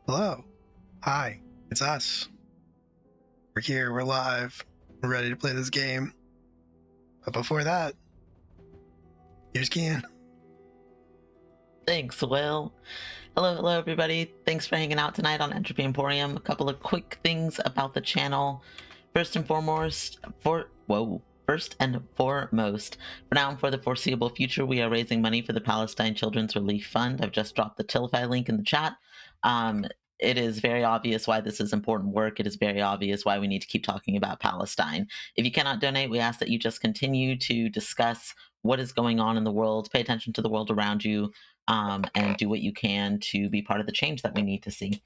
Hello. Hi. It's us. We're here. We're live. We're ready to play this game. But before that, here's Kian. Thanks, Will. Hello, everybody. Thanks for hanging out tonight on Entropy Emporium. A couple of quick things about the channel. First and foremost, for now and for the foreseeable future, we are raising money for the Palestine Children's Relief Fund. I've just dropped the Tilify link in the chat. It is very obvious why this is important work. It is very obvious why we need to keep talking about Palestine. If you cannot donate, we ask that you just continue to discuss what is going on in the world, pay attention to the world around you, and do what you can to be part of the change that we need to see.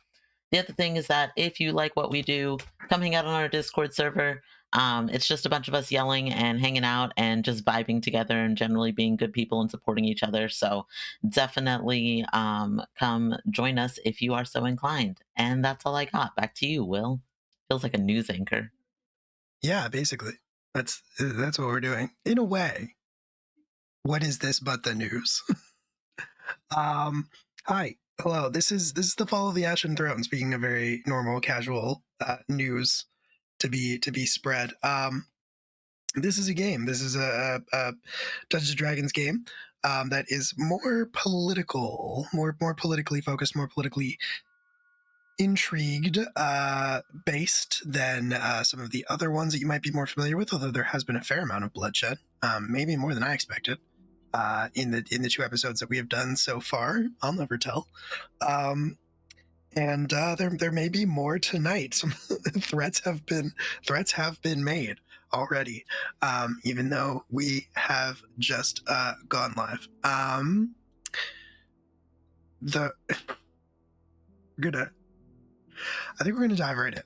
The other thing is that if you like what we do, come hang out on our Discord server. It's just a bunch of us yelling and hanging out and just vibing together and generally being good people and supporting each other. So definitely come join us if you are so inclined. And that's all I got. Back to you, Will. Feels like a news anchor. Yeah, basically. That's what we're doing. In a way. What is this but the news? Hi. Hello. This is the fall of the Ashen Throne. Speaking of very normal, casual news to be spread. This is a game. This is a Dungeons and Dragons game that is more political, more politically focused, more politically intrigued based than some of the other ones that you might be more familiar with, although there has been a fair amount of bloodshed, maybe more than I expected in the 2 episodes that we have done so far. I'll never tell. And there may be more tonight. Some threats have been made already, even though we have just gone live. I think we're gonna dive right in.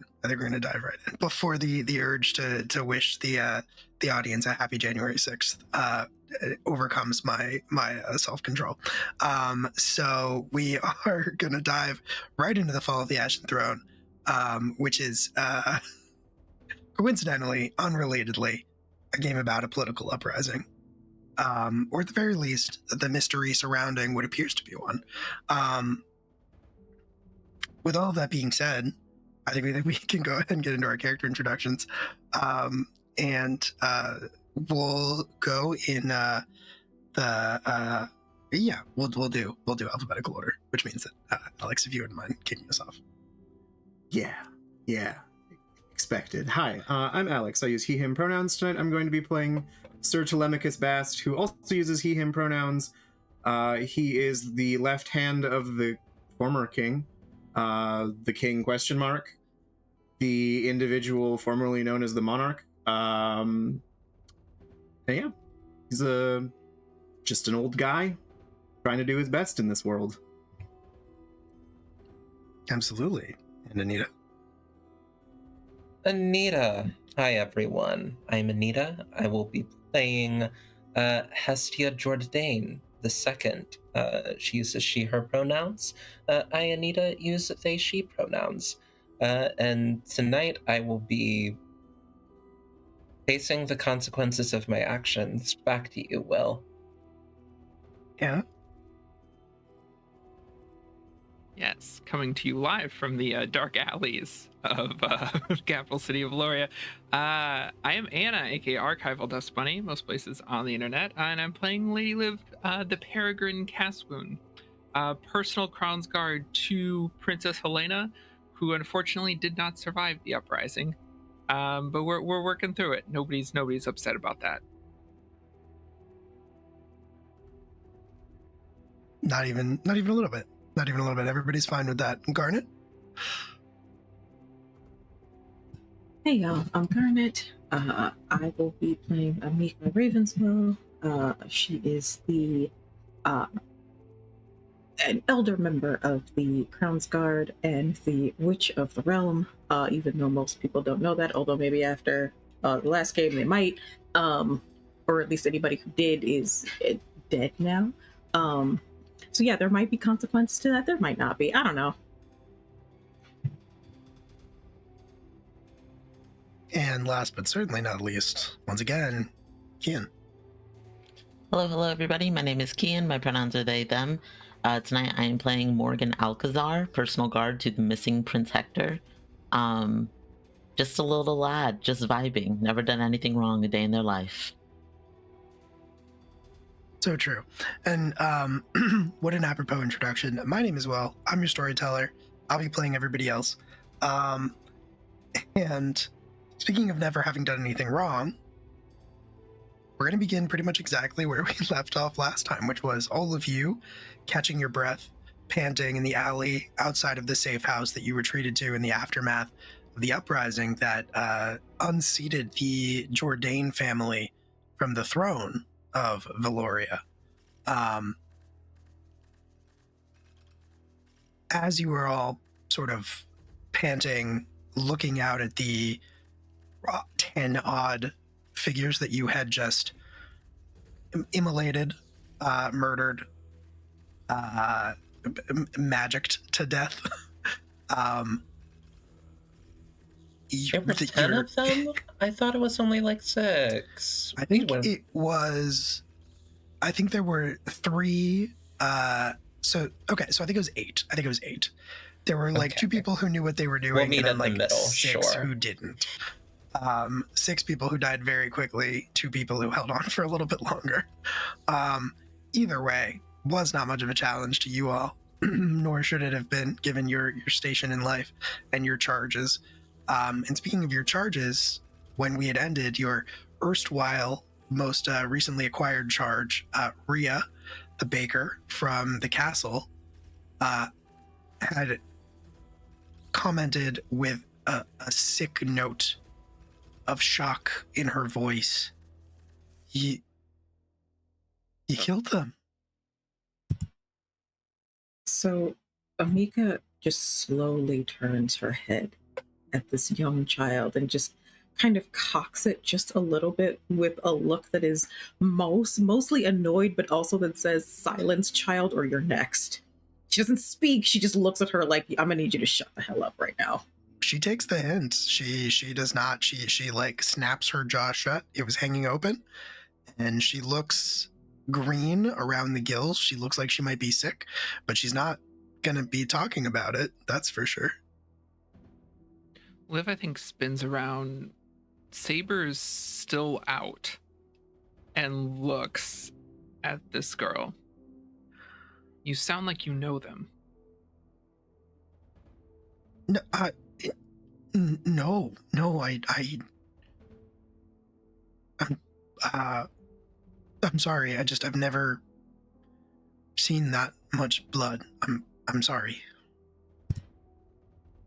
Before the urge to wish the audience a happy January 6th overcomes my self-control. So we are gonna dive right into the Fall of the Ashen Throne, which is coincidentally, unrelatedly, a game about a political uprising. Or at the very least, the mystery surrounding what appears to be one. With all of that being said, I think we can go ahead and get into our character introductions, and we'll go in we'll do alphabetical order, which means that Alex, if you wouldn't mind kicking us off. Yeah. Expected. Hi, I'm Alex. I use he/him pronouns tonight. I'm going to be playing Sir Telemachus Bast, who also uses he/him pronouns. He is the left hand of the former king. The king ? The individual formerly known as the monarch. And yeah, he's just an old guy trying to do his best in this world. Absolutely. And Anita. Hi, everyone. I'm Anita. I will be playing Hestia Jordain the second. She uses she/her pronouns. I, Anita, use they/she pronouns. And tonight I will be facing the consequences of my actions. Back to you, Will. Yeah. Yes, coming to you live from the dark alleys of capital city of Loria. I am Anna, aka Archival Dust Bunny, most places on the internet, and I'm playing Lady Liv, the Peregrine Caswoon, personal Crown's Guard to Princess Helena, who unfortunately did not survive the uprising. But we're working through it. Nobody's upset about that. Not even a little bit. Not even a little bit. Everybody's fine with that. Garnet? Hey y'all, I'm Garnet. I will be playing Amika Ravenswell. She is an elder member of the Crown's Guard and the Witch of the Realm, even though most people don't know that, although maybe after the last game they might, or at least anybody who did is dead now. So yeah, there might be consequences to that, there might not be, I don't know. And last but certainly not least, once again, Kian. Hello, everybody. My name is Kian. My pronouns are they, them. Tonight I am playing Morgan Alcazar, personal guard to the missing Prince Hector. Just a little lad, just vibing, never done anything wrong a day in their life. So true. And what an apropos introduction. My name is Will. I'm your storyteller. I'll be playing everybody else. And speaking of never having done anything wrong, we're going to begin pretty much exactly where we left off last time, which was all of you catching your breath, panting in the alley outside of the safe house that you retreated to in the aftermath of the uprising that unseated the Jourdain family from the throne of Valoria. As you were all sort of panting, looking out at the 10 odd figures that you had just immolated, murdered, magicked to death. There were 10 of them? I thought it was only like 6. I think it was. I think there were 3. So I think it was 8. I think it was 8. There were like 2 people who knew what they were doing, We'll meet and then in the like middle, 6 sure. who didn't. 6 people who died very quickly, 2 people who held on for a little bit longer. Either way, was not much of a challenge to you all, nor should it have been, given your station in life and your charges. And speaking of your charges, when we had ended, your erstwhile, most recently acquired charge, Rhea, the baker from the castle, had commented with a sick note of shock in her voice. You killed them. So Amika just slowly turns her head at this young child and just kind of cocks it just a little bit with a look that is mostly annoyed, but also that says, "Silence, child, or you're next." She doesn't speak. She just looks at her like, "I'm gonna need you to shut the hell up right now." She takes the hint. She does not. She like snaps her jaw shut. It was hanging open, and she looks green around the gills. She looks like she might be sick, but she's not gonna be talking about it. That's for sure. Liv, I think, spins around. Saber's still out and looks at this girl. You sound like you know them. No, I'm sorry. I've never seen that much blood. I'm sorry.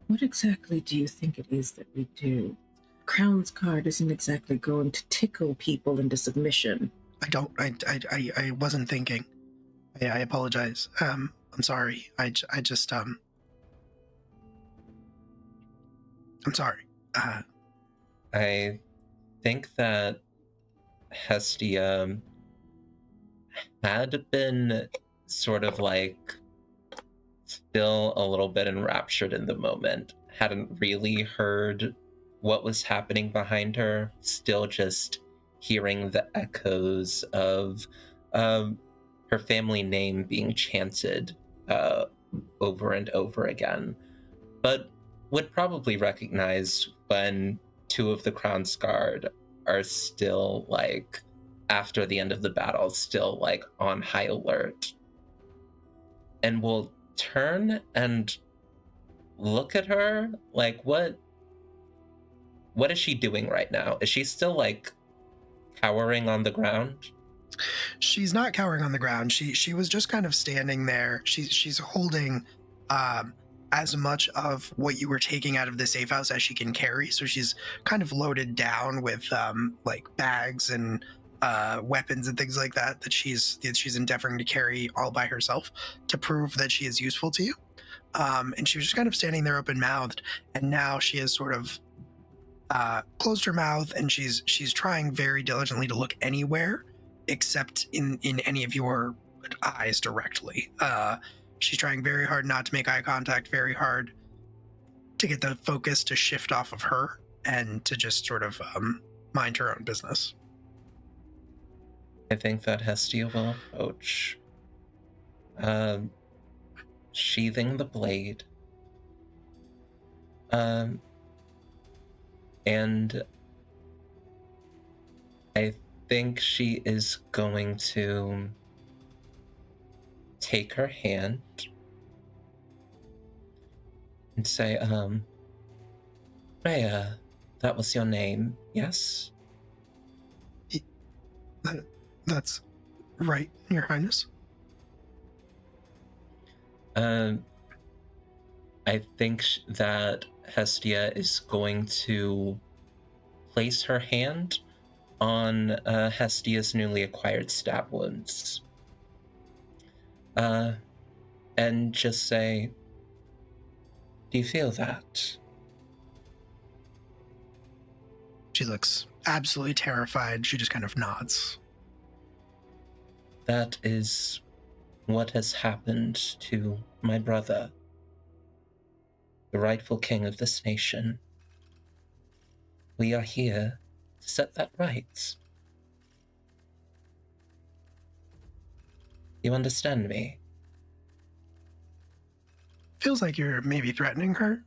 What exactly do you think it is that we do? Crown's Guard isn't exactly going to tickle people into submission. I wasn't thinking. I apologize. I'm sorry. I'm sorry. I think that Hestia had been sort of like still a little bit enraptured in the moment, hadn't really heard what was happening behind her, still just hearing the echoes of her family name being chanted over and over again, but would probably recognize when 2 of the Crown's Guard are still, like, after the end of the battle, still, like, on high alert. And will turn and look at her, like, what is she doing right now? Is she still, like, cowering on the ground? She's not cowering on the ground. She was just kind of standing there. She's holding as much of what you were taking out of the safe house as she can carry. So she's kind of loaded down with like bags and weapons and things like that she's endeavoring to carry all by herself to prove that she is useful to you. And she was just kind of standing there open-mouthed, and now she has sort of closed her mouth, and she's trying very diligently to look anywhere except in any of your eyes directly. She's trying very hard not to make eye contact, very hard to get the focus to shift off of her and to just sort of mind her own business. I think that Hestia will approach. sheathing the blade. And I think she is going to take her hand and say, Rhea, that was your name, yes? That's right, Your Highness. I think that Hestia is going to place her hand on Hestia's newly acquired stab wounds. And just say, do you feel that? She looks absolutely terrified. She just kind of nods. That is what has happened to my brother, the rightful king of this nation. We are here to set that right. You understand me? Feels like you're maybe threatening her.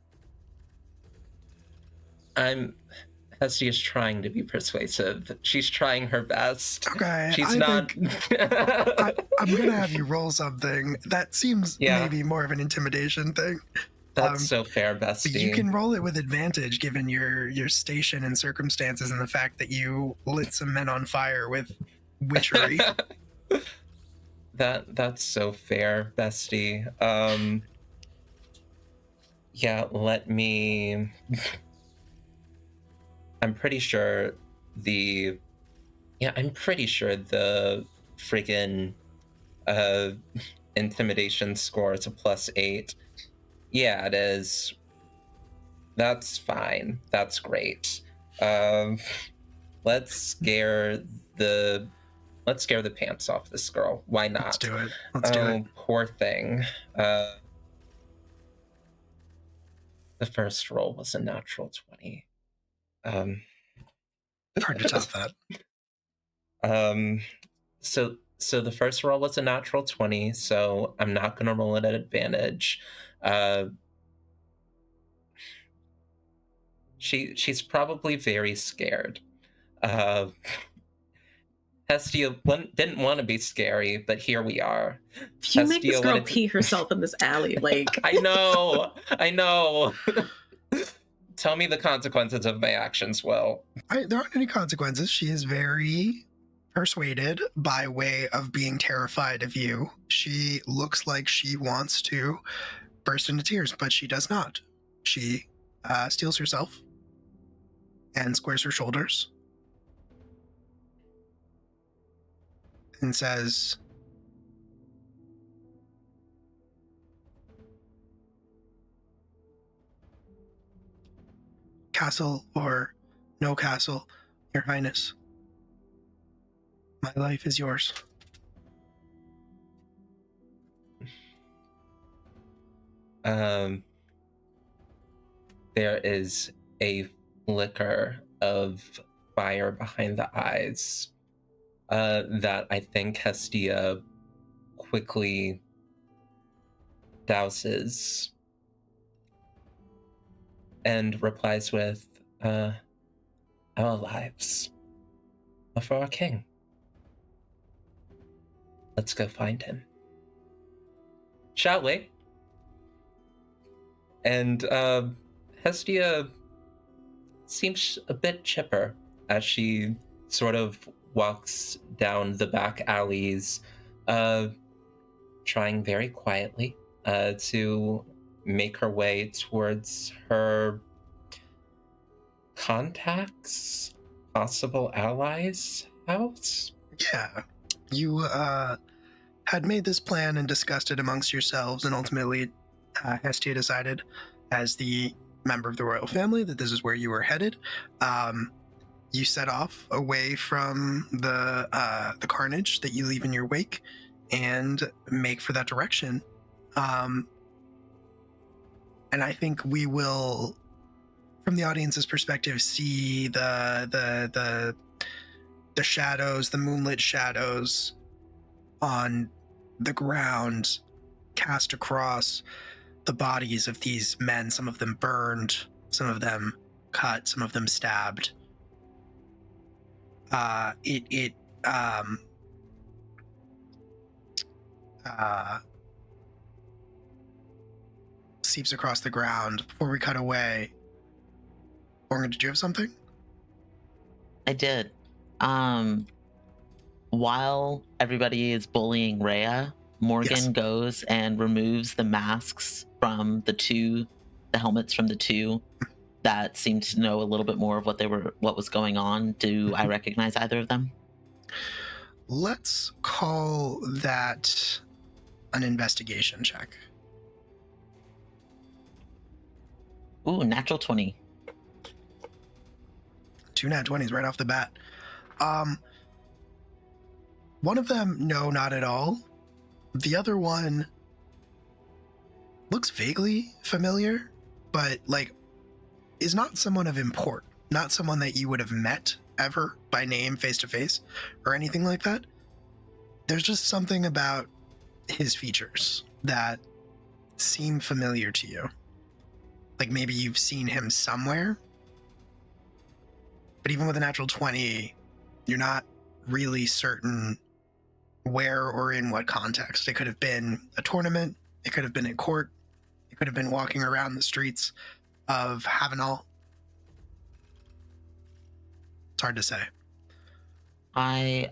Hestia's trying to be persuasive. She's trying her best. Okay, She's I not. I'm gonna have you roll something. That seems maybe more of an intimidation thing. That's so fair, bestie. You can roll it with advantage given your station and circumstances and the fact that you lit some men on fire with witchery. That's so fair, bestie. Yeah, let me. I'm pretty sure the friggin' intimidation score is a +8. Yeah, it is. That's fine. That's great. Let's scare the pants off this girl. Why not? Let's do it. Let's do it. Poor thing. The first roll was a natural 20. Hard to top that. So the first roll was a natural 20, so I'm not gonna roll it at advantage. She's probably very scared. Hestia didn't want to be scary, but here we are. You make this girl pee herself in this alley, like I know. Tell me the consequences of my actions, Will. There aren't any consequences. She is very persuaded by way of being terrified of you. She looks like she wants to burst into tears, but she does not. She steels herself and squares her shoulders and says, "Castle or no castle, Your Highness, my life is yours." There is a flicker of fire behind the eyes that I think Hestia quickly douses and replies with, our lives are for our king. Let's go find him. Shall we? And Hestia seems a bit chipper as she sort of walks down the back alleys, trying very quietly to make her way towards her contacts, possible allies' house. Yeah. You had made this plan and discussed it amongst yourselves, and ultimately Hestia decided, as the member of the royal family, that this is where you were headed. You set off away from the carnage that you leave in your wake and make for that direction. And I think we will, from the audience's perspective, see the shadows, the moonlit shadows on the ground cast across the bodies of these men, some of them burned, some of them cut, some of them stabbed. It seeps across the ground. Before we cut away, Morgan, did you have something? I did. While everybody is bullying Rhea, Morgan Yes. goes and removes the masks from the helmets from the two that seemed to know a little bit more of what was going on. Do I recognize either of them? Let's call that an investigation check. Ooh, natural 20. 2 nat 20s right off the bat. One of them, no, not at all. The other one looks vaguely familiar, but like is not someone of import, not someone that you would have met ever by name, face to face, or anything like that. There's just something about his features that seem familiar to you. Like maybe you've seen him somewhere. But even with a natural 20, you're not really certain where or in what context. It could have been a tournament, it could have been in court, it could have been walking around the streets of Havenal. It's hard to say. I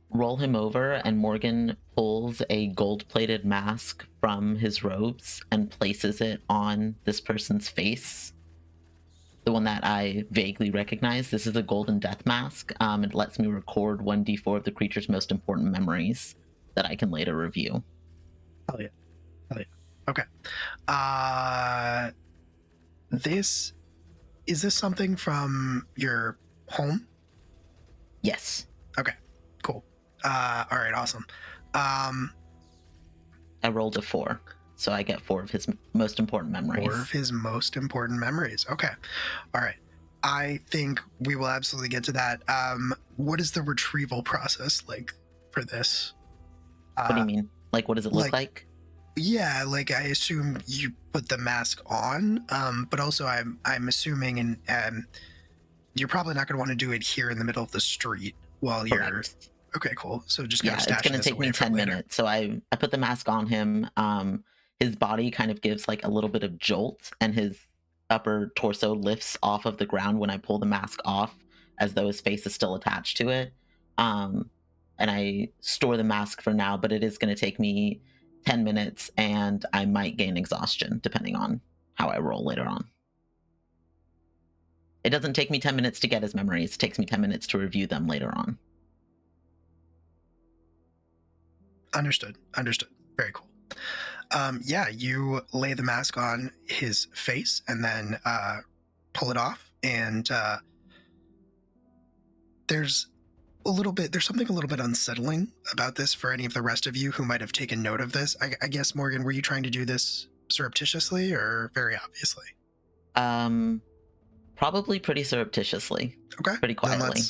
roll him over, and Morgan pulls a gold-plated mask from his robes and places it on this person's face. The one that I vaguely recognize. This is a golden death mask. It lets me record 1d4 of the creature's most important memories that I can later review. Hell yeah. Hell yeah. Okay. Is this something from your home? Yes. Okay, cool. All right, awesome. I rolled a 4, so I get 4 of his most important memories. 4 of his most important memories. Okay. All right. I think we will absolutely get to that. What is the retrieval process like for this? What do you mean? Like, what does it look like? Yeah, like I assume you put the mask on, but also I'm assuming, and you're probably not going to want to do it here in the middle of the street while you're. Correct. Okay, cool. So just kind of it's going to take me 10 minutes. So I put the mask on him. His body kind of gives like a little bit of jolt, and his upper torso lifts off of the ground when I pull the mask off, as though his face is still attached to it. And I store the mask for now, but it is going to take me 10 minutes, and I might gain exhaustion depending on how I roll later on. It doesn't take me 10 minutes to get his memories. It takes me 10 minutes to review them later on. Understood. Very cool. Yeah, you lay the mask on his face and then pull it off, and there's something a little bit unsettling about this for any of the rest of you who might have taken note of this. I guess, Morgan, were you trying to do this surreptitiously or very obviously? Probably pretty surreptitiously. Okay. Pretty quietly. Then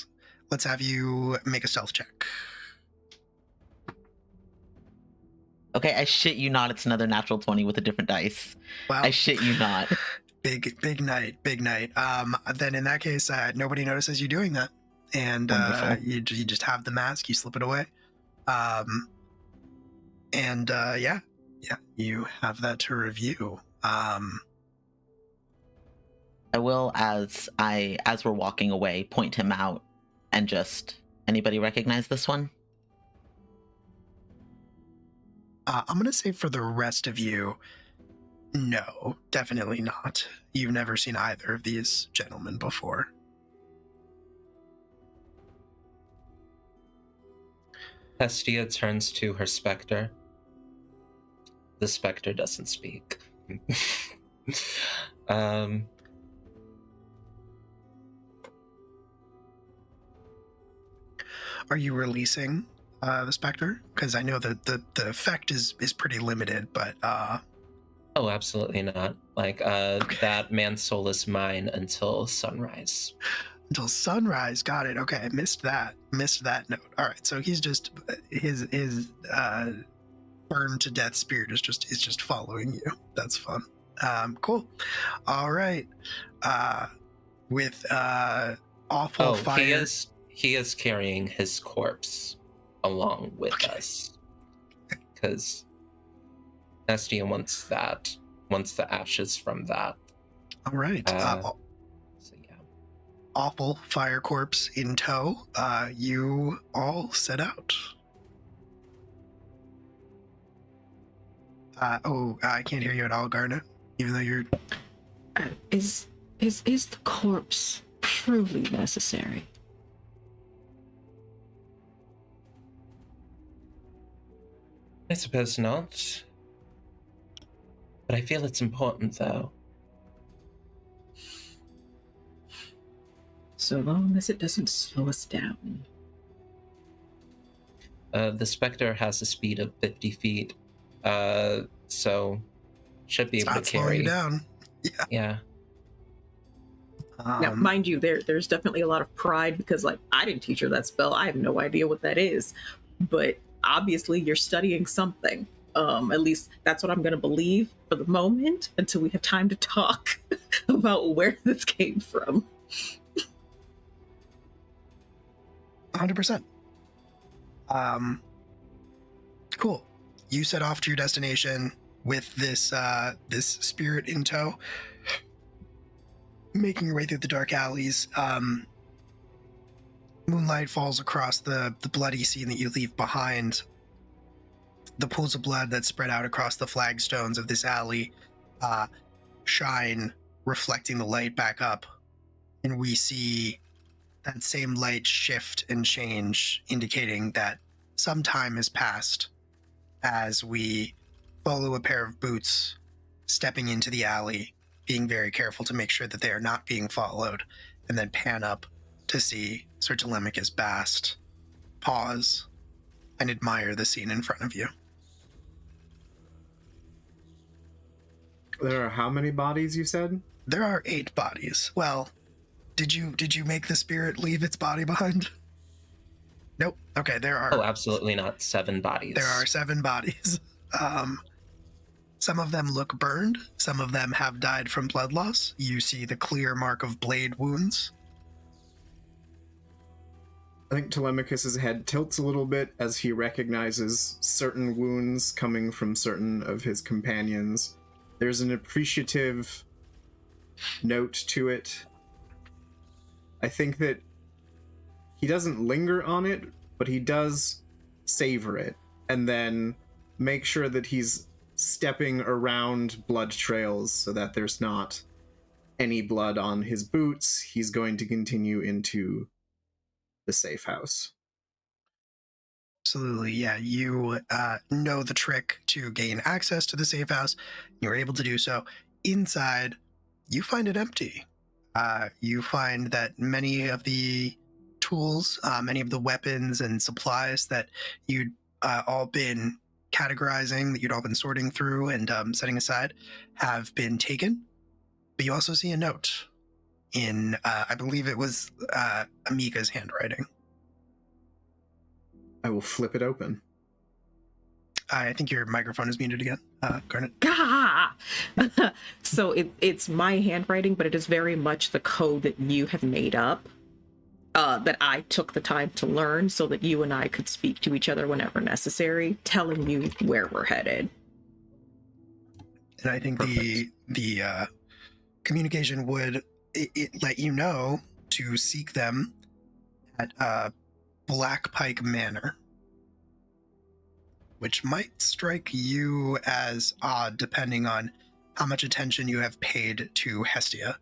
let's have you make a stealth check. Okay, I shit you not, it's another natural 20 with a different dice. Wow. I shit you not. Big night. Then in that case, nobody notices you doing that. And you just have the mask, you slip it away. Yeah, you have that to review. I will, as we're walking away, point him out and just, anybody recognize this one? I'm going to say for the rest of you, no, definitely not. You've never seen either of these gentlemen before. Hestia turns to her specter. The specter doesn't speak. Are you releasing the specter? Because I know that the effect is pretty limited, but Oh, absolutely not. Like, Okay. that man's soul is mine until sunrise. Until sunrise. Got it. Okay, I missed that note. All right, so he's just his burned to death spirit is just following you. That's fun. Cool. All right. With awful fire. He is carrying his corpse along with Okay. us because Hestia wants the ashes from that. All right. So yeah. Awful fire corpse in tow. You all set out. I can't hear you at all, Garnet. Even though you're. Is the corpse truly necessary? I suppose not. But I feel it's important, though. So long as it doesn't slow us down. The Spectre has a speed of 50 feet, so should be It's able not to slowing you carry. down. Yeah. Now, mind you, there's definitely a lot of pride because, like, I didn't teach her that spell. I have no idea what that is. But obviously, you're studying something. At least that's what I'm going to believe for the moment until we have time to talk about where this came from. 100%. Cool. You set off to your destination with this spirit in tow, making your way through the dark alleys. Moonlight falls across the bloody scene that you leave behind. The pools of blood that spread out across the flagstones of this alley shine, reflecting the light back up, and we see that same light shift and change, indicating that some time has passed as we follow a pair of boots stepping into the alley, being very careful to make sure that they are not being followed, and then pan up to see Sir Telemachus Bast pause and admire the scene in front of you. There are how many bodies, you said? There are 8 bodies. Well, did you make the spirit leave its body behind? Nope. Okay, there are. Oh, absolutely not. 7 bodies. There are 7 bodies. Some of them look burned. Some of them have died from blood loss. You see the clear mark of blade wounds. I think Telemachus's head tilts a little bit as he recognizes certain wounds coming from certain of his companions. There's an appreciative note to it. I think that he doesn't linger on it, but he does savor it, and then make sure that he's stepping around blood trails so that there's not any blood on his boots. He's going to continue into the safe house. Absolutely, yeah. You know the trick to gain access to the safe house. You're able to do so. Inside, you find it empty. You find that many of the tools, many of the weapons and supplies that you'd all been categorizing, that you'd all been sorting through and setting aside, have been taken. But you also see a note in, I believe it was Amika's handwriting. I will flip it open. I think your microphone is muted again, Garnet. Gah! So it's my handwriting, but it is very much the code that you have made up, that I took the time to learn so that you and I could speak to each other whenever necessary, telling you where we're headed. And I think the communication would it let you know to seek them at Black Pike Manor, which might strike you as odd depending on how much attention you have paid to Hestia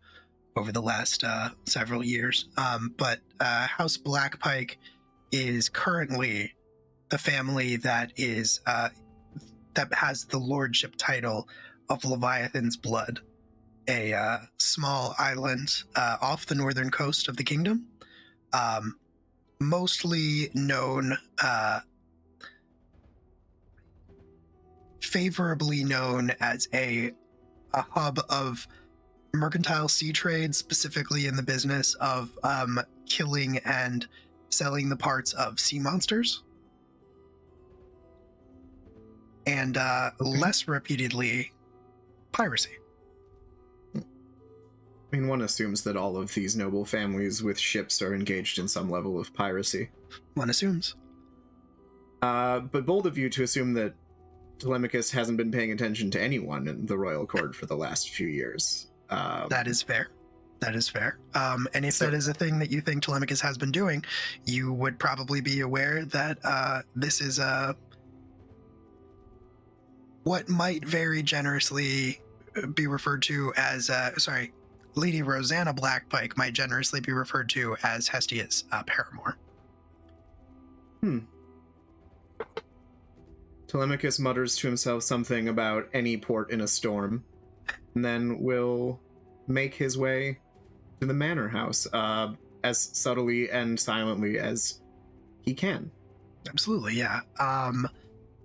over the last several years. But House Black Pike is currently the family that is that has the lordship title of Leviathan's Blood, a small island off the northern coast of the kingdom, mostly known, favorably known as a hub of mercantile sea trade, specifically in the business of killing and selling the parts of sea monsters. and less repeatedly, piracy. I mean, one assumes that all of these noble families with ships are engaged in some level of piracy. One assumes. But bold of you to assume that Telemachus hasn't been paying attention to anyone in the royal court for the last few years. That is fair. That is fair. And if So- that is a thing that you think Telemachus has been doing, you would probably be aware that this is what might very generously be referred to as, Lady Rosanna Blackpike might generously be referred to as Hestia's paramour. Telemachus mutters to himself something about any port in a storm, and then will make his way to the manor house as subtly and silently as he can. Absolutely, yeah.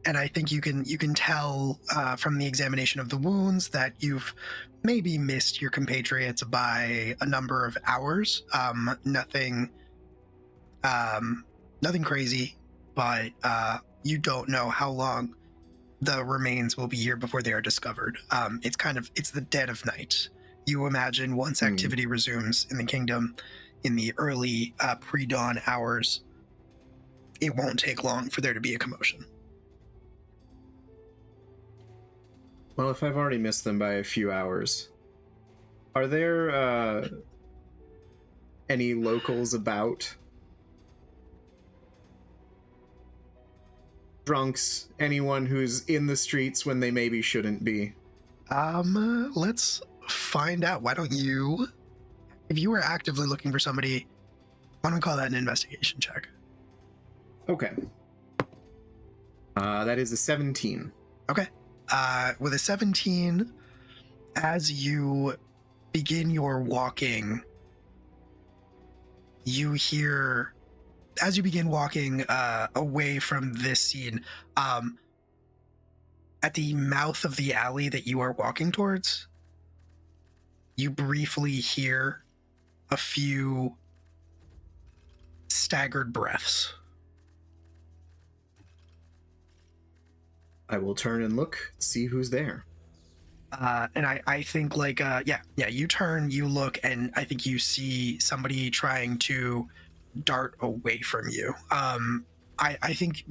And I think you can tell from the examination of the wounds that you've maybe missed your compatriots by a number of hours. Nothing crazy, but you don't know how long the remains will be here before they are discovered. It's the dead of night. You imagine once activity resumes in the kingdom in the early pre-dawn hours, it won't take long for there to be a commotion. Well, if I've already missed them by a few hours, are there any locals about? Drunks, anyone who's in the streets when they maybe shouldn't be? Let's find out. Why don't you, if you were actively looking for somebody, why don't we call that an investigation check? Okay. That is a 17. Okay. With a 17, as you begin your walking, you hear, as you begin walking away from this scene, at the mouth of the alley that you are walking towards, you briefly hear a few staggered breaths. I will turn and look, see who's there. And I think you turn, you look, and I think you see somebody trying to dart away from you. I think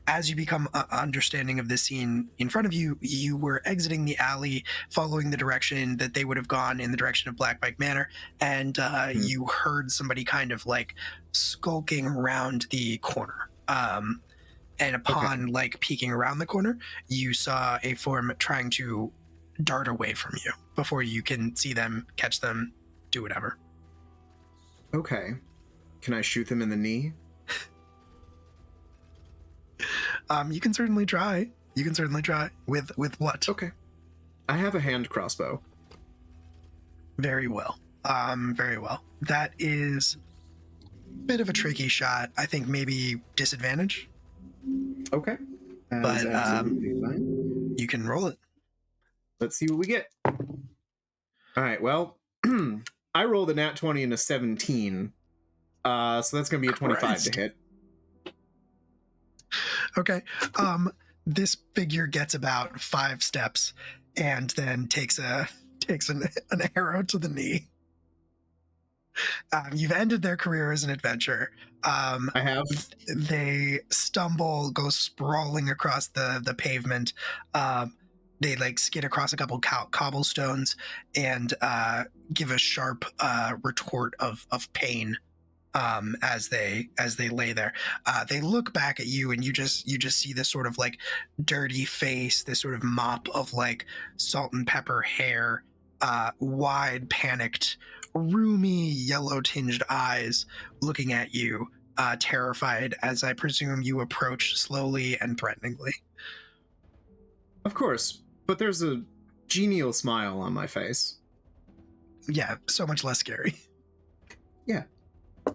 as you become understanding of the scene in front of you, you were exiting the alley, following the direction that they would have gone in the direction of Black Bike Manor, and you heard somebody kind of like skulking around the corner. And upon peeking around the corner, you saw a form trying to dart away from you before you can see them, catch them, do whatever. Okay. Can I shoot them in the knee? You can certainly try. You can certainly try. With what? Okay. I have a hand crossbow. Very well. Very well. That is a bit of a tricky shot. I think maybe disadvantage. Okay. That But, is absolutely fine. You can roll it. Let's see what we get. All right, well, I rolled a nat 20 and a 17. So that's going to be a 25 Christ. to hit. Okay. This figure gets about 5 steps and then takes an arrow to the knee. You've ended their career as an adventurer. I have. They stumble, go sprawling across the pavement. They skid across a couple cobblestones and give a sharp retort of pain as they lay there. They look back at you, and you just see this sort of dirty face, this sort of mop of salt and pepper hair, wide, panicked, roomy, yellow tinged eyes looking at you, terrified, as I presume you approach slowly and threateningly. Of course, but there's a genial smile on my face. Yeah, so much less scary. Yeah.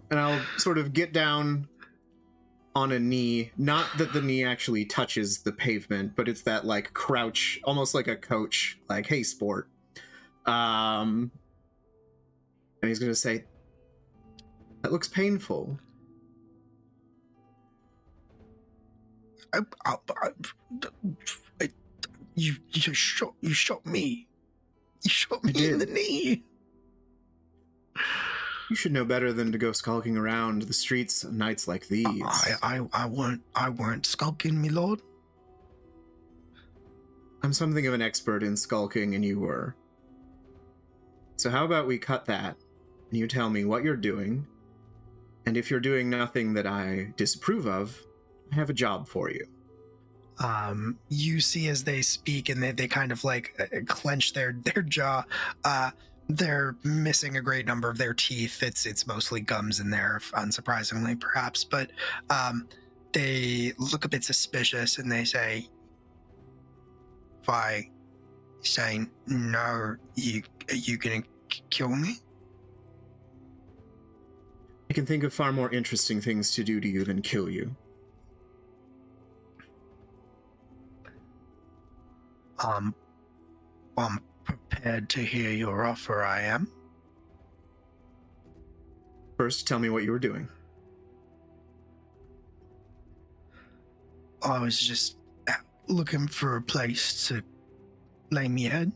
And I'll sort of get down on a knee. Not that the knee actually touches the pavement, but it's that crouch, almost like a coach, hey, sport. And he's going to say, "That looks painful." I, you shot me. You shot me I did. in the knee. You should know better than to go skulking around the streets on nights like these. I weren't skulking, me lord. I'm something of an expert in skulking, and you were. So how about we cut that, and you tell me what you're doing, and if you're doing nothing that I disapprove of, I have a job for you. You see as they speak, and they kind of like clench their jaw. They're missing a great number of their teeth. It's mostly gums in there, unsurprisingly, perhaps. But they look a bit suspicious, and they say, "If I say no, are you gonna kill me?" I can think of far more interesting things to do to you than kill you. I'm prepared to hear your offer, I am. First, tell me what you were doing. I was just looking for a place to lay me head.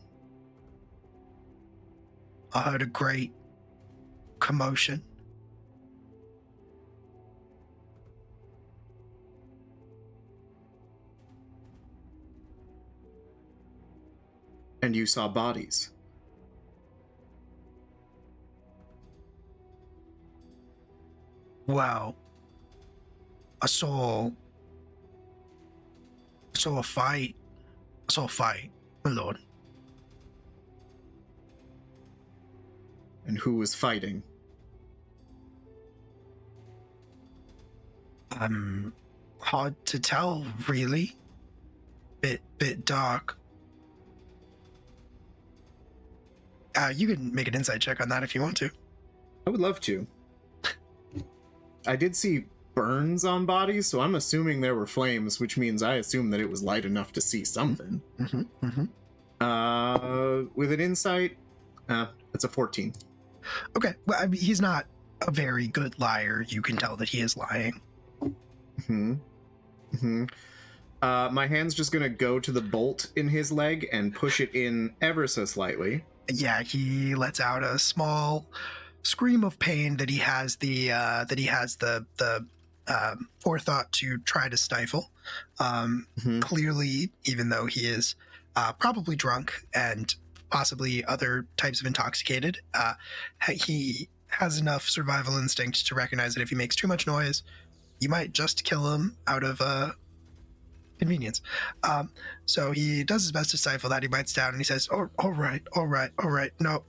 I heard a great commotion. And you saw bodies. Wow. I saw a fight. I saw a fight, my lord. And who was fighting? Hard to tell, really. Bit dark. You can make an insight check on that if you want to. I would love to. I did see burns on bodies, so I'm assuming there were flames, which means I assume that it was light enough to see something. With an insight, it's a 14. Okay, well, I mean, he's not a very good liar. You can tell that he is lying. My hand's just gonna go to the bolt in his leg and push it in ever so slightly. Yeah, he lets out a small scream of pain that he has the forethought to try to stifle. Clearly, even though he is probably drunk and possibly other types of intoxicated, he has enough survival instinct to recognize that if he makes too much noise, you might just kill him out of convenience. So he does his best to stifle that. He bites down and he says, all right. No,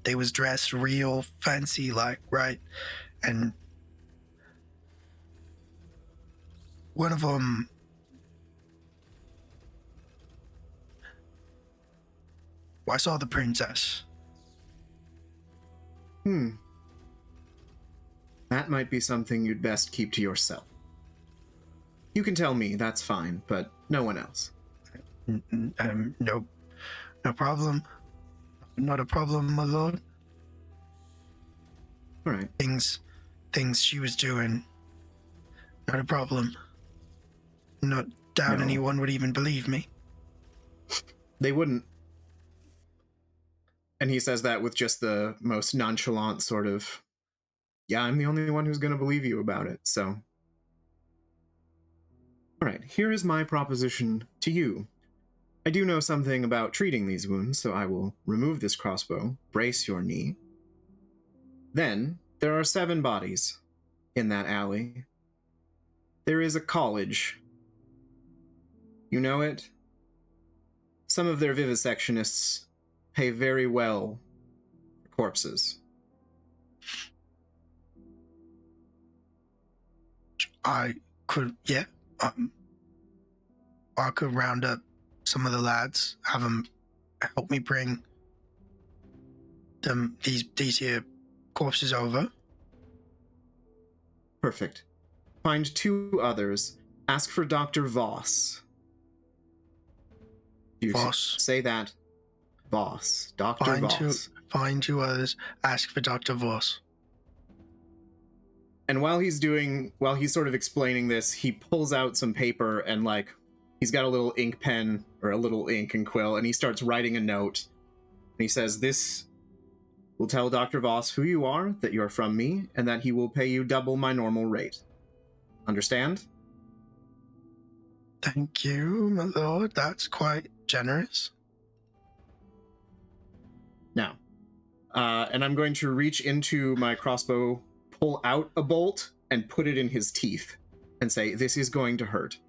they was dressed real fancy, like, right? And one of them, I saw the princess. That might be something you'd best keep to yourself. You can tell me, that's fine, but no one else. No problem. Not a problem, my lord. All right. Things she was doing, not a problem. Not doubt No. anyone would even believe me. They wouldn't. And he says that with just the most nonchalant sort of, yeah, I'm the only one who's going to believe you about it, so. All right, here is my proposition to you. I do know something about treating these wounds, so I will remove this crossbow, brace your knee. Then, there are 7 bodies in that alley. There is a college. You know it? Some of their vivisectionists pay very well for corpses. I could round up some of the lads, have them help me bring these here corpses over. Perfect. Find 2 others. Ask for Dr. Voss. You Voss. Say that. Voss. Dr. Voss. Find 2 others. Ask for Dr. Voss. And while he's sort of explaining this, he pulls out some paper and like he's got a little ink pen or a little ink and quill, and he starts writing a note. And he says, "This will tell Dr. Voss who you are, that you're from me, and that he will pay you double my normal rate. Understand?" Thank you, my lord. That's quite generous. Now, and I'm going to reach into my crossbow, pull out a bolt, and put it in his teeth, and say, "This is going to hurt."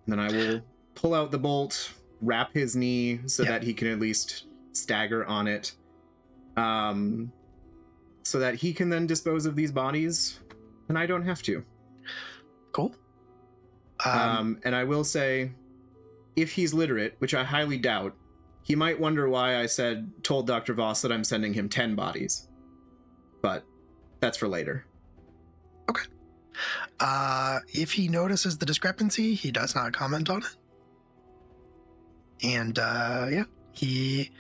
And then I will pull out the bolt, wrap his knee so that he can at least stagger on it, so that he can then dispose of these bodies, and I don't have to. Cool. And I will say, if he's literate, which I highly doubt, he might wonder why I told Dr. Voss that I'm sending him 10 bodies. But that's for later. Okay. If he notices the discrepancy, he does not comment on it. And he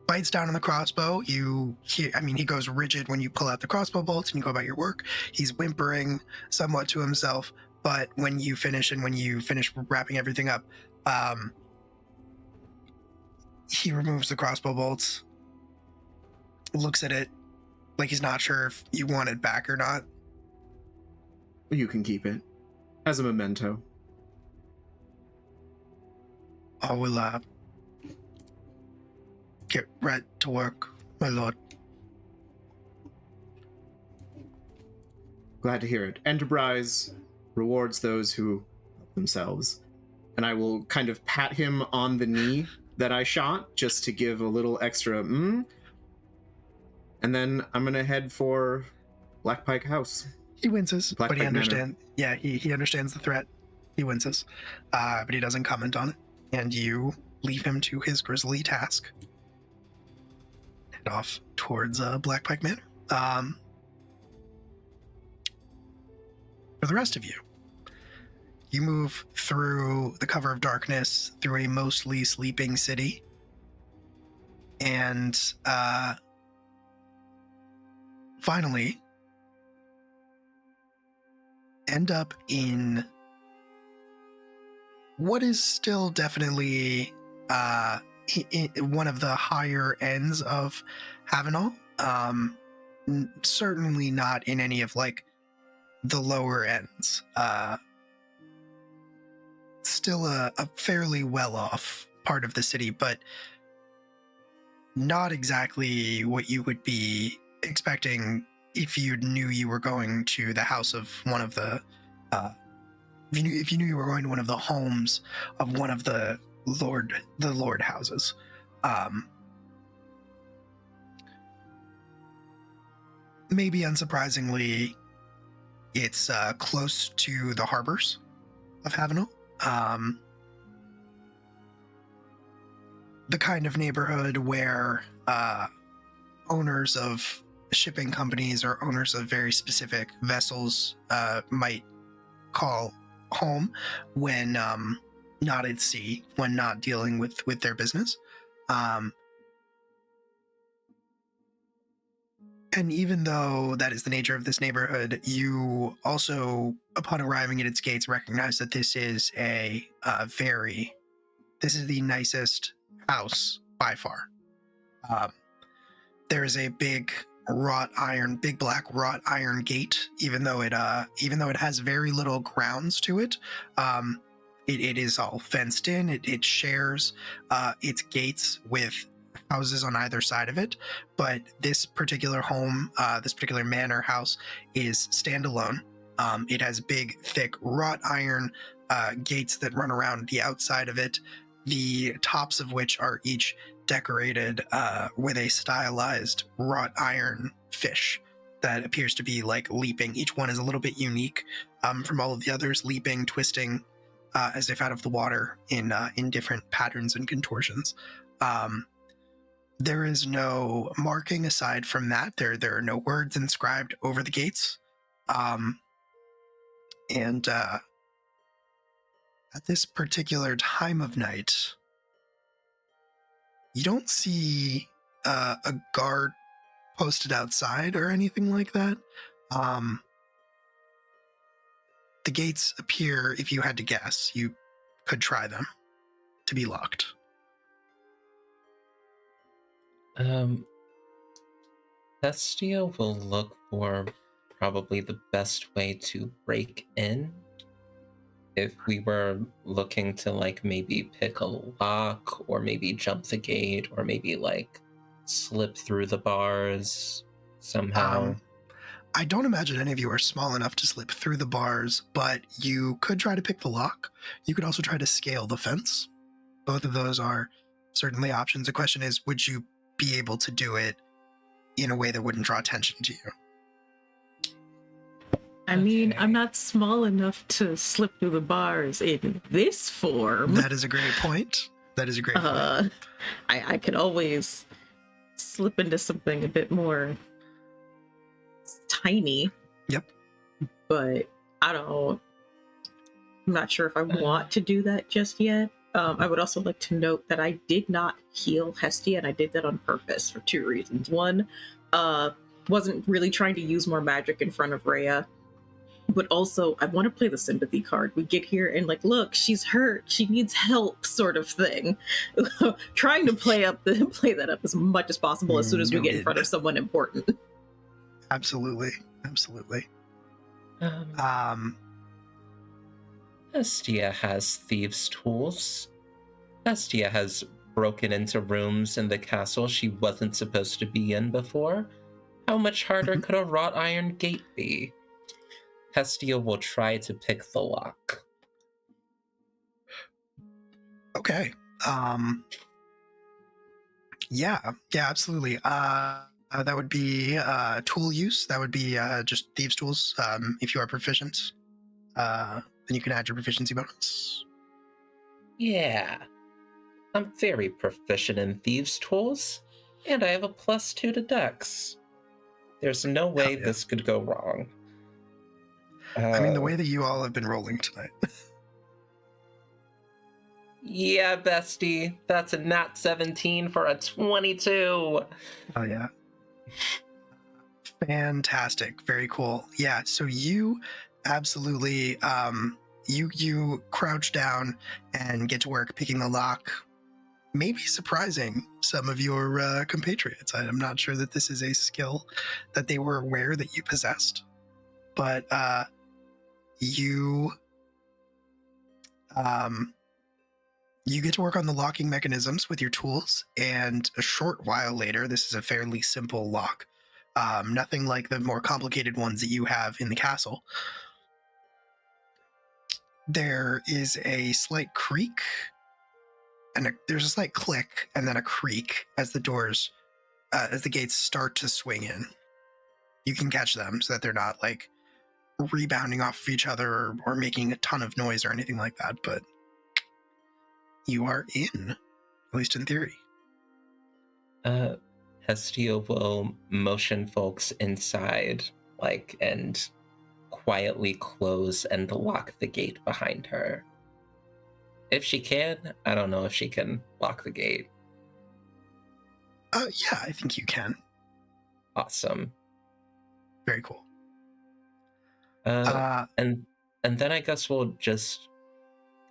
bites down on the crossbow. He goes rigid when you pull out the crossbow bolts and you go about your work. He's whimpering somewhat to himself, but when you finish wrapping everything up, he removes the crossbow bolts, looks at it like he's not sure if you want it back or not. You can keep it as a memento. I will get right to work, my lord. Glad to hear it. Enterprise rewards those who help themselves. And I will kind of pat him on the knee that I shot, just to give a little extra And then I'm going to head for Black Pike House. He winces, Black but he Pike Manor. understands. Yeah, he understands the threat. He winces, but he doesn't comment on it. And you leave him to his grisly task. Head off towards Black Pike Manor. For the rest of you, you move through the cover of darkness, through a mostly sleeping city, and finally end up in what is still definitely one of the higher ends of Havenol. Certainly not in any of like the lower ends. Still a fairly well-off part of the city, but not exactly what you would be expecting if you knew you were going to the house of one of the if you knew you were going to one of the homes of one of the lord houses. Maybe unsurprisingly, it's close to the harbors of Havenol. The kind of neighborhood where owners of shipping companies or owners of very specific vessels might call home when not at sea, when not dealing with their business. And even though that is the nature of this neighborhood, you also, upon arriving at its gates, recognize that this is this is the nicest house by far. There is a big black wrought iron gate, even though it has very little grounds to it. It is all fenced in. It shares its gates with houses on either side of it, but this particular home, this particular manor house, is standalone. It has big, thick wrought iron gates that run around the outside of it, the tops of which are each decorated with a stylized wrought iron fish that appears to be like leaping. Each one is a little bit unique from all of the others, leaping, twisting as if out of the water in different patterns and contortions. There is no marking aside from that. There are no words inscribed over the gates. And at this particular time of night, you don't see a guard posted outside or anything like that. The gates appear, if you had to guess, you could try them, to be locked. Hestia will look for probably the best way to break in. If we were looking to like maybe pick a lock or maybe jump the gate or maybe like slip through the bars somehow. I don't imagine any of you are small enough to slip through the bars, but you could try to pick the lock. You could also try to scale the fence. Both of those are certainly options. The question is, would you be able to do it in a way that wouldn't draw attention to you? I mean, Okay. I'm not small enough to slip through the bars in this form. That is a great point. That is a great point. I could always slip into something a bit more tiny. Yep. But I'm not sure if I want to do that just yet. I would also like to note that I did not heal Hestia, and I did that on purpose for 2 reasons. One, wasn't really trying to use more magic in front of Rhea, but also I want to play the sympathy card. We get here and like, look, she's hurt, she needs help, sort of thing. Trying to play that up as much as possible as soon as we get in front of someone important. Absolutely. Hestia has thieves' tools. Hestia has broken into rooms in the castle she wasn't supposed to be in before. How much harder could a wrought iron gate be? Hestia will try to pick the lock. Okay. Yeah, absolutely. That would be tool use. That would be just thieves' tools. If you are proficient, then you can add your proficiency bonus. Yeah. I'm very proficient in thieves' tools, and I have a +2 to Dex. There's no way this could go wrong. I mean, the way that you all have been rolling tonight. Yeah, bestie. That's a nat 17 for a 22. Oh, yeah. Fantastic. Very cool. Yeah, so you absolutely, you crouch down and get to work picking the lock, maybe surprising some of your compatriots. I'm not sure that this is a skill that they were aware that you possessed, but you get to work on the locking mechanisms with your tools, and a short while later, this is a fairly simple lock, nothing like the more complicated ones that you have in the castle. There is a slight creak, and there's a slight click, and then a creak as the doors, as the gates start to swing in. You can catch them so that they're not like rebounding off of each other or making a ton of noise or anything like that, but you are in, at least in theory. Hestia will motion folks inside, and quietly close and lock the gate behind her. If she can, I don't know if she can lock the gate. Yeah, I think you can. Awesome. Very cool. And then I guess we'll just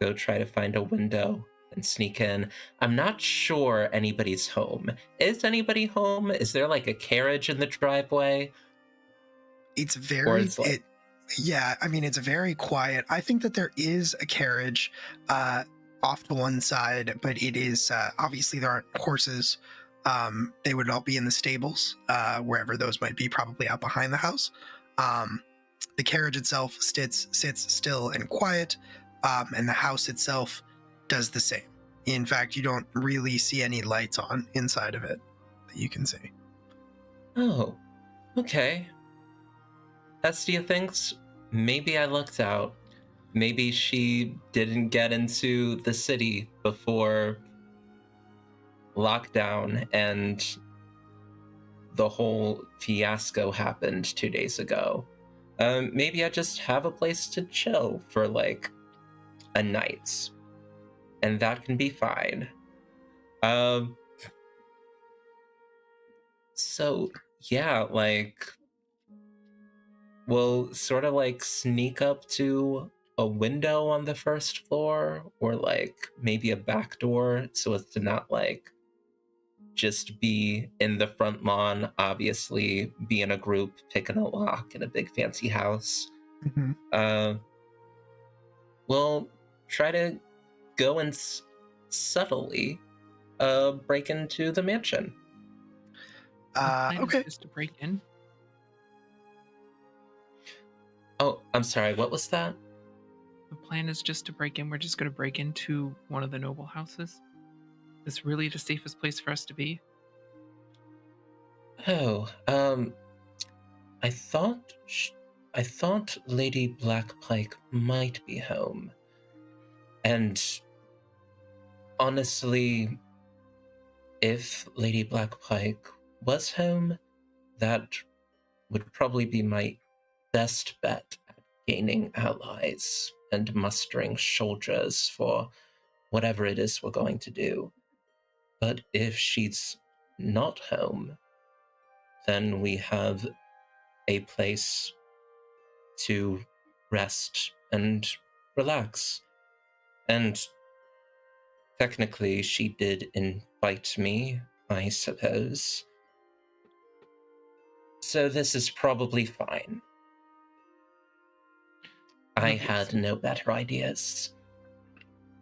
go try to find a window and sneak in. I'm not sure anybody's home. Is anybody home? Is there like a carriage in the driveway? It's very yeah, I mean, it's very quiet. I think that there is a carriage off to one side, but it is obviously there aren't horses. They would all be in the stables, wherever those might be, probably out behind the house. The carriage itself sits still and quiet, and the house itself does the same. In fact, you don't really see any lights on inside of it that you can see. Oh, okay. Hestia thinks maybe I lucked out. Maybe she didn't get into the city before lockdown and the whole fiasco happened 2 days ago. Maybe I just have a place to chill for like a night, and that can be fine. So yeah, like we'll sort of like sneak up to a window on the first floor or like maybe a back door so as to not like just be in the front lawn, obviously be in a group, picking a lock in a big fancy house. Mm-hmm. We'll try to go and subtly break into the mansion. The plan Okay. is just to break in. Oh, I'm sorry, what was that? The plan is just to break in. We're just going to break into one of the noble houses. Is really the safest place for us to be? Oh, I thought I thought Lady Blackpike might be home. And honestly, if Lady Blackpike was home, that would probably be my best bet at gaining allies and mustering soldiers for whatever it is we're going to do. But if she's not home, then we have a place to rest and relax. And technically, she did invite me, I suppose. So this is probably fine. I had no better ideas.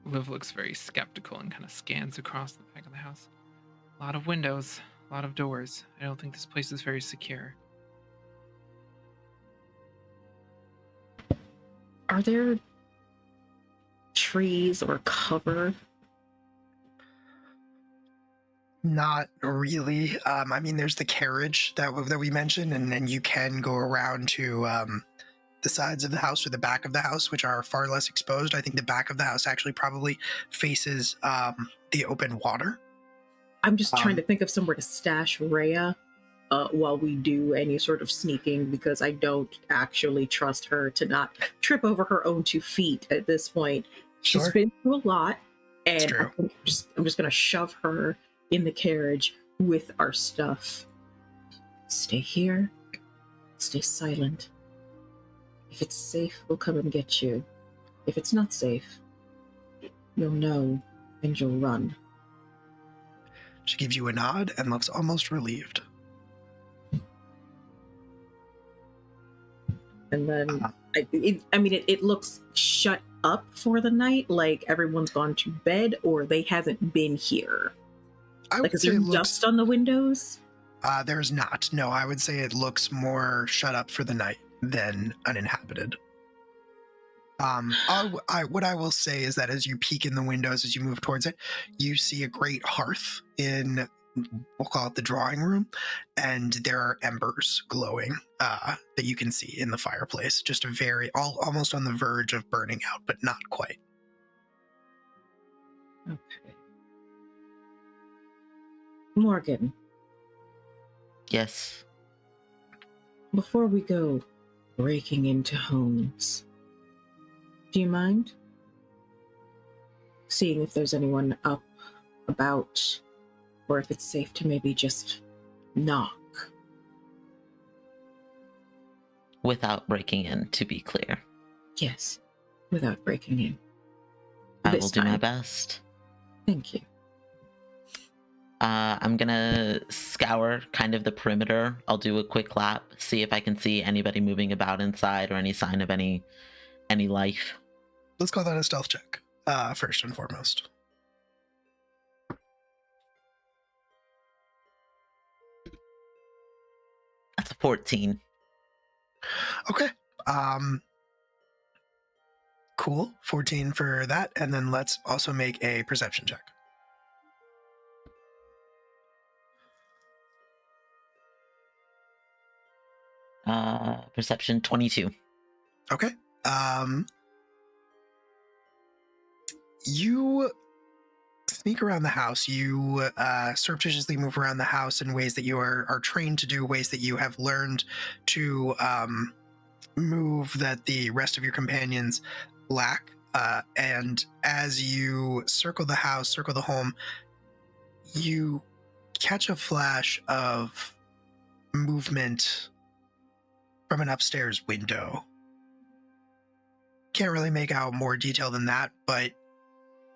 Liv looks very skeptical and kind of scans across the back of the house. A lot of windows, a lot of doors. I don't think this place is very secure. Are there trees or cover? Not really. I mean, there's the carriage that we mentioned, and then you can go around to the sides of the house or the back of the house, which are far less exposed. I think the back of the house actually probably faces the open water. I'm just trying to think of somewhere to stash Rhea while we do any sort of sneaking, because I don't actually trust her to not trip over her own 2 feet at this point. She's Sure. been through a lot, It's and true. I'm just going to shove her in the carriage with our stuff. Stay here. Stay silent. If it's safe, we'll come and get you. If it's not safe, you'll know and you'll run. She gives you a nod and looks almost relieved. And then, it looks shut up for the night, like everyone's gone to bed or they haven't been here. I Like, would is say there it looks. dust on the windows? There's not. No, I would say it looks more shut up for the night than uninhabited. What I will say is that as you peek in the windows, as you move towards it, you see a great hearth in, we'll call it the drawing room, and there are embers glowing that you can see in the fireplace, just almost on the verge of burning out, but not quite. Okay. Morgan, Yes. before we go breaking into homes, do you mind seeing if there's anyone up about, or if it's safe to maybe just knock? Without breaking in, to be clear. Yes, without breaking in. I This will do my time. best. Thank you. I'm gonna scour kind of the perimeter. I'll do a quick lap, see if I can see anybody moving about inside or any sign of any life. Let's call that a stealth check, first and foremost. That's a 14. Okay. Cool. 14 for that, and then let's also make a perception check. Perception 22. Okay. You sneak around the house. You surreptitiously move around the house in ways that you are trained to do, ways that you have learned to move that the rest of your companions lack. And as you circle the house, circle the home, you catch a flash of movement from an upstairs window. Can't really make out more detail than that, but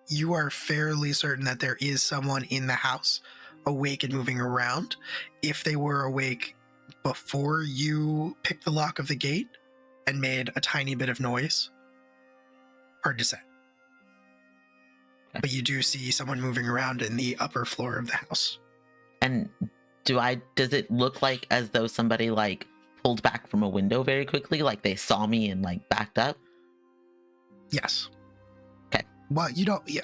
you are fairly certain that there is someone in the house awake and moving around. If they were awake before you picked the lock of the gate and made a tiny bit of noise, hard to say. But you do see someone moving around in the upper floor of the house. And does it look like as though somebody like pulled back from a window very quickly, like they saw me and like backed up? Yes. Okay. Well,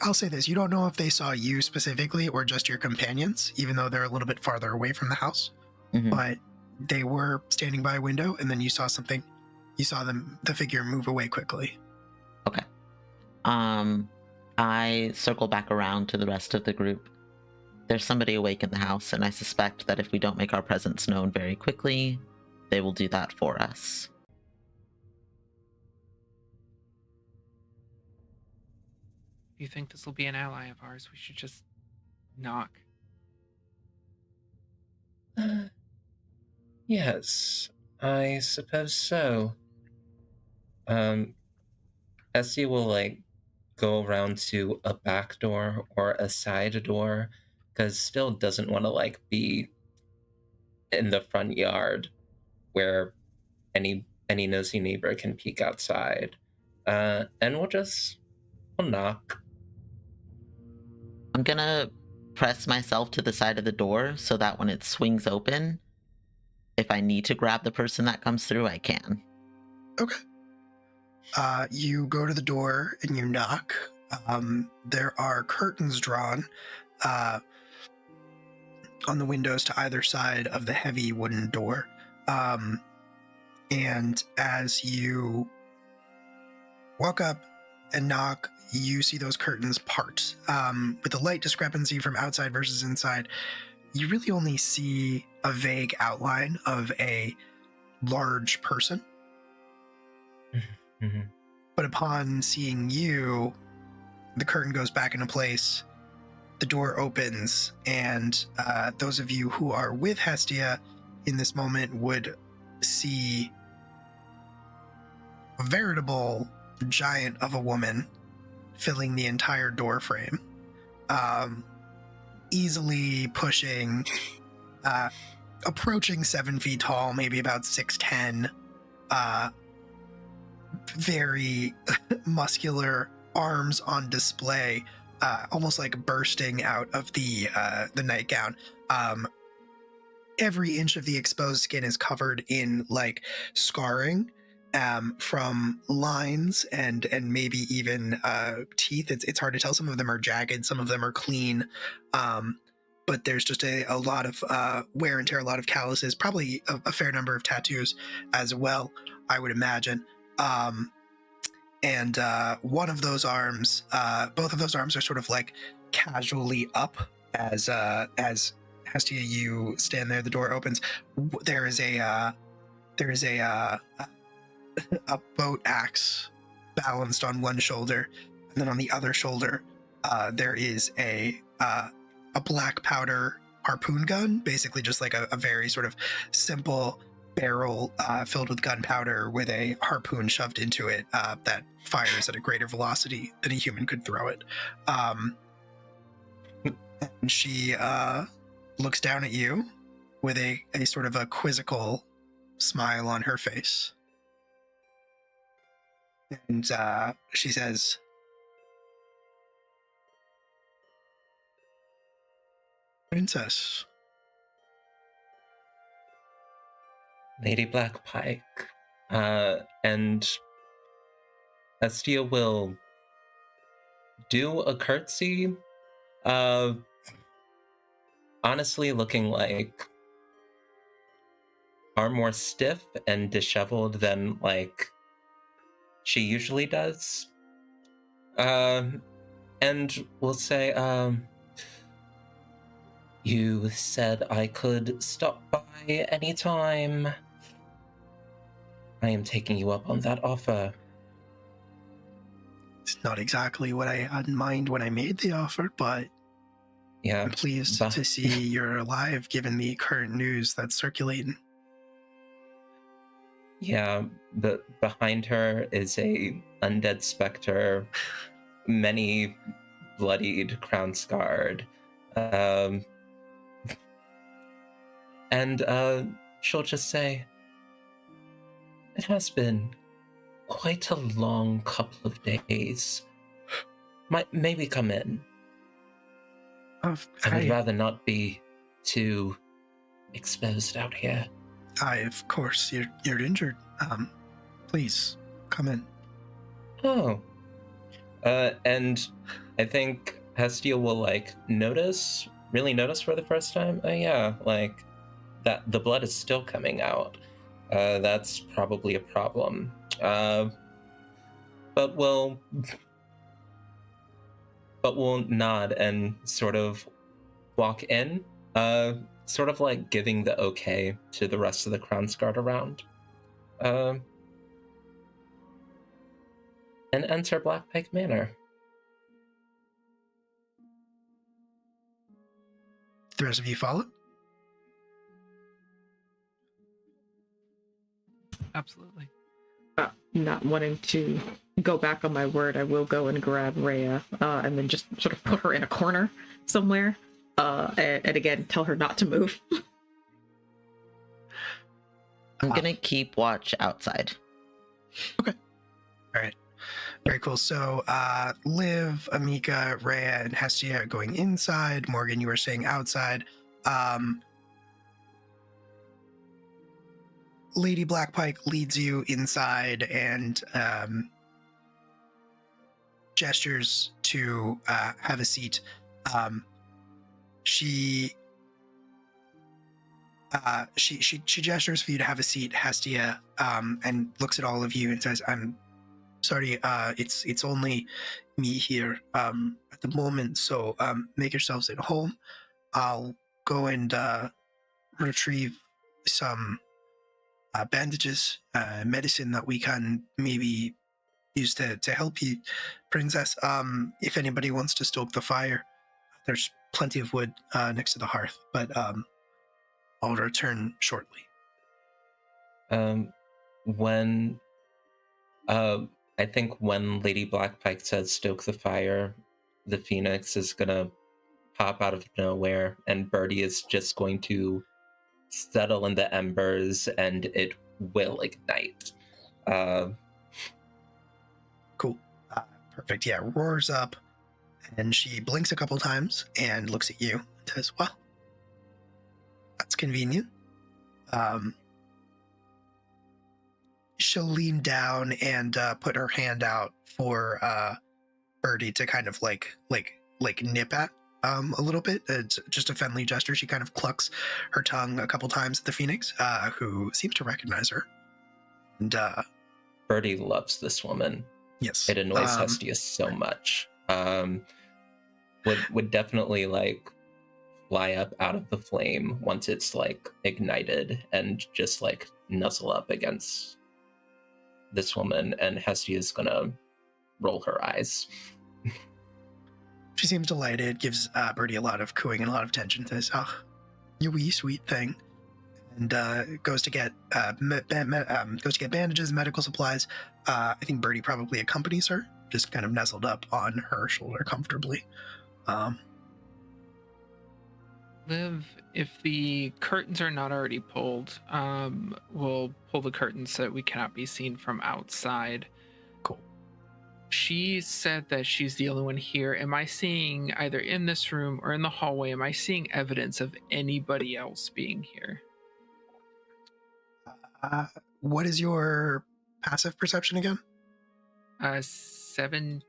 I'll say this, you don't know if they saw you specifically or just your companions, even though they're a little bit farther away from the house. Mhm. But they were standing by a window, and then you saw the figure move away quickly. Okay. I circle back around to the rest of the group. There's somebody awake in the house, and I suspect that if we don't make our presence known very quickly, they will do that for us. If you think this will be an ally of ours, we should just knock. Yes, I suppose so. Essie will like go around to a back door or a side door, because still doesn't want to like be in the front yard where any nosy neighbor can peek outside. And we'll knock. I'm gonna press myself to the side of the door so that when it swings open, if I need to grab the person that comes through, I can. Okay. You go to the door and you knock. There are curtains drawn on the windows to either side of the heavy wooden door. And as you walk up and knock, you see those curtains part. With the light discrepancy from outside versus inside, you really only see a vague outline of a large person. Mm-hmm. But upon seeing you, the curtain goes back into place, the door opens, and those of you who are with Hestia in this moment would see a veritable giant of a woman filling the entire door frame, easily pushing, approaching 7 feet tall, maybe about 6'10", very muscular, arms on display, almost like bursting out of the nightgown. Every inch of the exposed skin is covered in like scarring from lines and maybe even teeth. It's hard to tell. Some of them are jagged, some of them are clean, but there's just a lot of wear and tear, a lot of calluses, probably a fair number of tattoos as well, I would imagine. And one of those arms, both of those arms are sort of like casually up as Hestia, you stand there, the door opens. There is a boat axe balanced on one shoulder, and then on the other shoulder, there is a black powder harpoon gun, basically just like a very sort of simple barrel filled with gunpowder with a harpoon shoved into it that fires at a greater velocity than a human could throw it. And she looks down at you with a sort of a quizzical smile on her face. And she says, "Princess." Lady Blackpike. And Estia will do a curtsy, honestly looking like far more stiff and disheveled than like she usually does. And we'll say, you said I could stop by anytime. I am taking you up on that offer. It's not exactly what I had in mind when I made the offer, but Yeah, I'm pleased to see you're alive given the current news that's circulating. Yeah, but behind her is a undead specter, many bloodied, crown scarred, um, and she'll just say, "It has been quite a long couple of days. May we come in? I would I, rather not be too exposed out here." of course, you're injured. Please come in. Oh, and I think Hestia will really notice for the first time. Oh yeah, like that the blood is still coming out. That's probably a problem. But we'll nod and sort of walk in, sort of like giving the okay to the rest of the Crownsguard around. And enter Black Pike Manor. The rest of you follow? Absolutely. Not wanting to go back on my word, I will go and grab Rhea and then just sort of put her in a corner somewhere. And again, tell her not to move. I'm gonna keep watch outside. Okay. All right. Very cool. So, Liv, Amika, Rhea, and Hestia are going inside. Morgan, you were staying outside. Lady Blackpike leads you inside and gestures to have a seat. She gestures for you to have a seat, Hestia, and looks at all of you and says, "I'm sorry, it's only me here at the moment, so make yourselves at home. I'll go and retrieve some bandages, medicine that we can maybe use to help you, princess. If anybody wants to stoke the fire, there's plenty of wood next to the hearth, but I'll return shortly." When I think when Lady Blackpike says stoke the fire, the phoenix is gonna pop out of nowhere, and Birdie is just going to settle in the embers, and it will ignite. Cool. Perfect. Yeah, roars up, and she blinks a couple times and looks at you and says, "Well, that's convenient." She'll lean down and put her hand out for Birdie to kind of like nip at a little bit. It's just a friendly gesture. She kind of clucks her tongue a couple times at the phoenix, who seems to recognize her. And Birdie loves this woman. yes, It annoys Hestia so much. Would definitely like fly up out of the flame once it's like ignited and just like nuzzle up against this woman, and Hestia's gonna roll her eyes. She seems delighted, gives Birdie a lot of cooing and a lot of attention, says, "Oh, you wee sweet thing," and goes to get bandages, medical supplies. I think Birdie probably accompanies her, just kind of nestled up on her shoulder comfortably. Liv, if the curtains are not already pulled, we'll pull the curtains so that we cannot be seen from outside. Cool. She said that she's the only one here. Am I seeing, either in this room or in the hallway, am I seeing evidence of anybody else being here? What is your passive perception again? 17.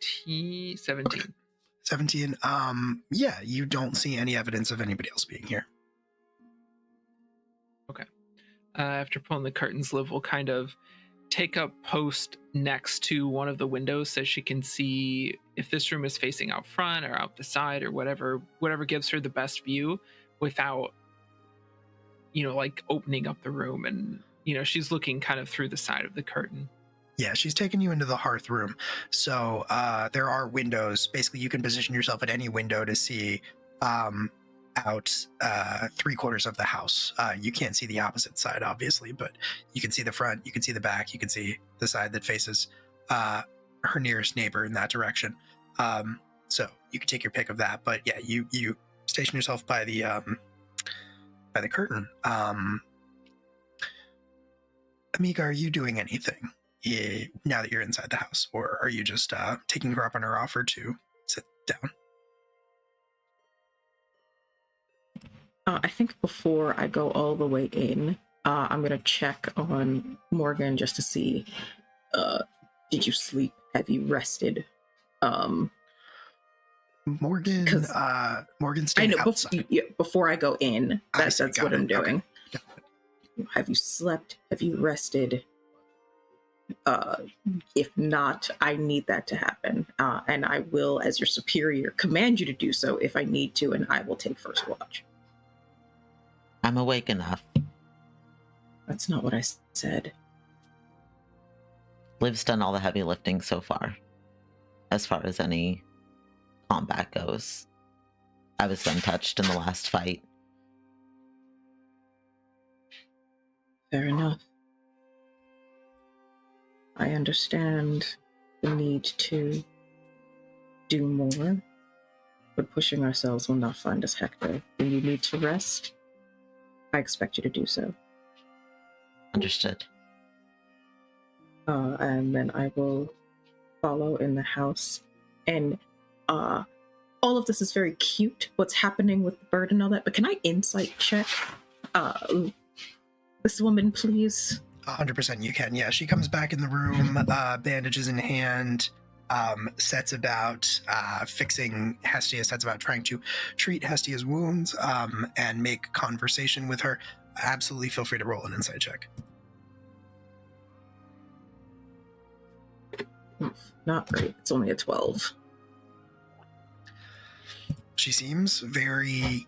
Okay. 17. Yeah, you don't see any evidence of anybody else being here. Okay. After pulling the curtains, Liv will kind of take a post next to one of the windows so she can see if this room is facing out front or out the side or whatever gives her the best view without, like opening up the room. And, she's looking kind of through the side of the curtain. Yeah, she's taken you into the hearth room. So there are windows. Basically, you can position yourself at any window to see out 3/4 of the house. You can't see the opposite side, obviously, but you can see the front, you can see the back, you can see the side that faces her nearest neighbor in that direction. So you can take your pick of that. But yeah, you station yourself by the curtain. Amika, are you doing anything now that you're inside the house, or are you just taking her up on her offer to sit down? I think before I go all the way in, I'm gonna check on Morgan just to see, did you sleep? Have you rested? Morgan's I staying know outside. before I go in, that's what I'm doing. Okay. Have you slept? Have you rested? If not, I need that to happen, and I will, as your superior, command you to do so if I need to, and I will take first watch. I'm awake enough. That's not what I said. Liv's done all the heavy lifting so far, as far as any combat goes. I was untouched in the last fight. Fair enough. I understand the need to do more, but pushing ourselves will not find us, Hector. When you need to rest, I expect you to do so. Understood. And then I will follow in the house. And all of this is very cute, what's happening with the bird and all that, but can I insight check this woman, please? 100% you can. Yeah, she comes back in the room, bandages in hand, sets about fixing Hestia, sets about trying to treat Hestia's wounds, and make conversation with her. Absolutely feel free to roll an insight check. Not great. It's only a 12. She seems very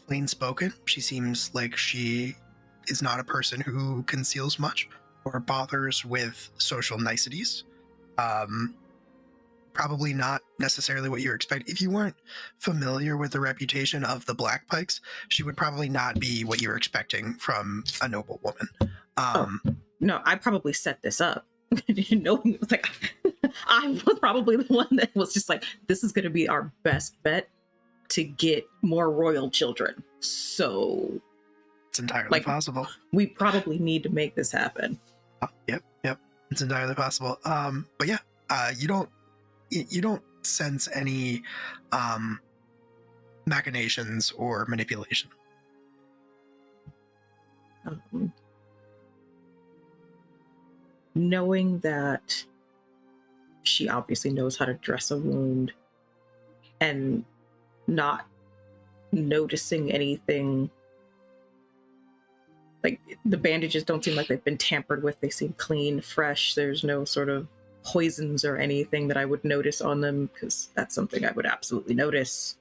plain spoken. She seems like she is not a person who conceals much or bothers with social niceties. Probably not necessarily what you expect. If you weren't familiar with the reputation of the Black Pikes, she would probably not be what you're expecting from a noble woman. No, I probably set this up. Knowing it was like, I was probably the one that was just like, this is going to be our best bet to get more royal children. So it's entirely possible. We probably need to make this happen. Yep. It's entirely possible. But yeah, you don't sense any machinations or manipulation. Knowing that she obviously knows how to dress a wound and not noticing anything, like the bandages don't seem like they've been tampered with. They seem clean, fresh. There's no sort of poisons or anything that I would notice on them, because that's something I would absolutely notice.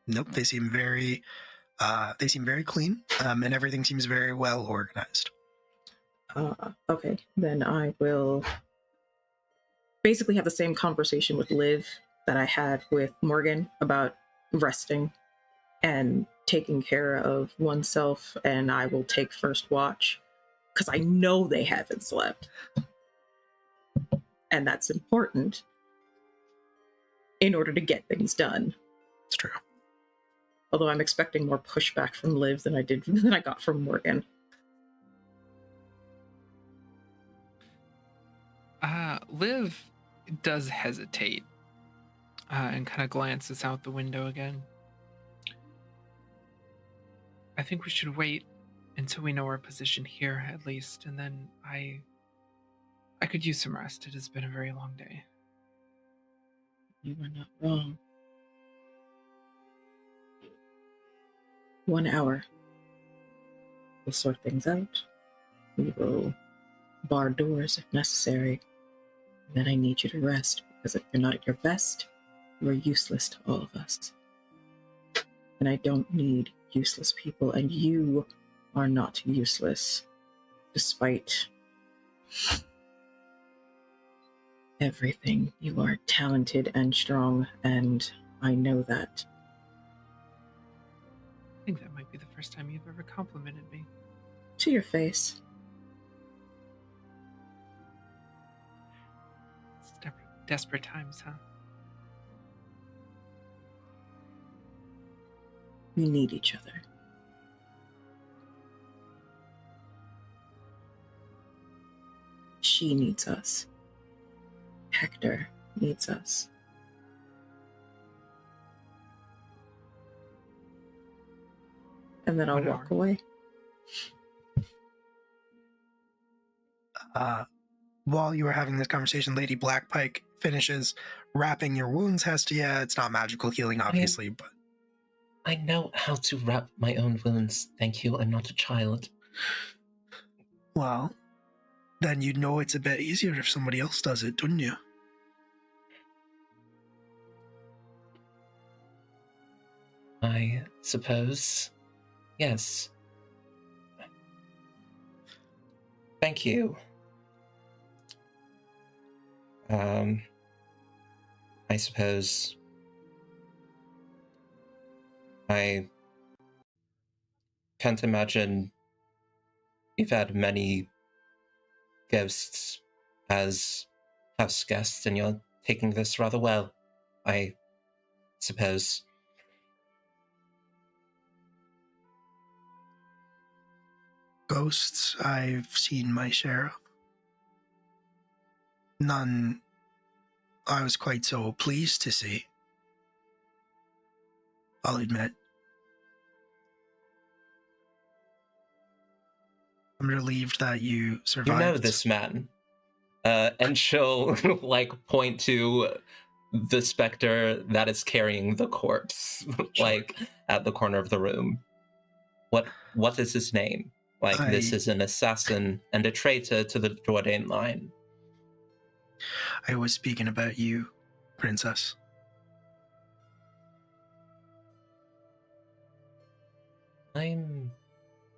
Nope, they seem very clean, and everything seems very well organized. Okay, then I will basically have the same conversation with Liv that I had with Morgan about resting and taking care of oneself, and I will take first watch because I know they haven't slept. And that's important in order to get things done. It's true. Although I'm expecting more pushback from Liv than I got from Morgan. Liv does hesitate and kind of glances out the window again. I think we should wait until we know our position here, at least, and then I could use some rest. It has been a very long day. You are not wrong. 1 hour. We'll sort things out. We will bar doors if necessary. Then I need you to rest, because if you're not at your best, you are useless to all of us. And I don't need useless people, and you are not useless, despite everything. You are talented and strong, and I know that. think that might be the first time you've ever complimented me. To your face. It's desperate times, huh? We need each other. She needs us. Hector needs us. And then I'll 1 walk hour. away. While you were having this conversation, Lady Blackpike finishes wrapping your wounds, Hestia. It's not magical healing, obviously, but I know how to wrap my own wounds. Thank you. I'm not a child. well, then you'd know it's a bit easier if somebody else does it, wouldn't you? I suppose. Yes. Thank you. I suppose I can't imagine you've had many ghosts as house guests, and you're taking this rather well, I suppose. Ghosts, I've seen my share of. None I was quite so pleased to see, I'll admit. I'm relieved that you survived. You know this man. And she'll point to the specter that is carrying the corpse, Sure. at the corner of the room. What is his name? This is an assassin and a traitor to the Jourdain line. I was speaking about you, Princess. I'm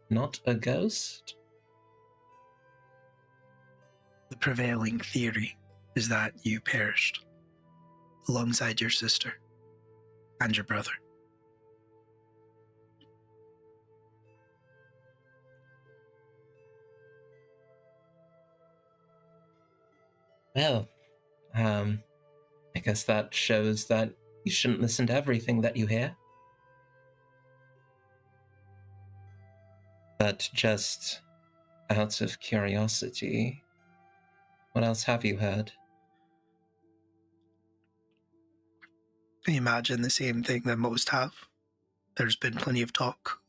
not a ghost? The prevailing theory is that you perished alongside your sister and your brother. Well, I guess that shows that you shouldn't listen to everything that you hear. But just out of curiosity, what else have you heard? I imagine the same thing that most have. There's been plenty of talk.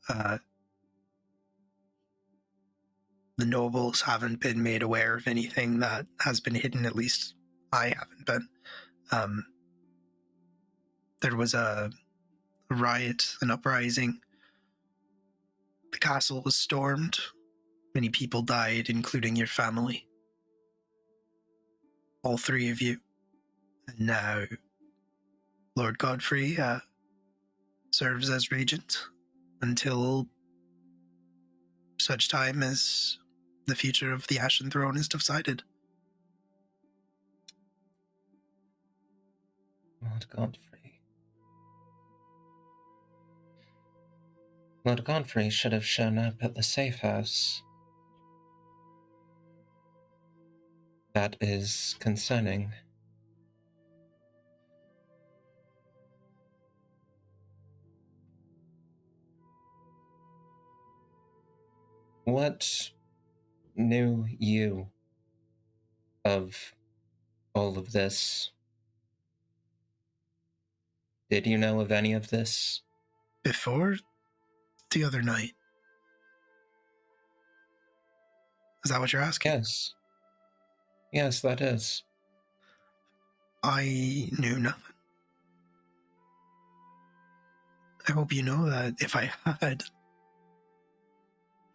The nobles haven't been made aware of anything that has been hidden, at least I haven't been. There was a riot, an uprising. The castle was stormed. Many people died, including your family. All three of you. And now Lord Godfrey serves as regent until such time as the future of the Ashen Throne is decided. Lord Godfrey. Lord Godfrey should have shown up at the safe house. That is concerning. What knew you of all of this? Did you know of any of this? Before the other night. Is that what you're asking? Yes. Yes, that is. I knew nothing. I hope you know that if I had,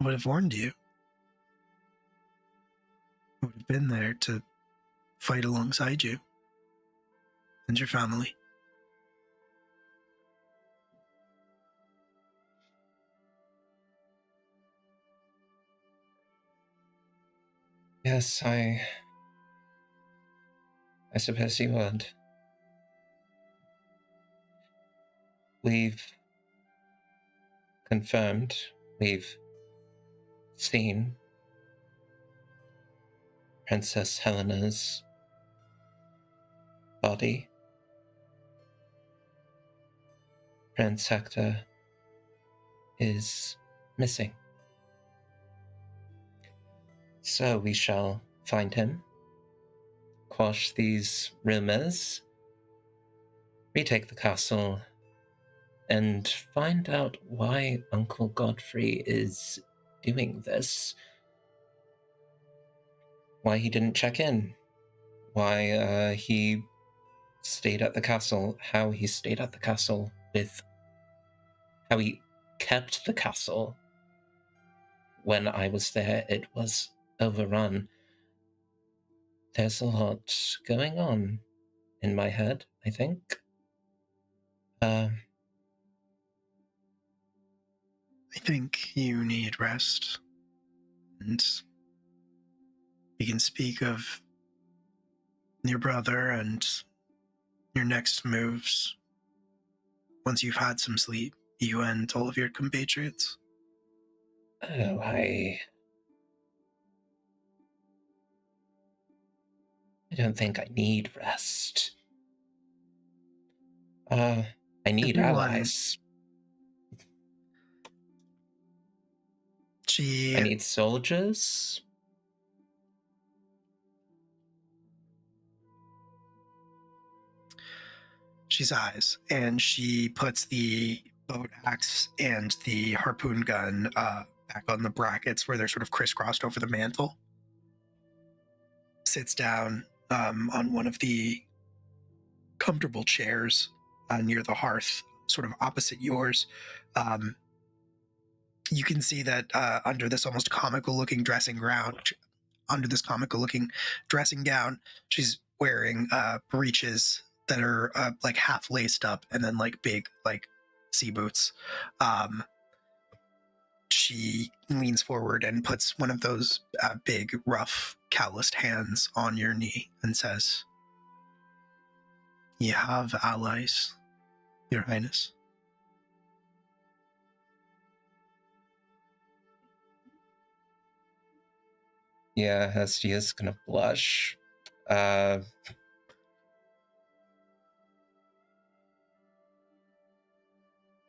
I would have warned you. I would have been there to fight alongside you and your family. Yes, I suppose you would. We've confirmed. We've seen Princess Helena's body. Prince Hector is missing. So we shall find him, quash these rumors, retake the castle, and find out why Uncle Godfrey is doing this. Why he didn't check in. Why he stayed at the castle. How he stayed at the castle with... How he kept the castle. When I was there, it was overrun. There's a lot going on in my head, I think. I think you need rest. And we can speak of your brother and your next moves once you've had some sleep, you and all of your compatriots. Oh, I don't think I need rest. I need Everyone. allies. She I need soldiers. sighs, and she puts the boat axe and the harpoon gun back on the brackets where they're sort of crisscrossed over the mantle. Sits down on one of the comfortable chairs near the hearth, sort of opposite yours. You can see that under this almost comical-looking dressing gown, she's wearing breeches that are like half laced up, and then like big like sea boots. She leans forward and puts one of those big, rough, calloused hands on your knee and says, "You have allies, Your Highness." Yeah, Hestia's gonna blush.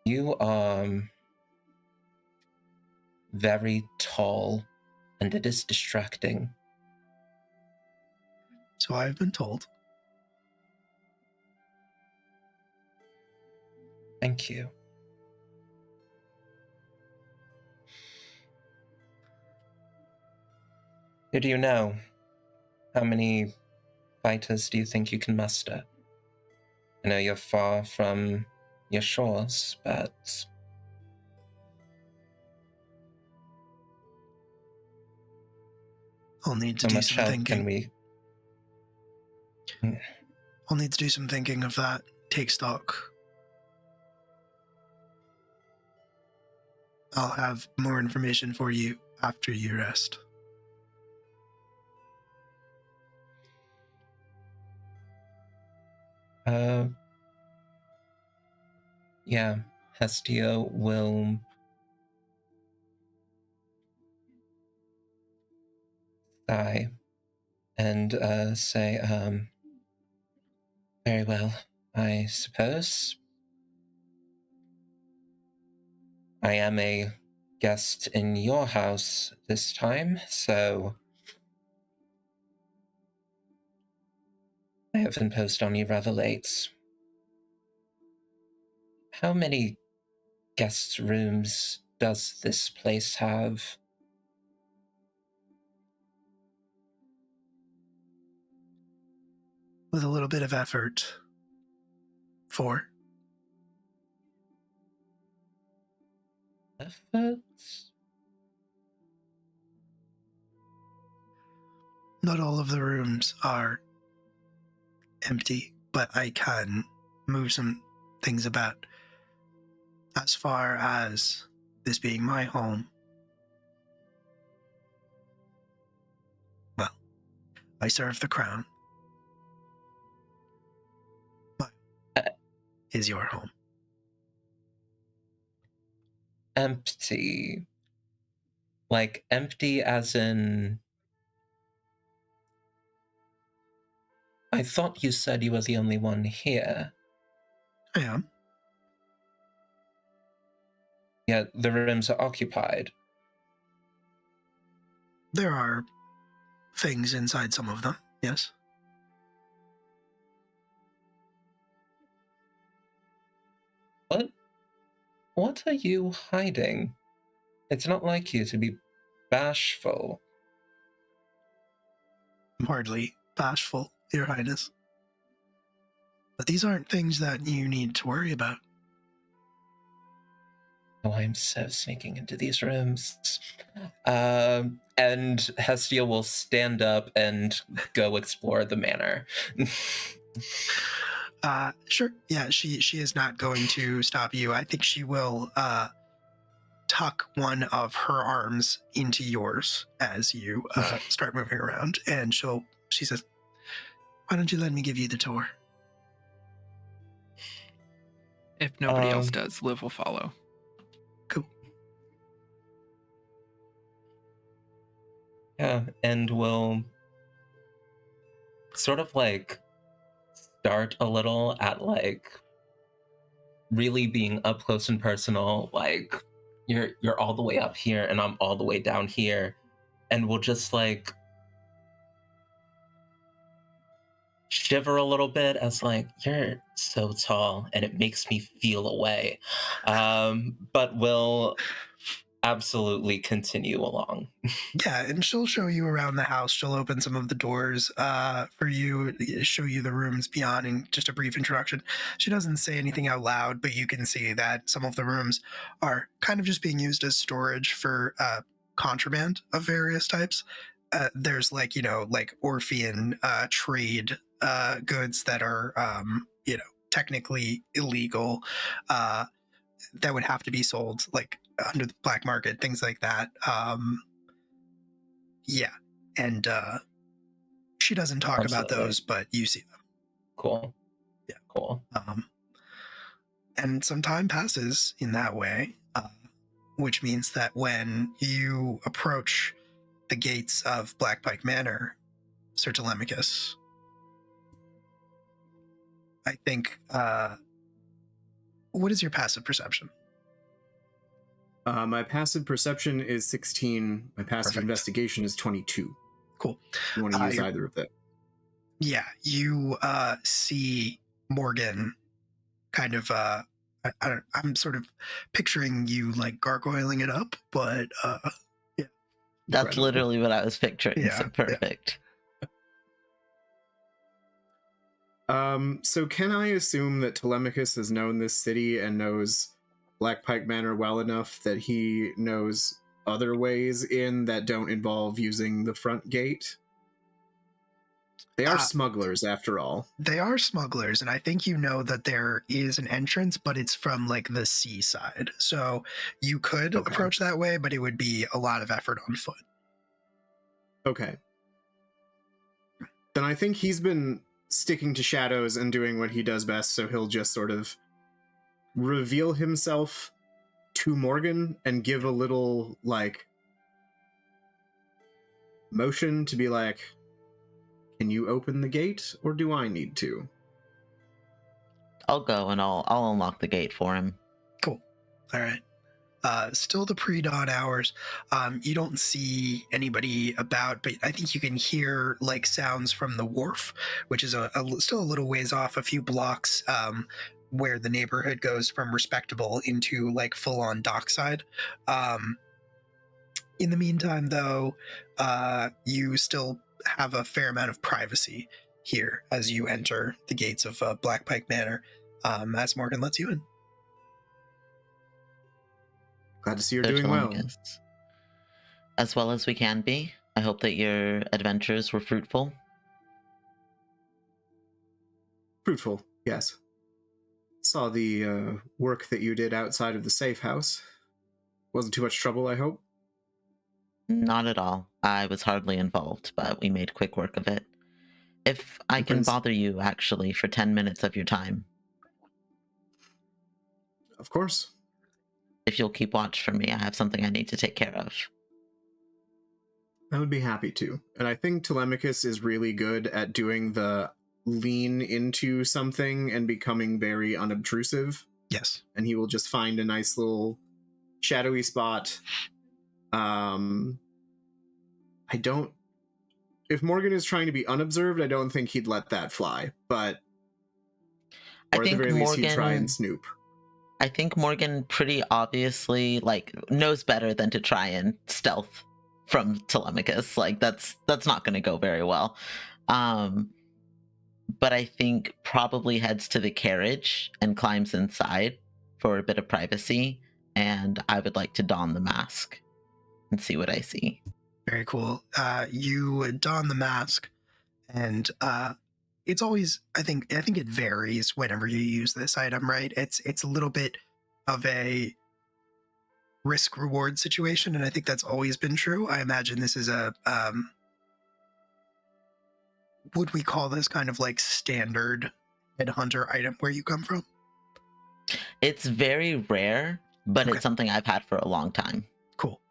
You are very tall, and it is distracting. So I've been told. Thank you. Who do you know? How many fighters do you think you can muster? I know you're far from your shores, but I'll need to how do much some help thinking. can we... I'll need to do some thinking of that. Take stock. I'll have more information for you after you rest. Yeah, Hestia will sigh and say, very well, I suppose. I am a guest in your house this time, so I have imposed on you rather late. How many guest rooms does this place have? With a little bit of effort. 4. Efforts? Not all of the rooms are empty, but I can move some things about. As far as this being my home, well, I serve the crown. My is your home. empty. Like, empty as in... I thought you said you were the only one here. I am. Yet the rooms are occupied. There are things inside some of them, yes. What are you hiding? It's not like you to be bashful. I'm hardly bashful, Your Highness. But these aren't things that you need to worry about. Oh, I'm so sneaking into these rooms. And Hestia will stand up and go explore the manor. Sure. Yeah, she is not going to stop you. I think she will tuck one of her arms into yours as you start moving around, and she says, "Why don't you let me give you the tour?" If nobody else does, Liv will follow. Cool. Yeah, and we'll sort of like start a little at like really being up close and personal. Like you're all the way up here and I'm all the way down here, and we'll just like shiver a little bit as like, you're so tall and it makes me feel away. But we'll absolutely continue along. Yeah, and she'll show you around the house. She'll open some of the doors for you, show you the rooms beyond, and just a brief introduction. She doesn't say anything out loud, but you can see that some of the rooms are kind of just being used as storage for contraband of various types. There's like, like Orphean trade goods that are, technically illegal, that would have to be sold like under the black market, things like that. Yeah, and she doesn't talk about those, but you see them. Cool. Yeah, cool. And some time passes in that way, which means that when you approach the gates of Black Pike Manor, Sir Telemachus, I think, what is your passive perception? My passive perception is 16. My passive Perfect. Investigation is 22. Cool. You want to use either of that? Yeah, you see Morgan kind of, I'm sort of picturing you like gargoyling it up, but yeah. That's Incredible. literally what I was picturing. Yeah, So perfect. So can I assume that Telemachus has known this city and knows Black Pike Manor well enough that he knows other ways in that don't involve using the front gate? They are smugglers, after all. They are smugglers, and I think you know that there is an entrance, but it's from like the seaside. So you could approach that way, but it would be a lot of effort on foot. Okay. Then I think he's been sticking to shadows and doing what he does best, so he'll just sort of reveal himself to Morgan and give a little, like, motion to be like, can you open the gate, or do I need to? I'll go and I'll unlock the gate for him. Cool. All right. Still the pre-dawn hours. You don't see anybody about, but I think you can hear like sounds from the wharf, which is still a little ways off, a few blocks, where the neighborhood goes from respectable into like full-on dockside. In the meantime, though, you still have a fair amount of privacy here as you enter the gates of Black Pike Manor, as Morgan lets you in. Glad to see you're Sir doing well. Telemachus. As well as we can be. I hope that your adventures were fruitful. Fruitful, yes. Saw the work that you did outside of the safe house. Wasn't too much trouble, I hope? Not at all. I was hardly involved, but we made quick work of it. If I can bother you, actually, for 10 minutes of your time. Of course. if you'll keep watch for me, I have something I need to take care of. I would be happy to. And I think Telemachus is really good at doing the lean into something and becoming very unobtrusive. Yes. And he will just find a nice little shadowy spot. I don't. If Morgan is trying to be unobserved, I don't think he'd let that fly. But I or at the think very least, he'd try and Morgan. snoop. I think Morgan pretty obviously like knows better than to try and stealth from Telemachus. Like that's not going to go very well. But I think probably heads to the carriage and climbs inside for a bit of privacy. And I would like to don the mask and see what I see. Very cool. You don the mask, and it's always I think it varies whenever you use this item, right? It's a little bit of a risk reward situation, and I think that's always been true. I imagine this is a would we call this kind of like standard headhunter item where you come from? It's very rare, but Okay. it's something I've had for a long time. Cool.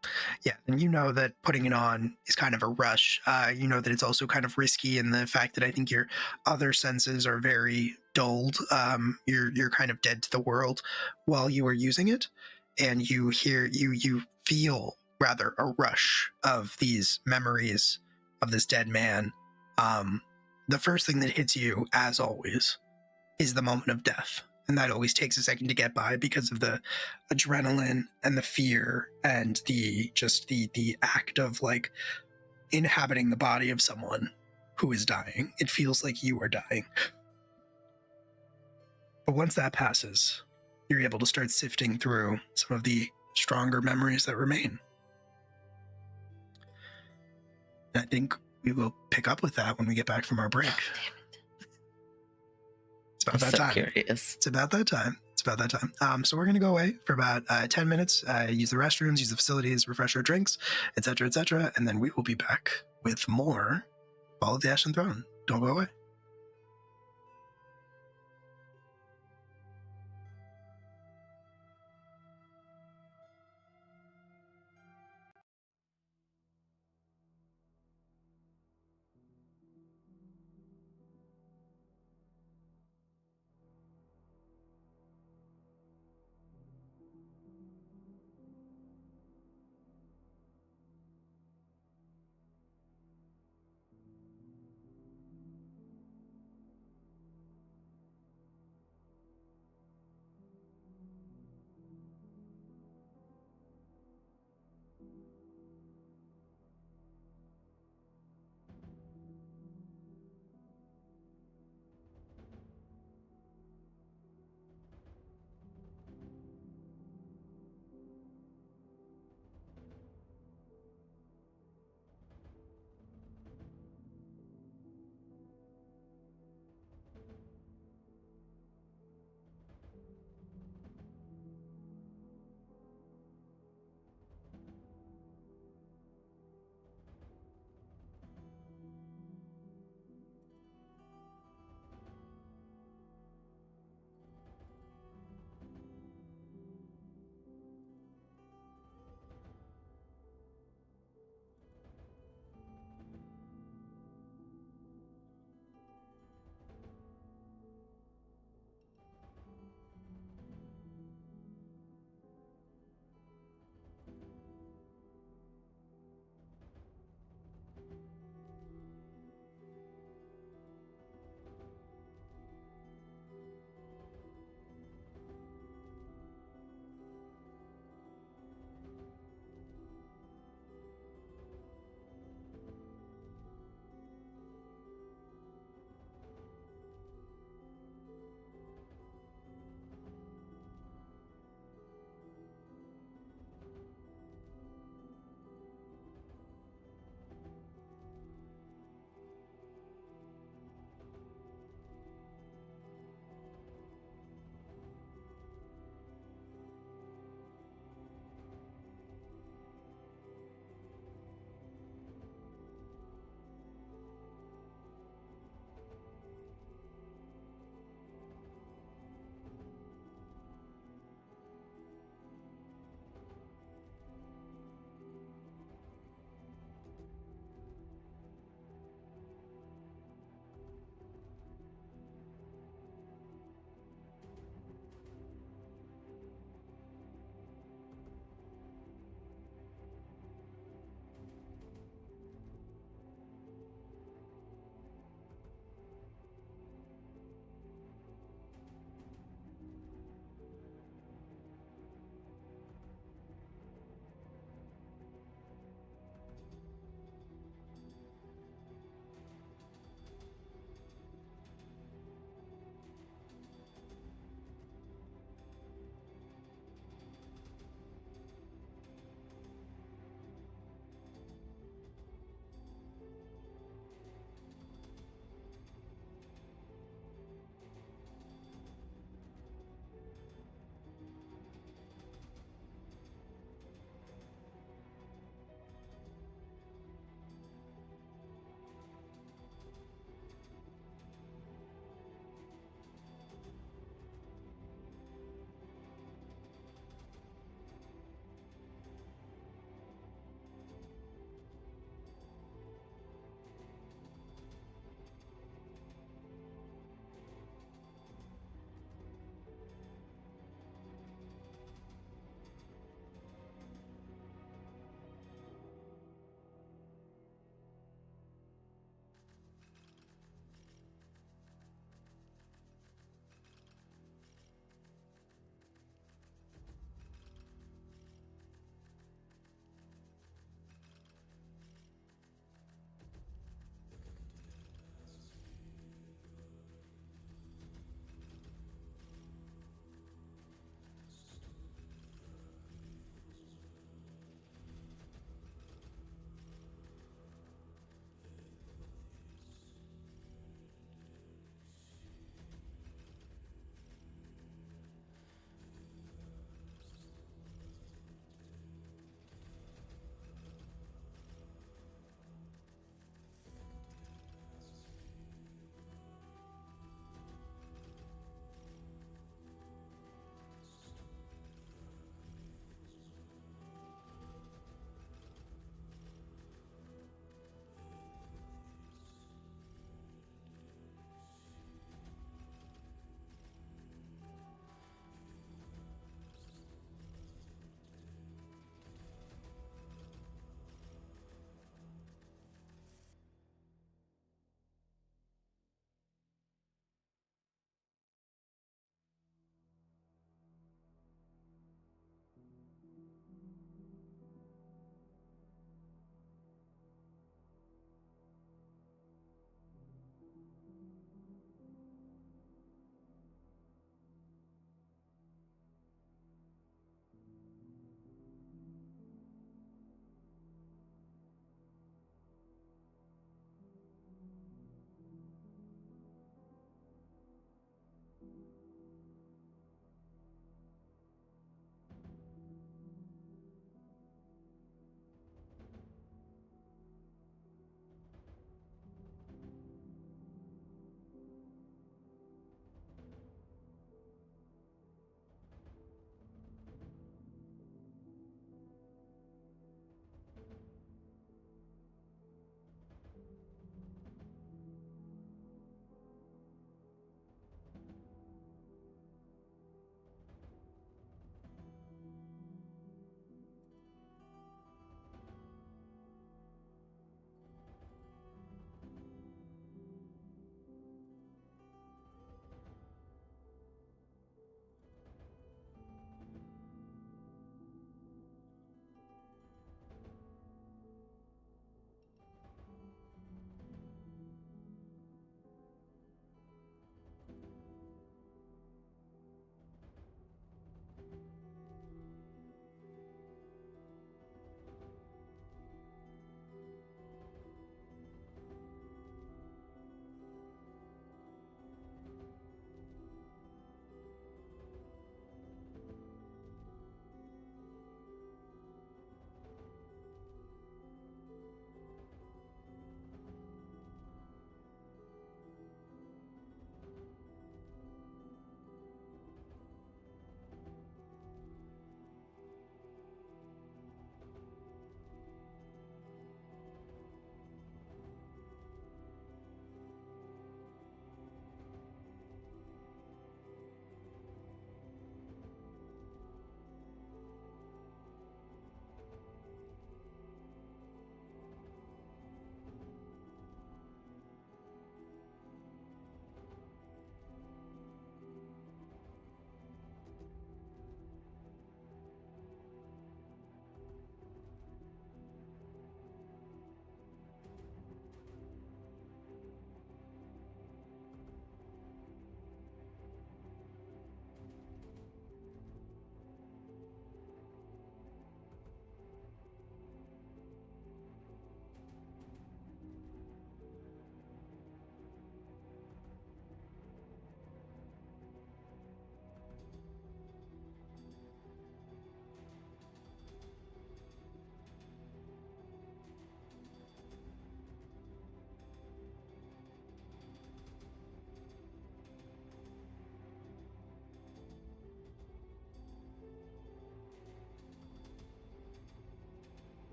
Yeah, and you know that putting it on is kind of a rush. You know that it's also kind of risky in the fact that I think your other senses are very dulled. You're kind of dead to the world while you are using it, and you feel rather a rush of these memories of this dead man. The first thing that hits you, as always, is the moment of death. And that always takes a second to get by because of the adrenaline and the fear and the act of like inhabiting the body of someone who is dying. It feels like you are dying. But once that passes, you're able to start sifting through some of the stronger memories that remain. And I think we will pick up with that when we get back from our break. It's about I'm that so time. curious. It's about that time. So we're going to go away for about 10 minutes, use the restrooms, use the facilities, refresh our drinks, etc., and then we will be back with more Fall of the Ashen Throne. Don't go away.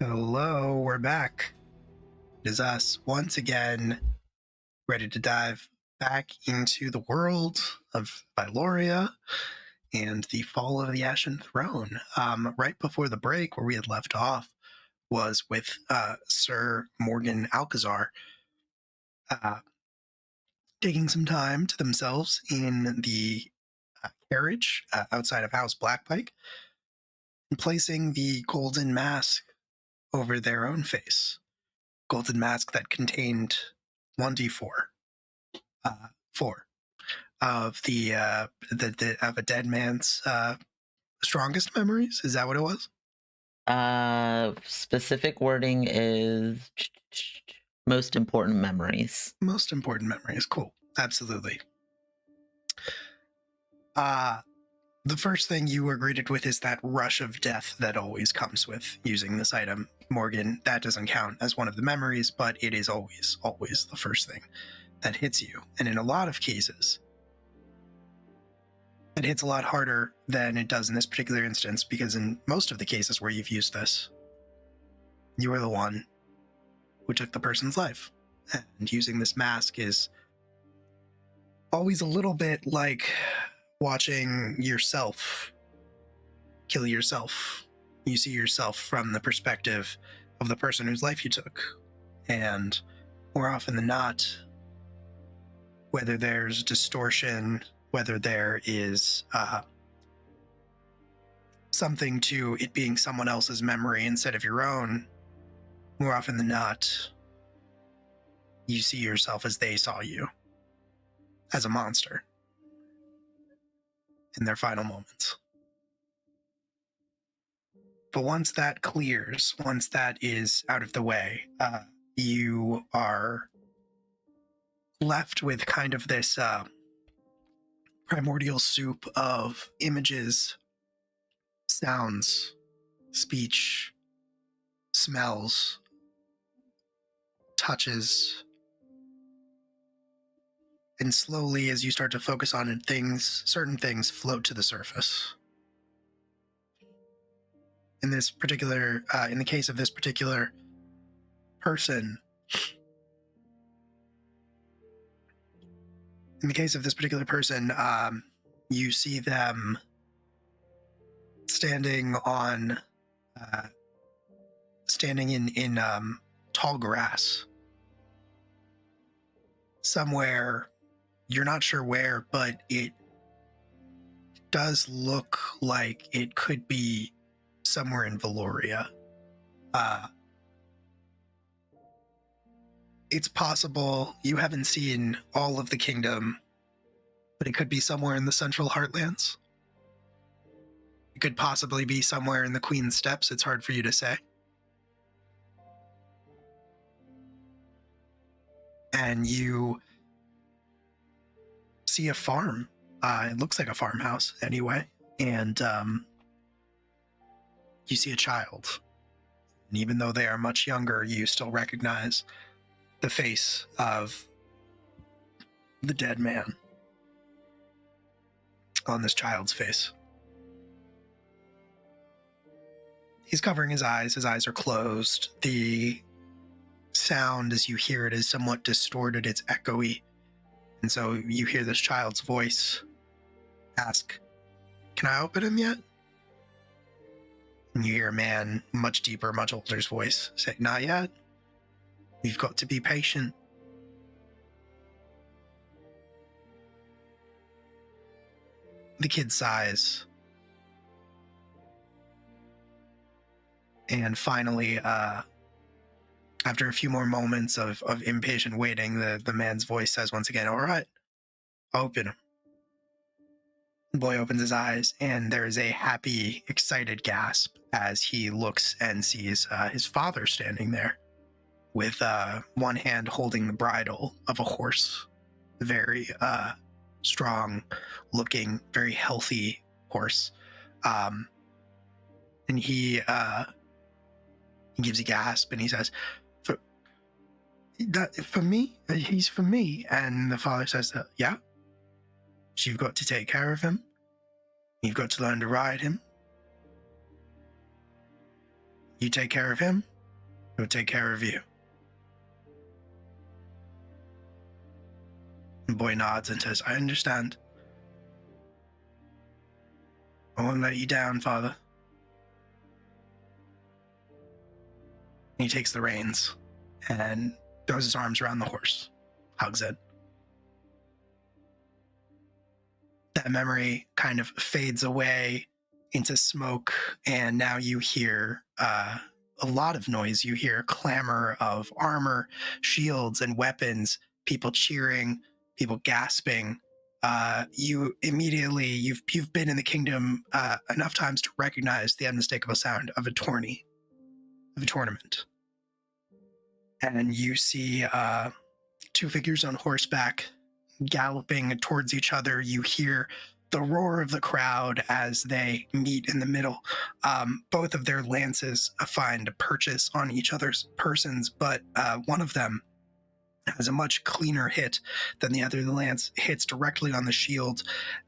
Hello, we're back. It is us once again, ready to dive back into the world of Byloria and the fall of the Ashen Throne. Right before the break, where we had left off, was with Sir Morgan Alcazar taking some time to themselves in the carriage outside of House Blackpike and placing the golden mask over their own face. Golden mask that contained 1d4, 4 of the of a dead man's strongest memories. Is that what it was? Specific wording is most important memories. Most important memories. Cool. Absolutely. The first thing you were greeted with is that rush of death that always comes with using this item. Morgan, that doesn't count as one of the memories, but it is always the first thing that hits you. And in a lot of cases, it hits a lot harder than it does in this particular instance, because in most of the cases where you've used this, you are the one who took the person's life. And using this mask is always a little bit like watching yourself kill yourself. You see yourself from the perspective of the person whose life you took. And more often than not, whether there's distortion, whether there is something to it being someone else's memory instead of your own, more often than not, you see yourself as they saw you, as a monster in their final moments. But once that clears, once that is out of the way, you are left with kind of this primordial soup of images, sounds, speech, smells, touches. And slowly, as you start to focus on it, certain things float to the surface. In this particular, in the case of this particular person, you see them standing in tall grass, somewhere. You're not sure where, but it does look like it could be somewhere in Valoria. It's possible you haven't seen all of the kingdom, but it could be somewhere in the central heartlands. It could possibly be somewhere in the Queen's Steppes. It's hard for you to say. And you see a farm. It looks like a farmhouse anyway. And you see a child. And even though they are much younger, you still recognize the face of the dead man on this child's face. He's covering his eyes. His eyes are closed. The sound, as you hear it, is somewhat distorted. It's echoey. And so you hear this child's voice ask, "Can I open him yet?" And you hear a man, much deeper, much older's voice say, "Not yet. You've got to be patient." The kid sighs. And finally, after a few more moments of impatient waiting, the man's voice says once again, "All right, open him." The boy opens his eyes, and there is a happy, excited gasp as he looks and sees his father standing there with one hand holding the bridle of a horse. Very strong looking, very healthy horse. And he gives a gasp and he says, for me? He's for me. And the father says, yeah. So you've got to take care of him. You've got to learn to ride him. You take care of him, He'll take care of you. The boy nods and says, I understand. I won't let you down, Father. He takes the reins and throws his arms around the horse, hugs it. That memory kind of fades away into smoke, and now you hear a lot of noise. You hear clamor of armor, shields, and weapons, people cheering, people gasping. You immediately, you've been in the kingdom enough times to recognize the unmistakable sound of a tourney, of a tournament. And you see two figures on horseback galloping towards each other. You hear the roar of the crowd as they meet in the middle. Both of their lances find a purchase on each other's persons, but one of them has a much cleaner hit than the other. The lance hits directly on the shield,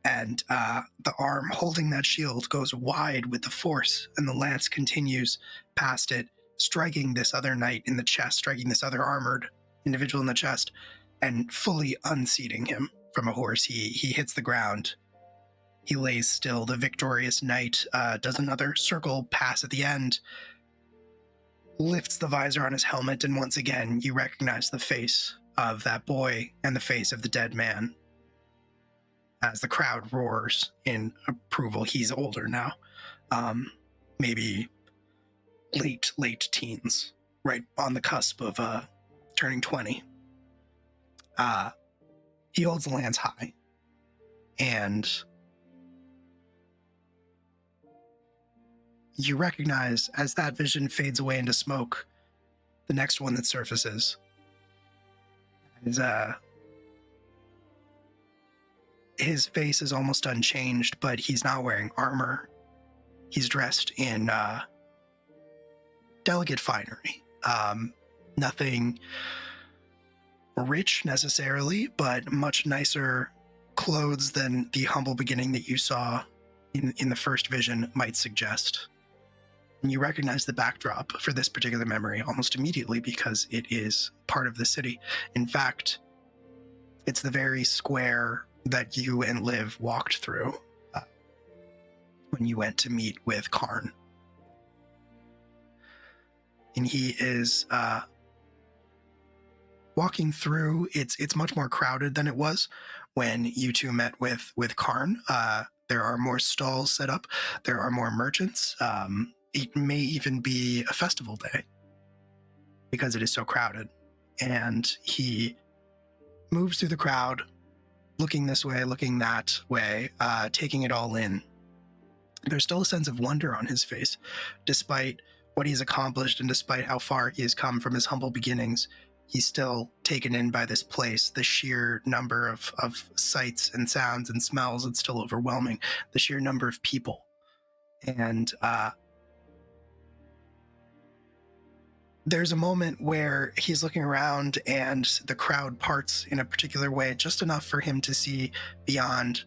and the arm holding that shield goes wide with the force, and the lance continues past it, striking this other knight in the chest, striking this other armored individual in the chest, and fully unseating him from a horse. He hits the ground. He lays still. The victorious knight does another circle pass at the end, lifts the visor on his helmet, and once again you recognize the face of that boy and the face of the dead man. As the crowd roars in approval, he's older now, maybe late teens, right on the cusp of turning 20. He holds the lance high, and you recognize, as that vision fades away into smoke, the next one that surfaces is his face is almost unchanged, but he's not wearing armor. He's dressed in delicate finery. Nothing rich necessarily, but much nicer clothes than the humble beginning that you saw in the first vision might suggest. And you recognize the backdrop for this particular memory almost immediately because it is part of the city. In fact, it's the very square that you and Liv walked through when you went to meet with Karn. And he is walking through. It's much more crowded than it was when you two met with Karn. There are more stalls set up. There are more merchants. It may even be a festival day because it is so crowded. And he moves through the crowd, looking this way, looking that way, taking it all in. There's still a sense of wonder on his face, despite what he's accomplished and despite how far he has come from his humble beginnings. He's still taken in by this place. The sheer number of sights and sounds and smells, it's still overwhelming. The sheer number of people. And there's a moment where he's looking around and the crowd parts in a particular way, just enough for him to see beyond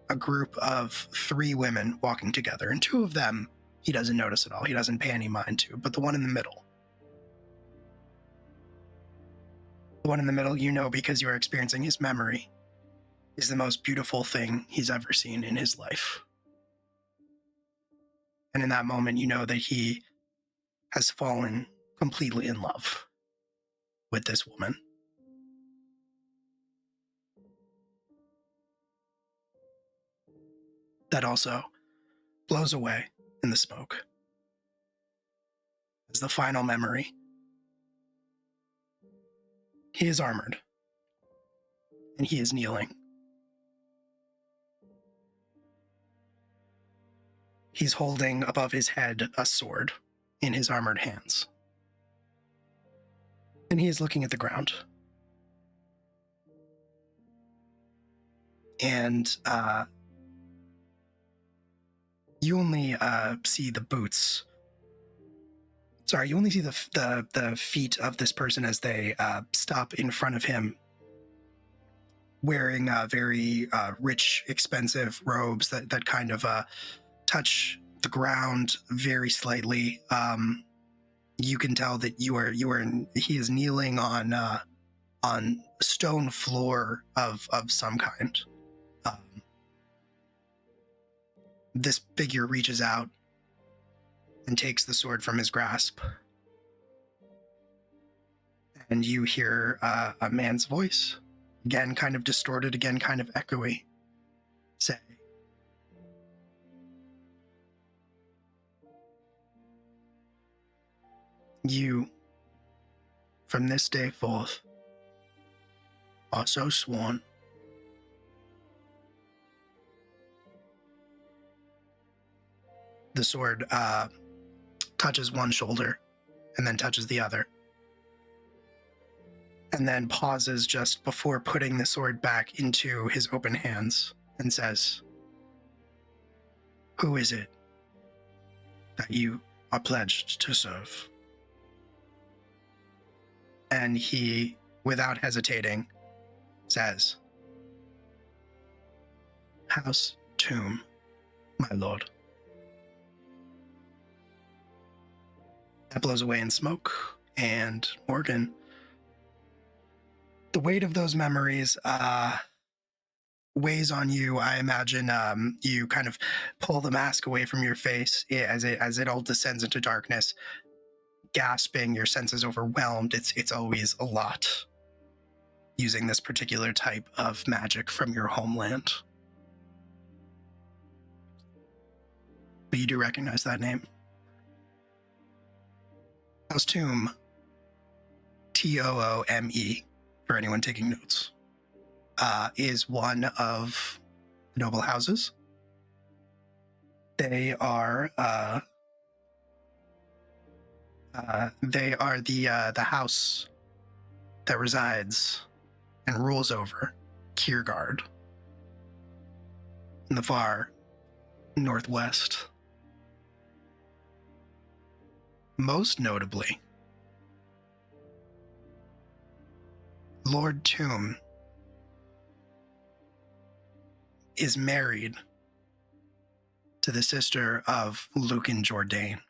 a group of 3 women walking together. And 2 of them he doesn't notice at all. He doesn't pay any mind to. But the one in the middle, you know, because you are experiencing his memory, is the most beautiful thing he's ever seen in his life. And in that moment, you know that he has fallen completely in love with this woman. That also blows away in the smoke. As the final memory, he is armored, and he is kneeling. He's holding above his head a sword in his armored hands. And he is looking at the ground. And you only see the boots. Sorry, you only see the feet of this person as they stop in front of him, wearing very rich, expensive robes that kind of touch the ground very slightly. You can tell that he is kneeling on stone floor of some kind. This figure reaches out and takes the sword from his grasp. And you hear a man's voice, again kind of distorted, again kind of echoey, say, "You, from this day forth, are so sworn." The sword touches one shoulder and then touches the other, and then pauses just before putting the sword back into his open hands and says, "Who is it that you are pledged to serve?" And he, without hesitating, says, "House Tomb, my lord." That blows away in smoke, and Morgan, the weight of those memories weighs on you. I imagine you kind of pull the mask away from your face as it all descends into darkness, gasping, your senses overwhelmed. It's always a lot using this particular type of magic from your homeland. But you do recognize that name. House Tomb, Toome, for anyone taking notes, is one of the noble houses. They are the house that resides and rules over Kiergard in the far northwest. Most notably, Lord Tomb is married to the sister of Lucan Jourdain,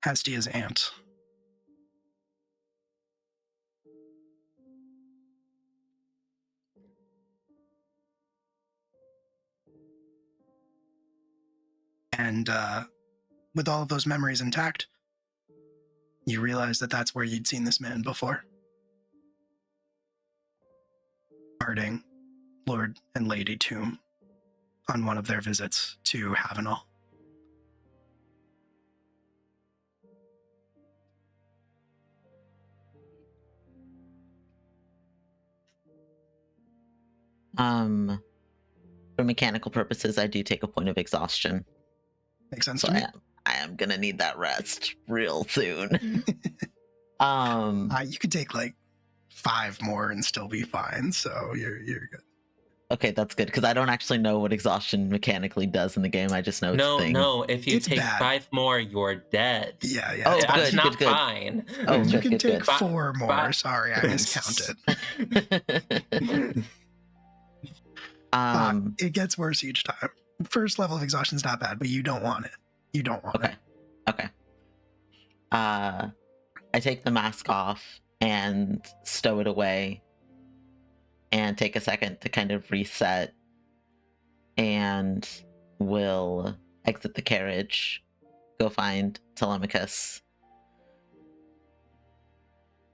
Hestia's aunt. And with all of those memories intact, you realize that that's where you'd seen this man before. Guarding Lord and Lady Tomb on one of their visits to Havenel. For mechanical purposes, I do take a point of exhaustion. Makes sense So to me. I am gonna need that rest real soon. You could take like 5 more and still be fine, so you're good. Okay, that's good, because I don't actually know what exhaustion mechanically does in the game. I just know it's a thing. No, if you It's take bad. 5 more, you're dead. Yeah. Oh, it's That's good, not good. fine. Oh, you good, can good, take good. 4 more. But- Sorry, I miscounted. It gets worse each time. First level of exhaustion is not bad, but you don't want it. You don't want it. Okay. I take the mask off and stow it away and take a second to kind of reset, and will exit the carriage, go find Telemachus.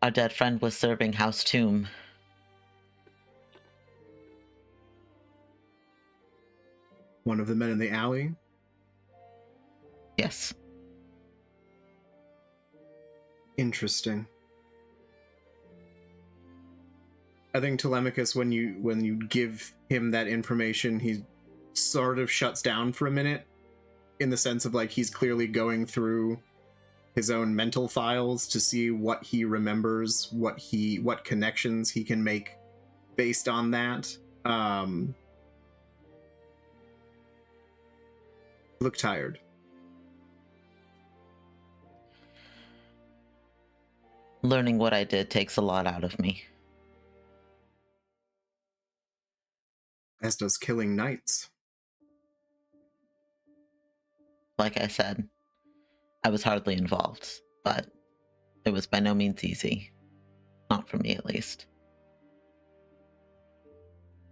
Our dead friend was serving House Tomb. One of the men in the alley. Yes. Interesting. I think Telemachus, when you give him that information, he sort of shuts down for a minute, in the sense of like he's clearly going through his own mental files to see what he remembers, what connections he can make based on that. Look tired. Learning what I did takes a lot out of me. As does killing knights. Like I said, I was hardly involved, but it was by no means easy. Not for me, at least.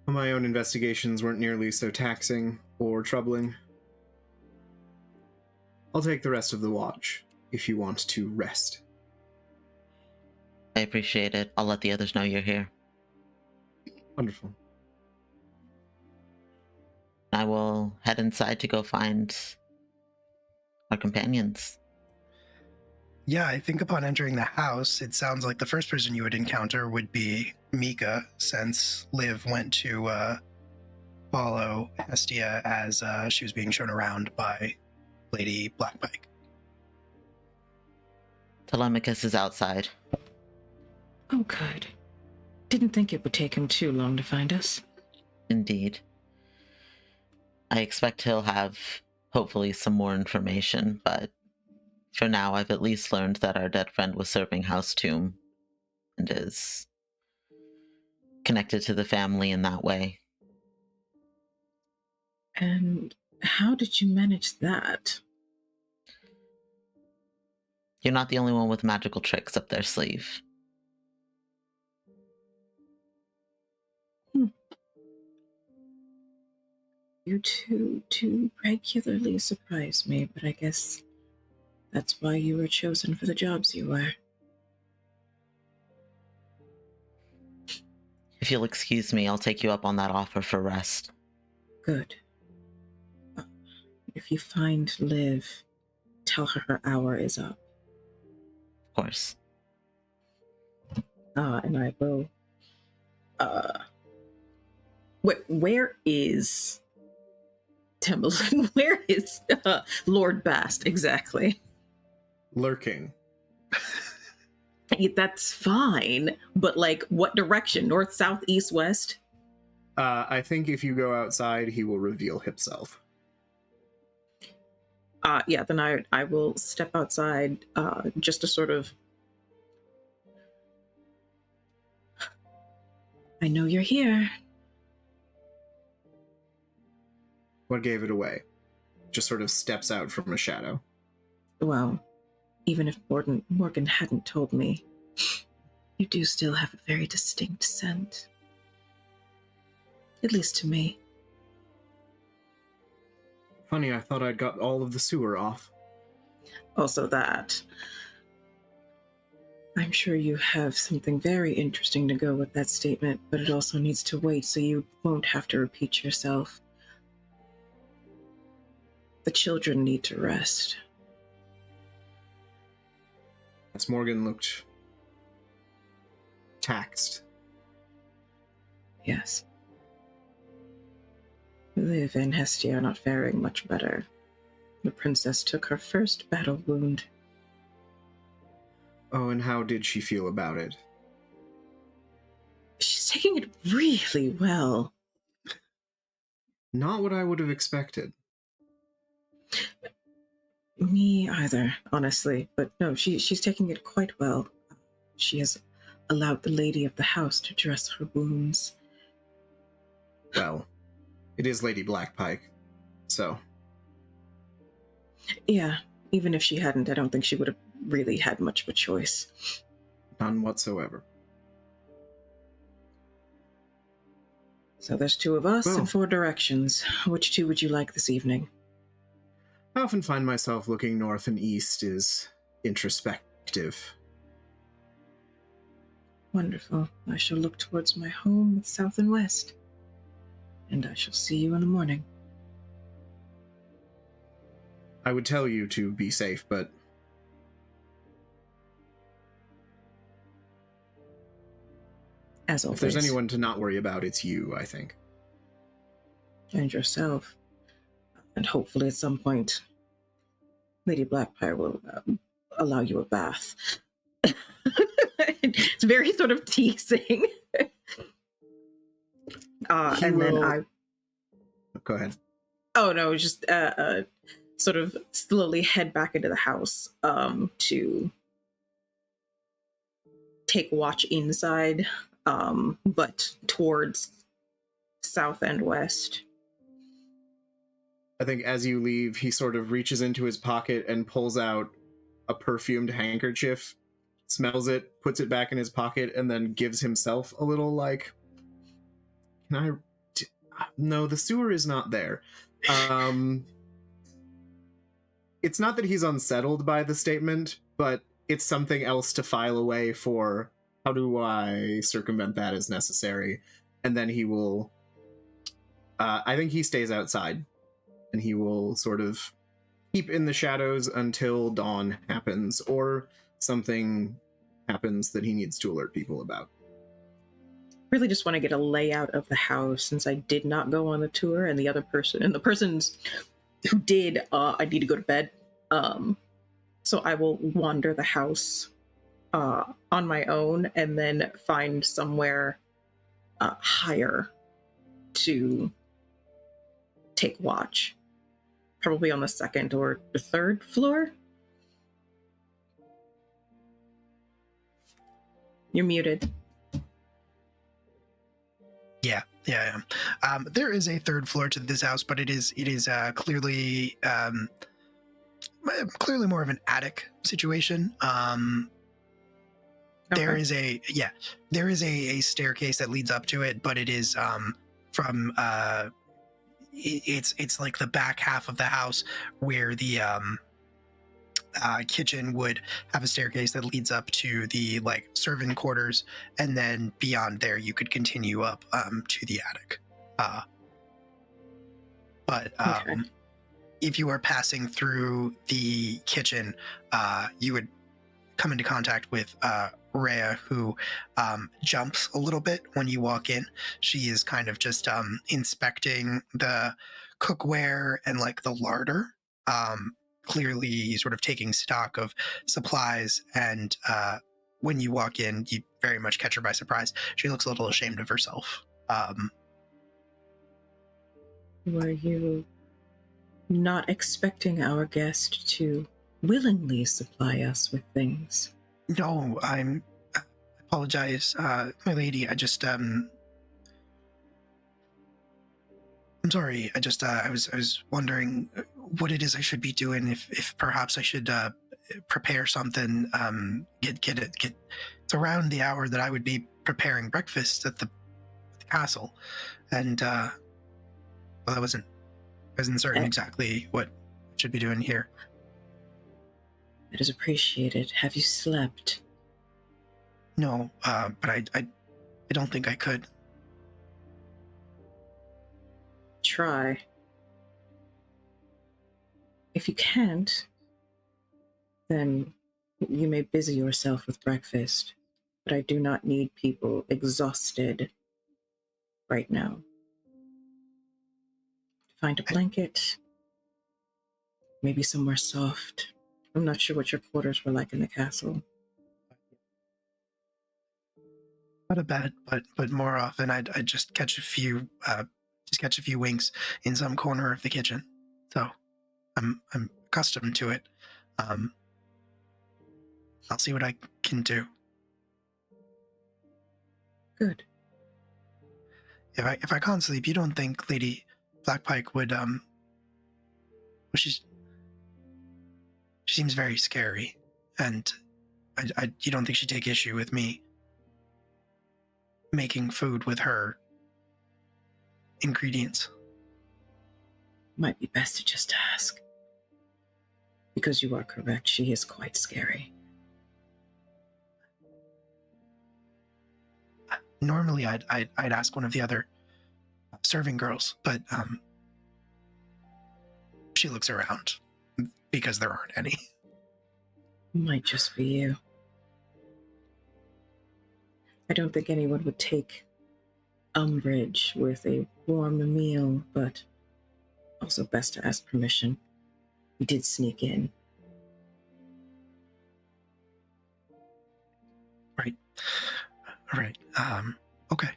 My own investigations weren't nearly so taxing or troubling. I'll take the rest of the watch, if you want to rest. I appreciate it. I'll let the others know you're here. Wonderful. I will head inside to go find our companions. Yeah, I think upon entering the house, it sounds like the first person you would encounter would be Mika, since Liv went to follow Hestia as she was being shown around by Lady Blackpike. Telemachus is outside. Oh, good. Didn't think it would take him too long to find us. Indeed. I expect he'll have, hopefully, some more information, but for now I've at least learned that our dead friend was serving house tomb and is connected to the family in that way. And how did you manage that? You're not the only one with magical tricks up their sleeve. You two do regularly surprise me, but I guess that's why you were chosen for the jobs you were. If you'll excuse me, I'll take you up on that offer for rest. Good. If you find Liv, tell her hour is up. Of course. And I will. Where is Temple? Where is Lord Bast exactly? Lurking. That's fine, but like, what direction? North, south, east, west? I think if you go outside, he will reveal himself. Yeah, then I will step outside just to sort of. I know you're here. What gave it away? Just sort of steps out from a shadow. Well, even if Morgan hadn't told me, you do still have a very distinct scent. At least to me. Funny, I thought I'd got all of the sewer off. Also that. I'm sure you have something very interesting to go with that statement, but it also needs to wait so you won't have to repeat yourself. The children need to rest. As Morgan looked taxed. Yes. Liv and Hestia are not faring much better. The princess took her first battle wound. Oh, and how did she feel about it? She's taking it really well. Not what I would have expected. Me either, honestly. But no, she's taking it quite well. She has allowed the lady of the house to dress her wounds. Well, it is Lady Blackpike, so. Yeah, even if she hadn't, I don't think she would have really had much of a choice. None whatsoever. So there's two of us Well. and 4 directions. Which two would you like this evening? I often find myself looking north and east is introspective. Wonderful. I shall look towards my home with south and west. And I shall see you in the morning. I would tell you to be safe, but As always. if there's anyone to not worry about, it's you, I think. And yourself. And hopefully at some point, Lady Blackpire will allow you a bath. It's very sort of teasing. And will... then I... Go ahead. Oh, no, just sort of slowly head back into the house to take watch inside, but towards south and west. I think as you leave, he sort of reaches into his pocket and pulls out a perfumed handkerchief, smells it, puts it back in his pocket, and then gives himself a little like, can I? No, the sewer is not there. It's not that he's unsettled by the statement, but it's something else to file away for. How do I circumvent that as necessary? And then he will. I think he stays outside, and he will sort of keep in the shadows until dawn happens, or something happens that he needs to alert people about. Really just want to get a layout of the house since I did not go on the tour, and the persons who did, I need to go to bed. So I will wander the house on my own and then find somewhere higher to take watch. Probably on the second or the third floor. You're muted. Yeah. There is a third floor to this house, but it is clearly more of an attic situation. There is a staircase that leads up to it, but it is from it's like the back half of the house where the kitchen would have a staircase that leads up to the like servant quarters, and then beyond there you could continue up to the attic. But if you are passing through the kitchen, you would come into contact with Rhea, who jumps a little bit when you walk in. She is kind of just inspecting the cookware and like the larder, clearly sort of taking stock of supplies. And when you walk in, you very much catch her by surprise. She looks a little ashamed of herself. Were you not expecting our guest to willingly supply us with things? No, I apologize, my lady. I just I'm sorry. I was wondering what it is I should be doing. If perhaps I should prepare something. Get it. It's around the hour that I would be preparing breakfast at the castle, and well, I wasn't certain exactly what I should be doing here. It is appreciated. Have you slept? No, but I don't think I could. Try. If you can't, then you may busy yourself with breakfast. But I do not need people exhausted right now. Find a blanket, maybe somewhere soft. I'm not sure what your quarters were like in the castle. Not a bed, but more often I'd just catch a few winks in some corner of the kitchen. So I'm accustomed to it. I'll see what I can do. Good. If I can't sleep, you don't think Lady Blackpike would well, she seems very scary, and you don't think she'd take issue with me making food with her ingredients? Might be best to just ask. Because you are correct, she is quite scary. Normally I'd ask one of the other serving girls, but she looks around because there aren't any. Might just be you. I don't think anyone would take umbrage with a warm meal, but also best to ask permission. We did sneak in. Right. Okay.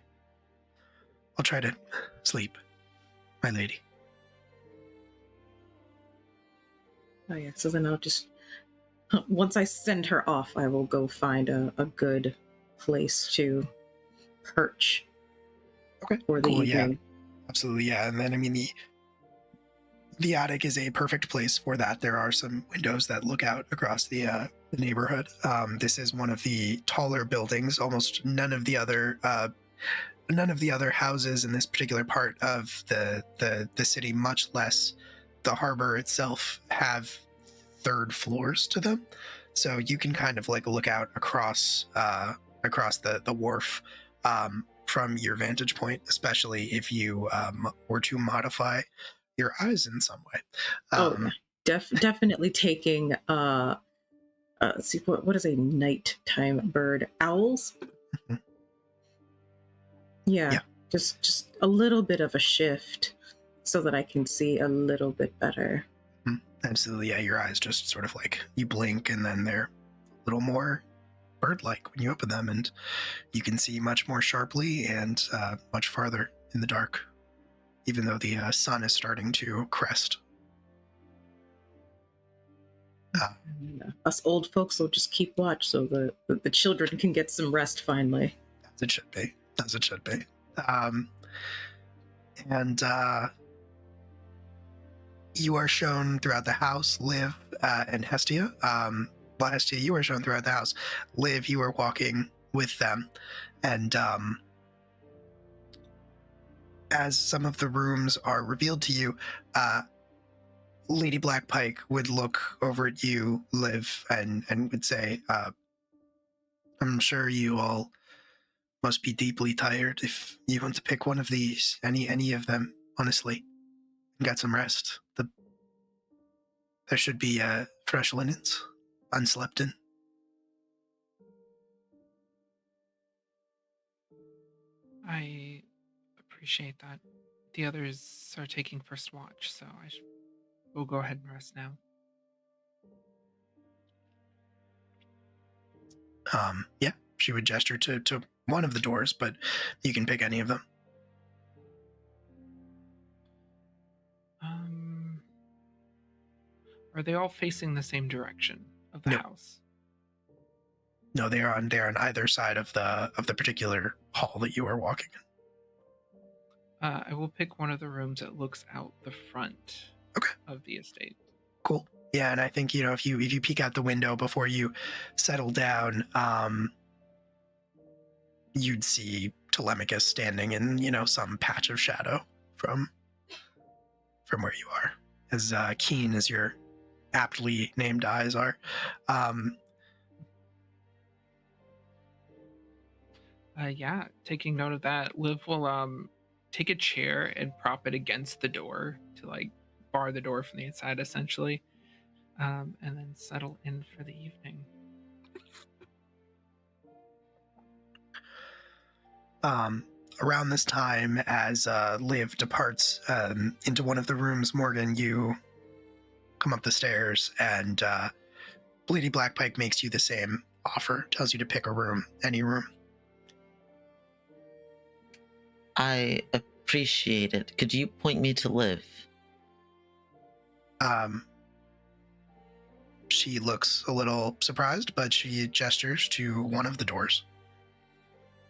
I'll try to sleep, my lady. Oh yeah, so then I'll just... Once I send her off, I will go find a good place to perch. Okay. For the cool, evening. Yeah. Absolutely, yeah. And then, I mean, the attic is a perfect place for that. There are some windows that look out across the neighborhood. This is one of the taller buildings. Almost none of the other houses in this particular part of the city, much less the harbor itself, have third floors to them. So you can kind of like look out across the wharf from your vantage point, especially if you were to modify your eyes in some way. Oh yeah, definitely taking let's see, what is a nighttime bird? Owls. Mhm. Yeah, Yeah. just a little bit of a shift so that I can see a little bit better. Absolutely, yeah. Your eyes just sort of like you blink, and then they're a little more bird-like when you open them, and you can see much more sharply and much farther in the dark, even though the sun is starting to crest. And, us old folks will just keep watch so the children can get some rest finally. As it should be. As it should be. And you are shown throughout the house, Liv and Hestia. Well, Hestia, you are shown throughout the house. Liv, you are walking with them. And as some of the rooms are revealed to you, Lady Blackpike would look over at you, Liv, and would say, I'm sure you all must be deeply tired. If you want to pick one of these, any of them, honestly, and get some rest. There should be fresh linens, unslept in. I appreciate that. The others are taking first watch, so we'll go ahead and rest now. Yeah, she would gesture to one of the doors, but you can pick any of them. Are they all facing the same direction of the No. house? No, they're on either side of the particular hall that you are walking in. I will pick one of the rooms that looks out the front of the estate. Cool. Yeah, and I think if you peek out the window before you settle down, you'd see Telemachus standing in some patch of shadow from where you are, as keen as your aptly named eyes are. Yeah, taking note of that, Liv will take a chair and prop it against the door to like bar the door from the inside, essentially, and then settle in for the evening. Around this time, as Liv departs into one of the rooms, Morgan, you come up the stairs, and Lady Blackpike makes you the same offer, tells you to pick a room, any room. I appreciate it. Could you point me to Liv? She looks a little surprised, but she gestures to one of the doors.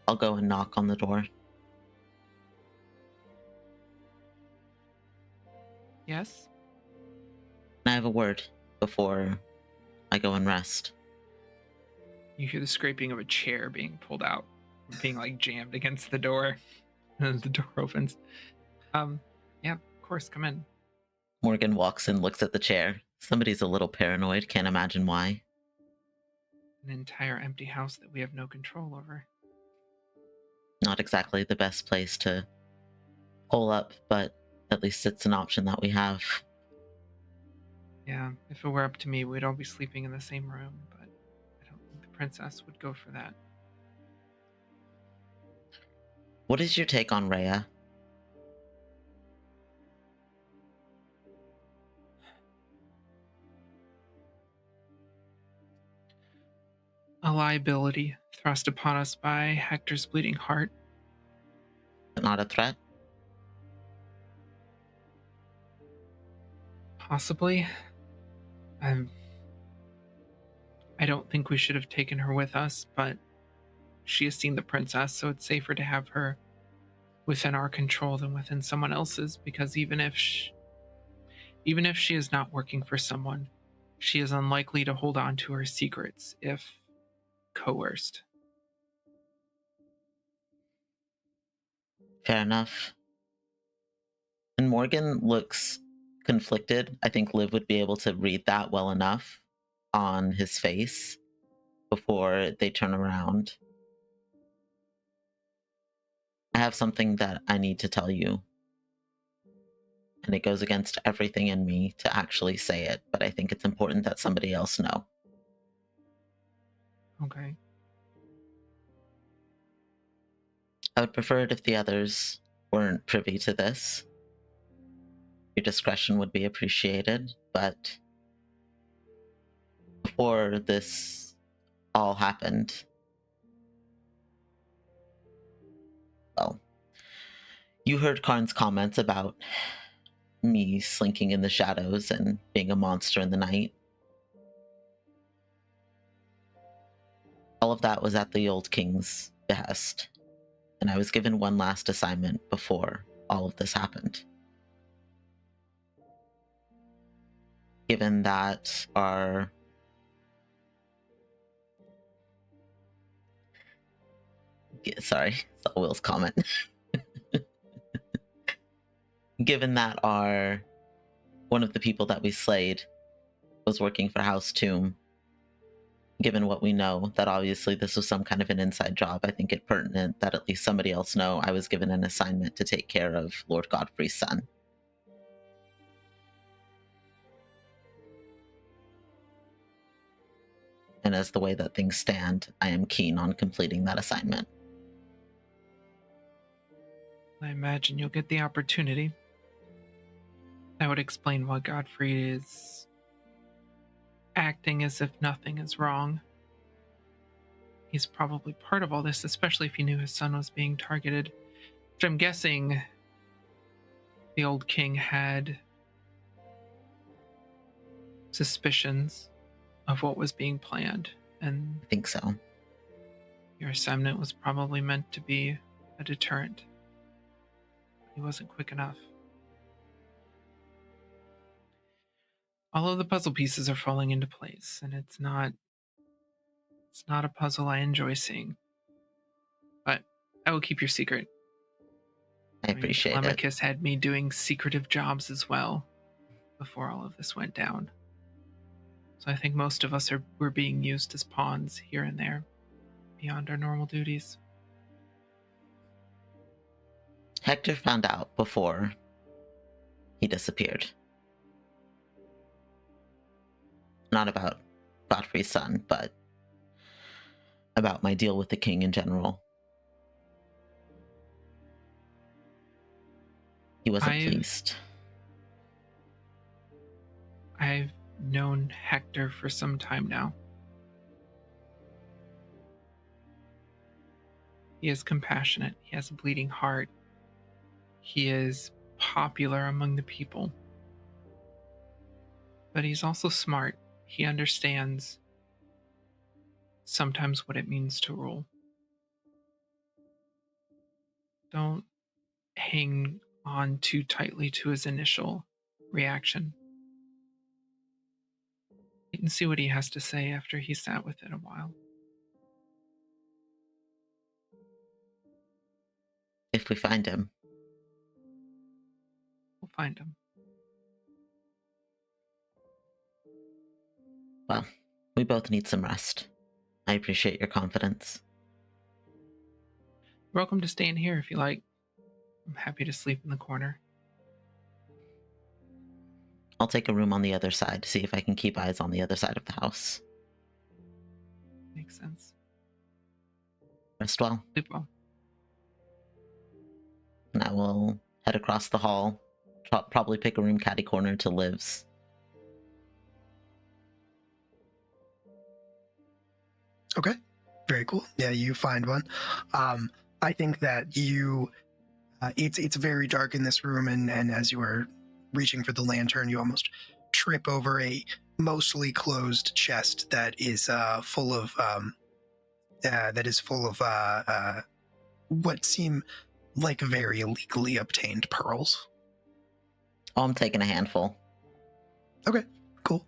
I'll go and knock on the door. Yes? Can I have a word before I go and rest? You hear the scraping of a chair being pulled out, being like jammed against the door as the door opens. Yeah, of course, come in. Morgan walks and looks at the chair. Somebody's a little paranoid, can't imagine why. An entire empty house that we have no control over. Not exactly the best place to hole up, but at least it's an option that we have. Yeah, if it were up to me, we'd all be sleeping in the same room, but I don't think the princess would go for that. What is your take on Rhea? A liability thrust upon us by Hector's bleeding heart. But not a threat? Possibly. I don't think we should have taken her with us, but she has seen the princess, so it's safer to have her within our control than within someone else's, because even if Even if she is not working for someone, she is unlikely to hold on to her secrets if coerced. Fair enough. And Morgan looks conflicted. I think Liv would be able to read that well enough on his face before they turn around. I have something that I need to tell you. And it goes against everything in me to actually say it, but I think it's important that somebody else know. Okay. I would prefer it if the others weren't privy to this. Your discretion would be appreciated, but before this all happened, well, you heard Karn's comments about me slinking in the shadows and being a monster in the night. All of that was at the old king's behest, and I was given one last assignment before all of this happened. Given that our sorry, saw Will's comment. Given that one of the people that we slayed was working for House Tomb, given what we know, that obviously this was some kind of an inside job, I think it pertinent that at least somebody else know I was given an assignment to take care of Lord Godfrey's son. And as the way that things stand, I am keen on completing that assignment. I imagine you'll get the opportunity. That would explain why Godfrey is acting as if nothing is wrong. He's probably part of all this, especially if he knew his son was being targeted, which I'm guessing the old king had suspicions of what was being planned, and I think so. your assignment was probably meant to be a deterrent. He wasn't quick enough. All of the puzzle pieces are falling into place, and it's not a puzzle I enjoy seeing. But I will keep your secret. I appreciate it. Telemachus had me doing secretive jobs as well before all of this went down. So I think most of us were being used as pawns here and there, beyond our normal duties. Hector found out before he disappeared. Not about Godfrey's son, but about my deal with the king in general. He wasn't pleased. I've known Hector for some time now. He is compassionate. He has a bleeding heart. He is popular among the people. But he's also smart. He understands sometimes what it means to rule. Don't hang on too tightly to his initial reaction. Wait and see what he has to say after he sat with it a while. If we find him. We'll find him. Well, we both need some rest. I appreciate your confidence. You're welcome to stay in here if you like. I'm happy to sleep in the corner. I'll take a room on the other side to see if I can keep eyes on the other side of the house. Makes sense. Rest well. Sleep well. And I will head across the hall. Probably pick a room catty corner to Liv's. Okay, very cool. Yeah, you find one. I think that you, it's very dark in this room, and as you are reaching for the lantern, you almost trip over a mostly closed chest that is full of what seem like very illegally obtained pearls. Oh, I'm taking a handful. Okay, cool.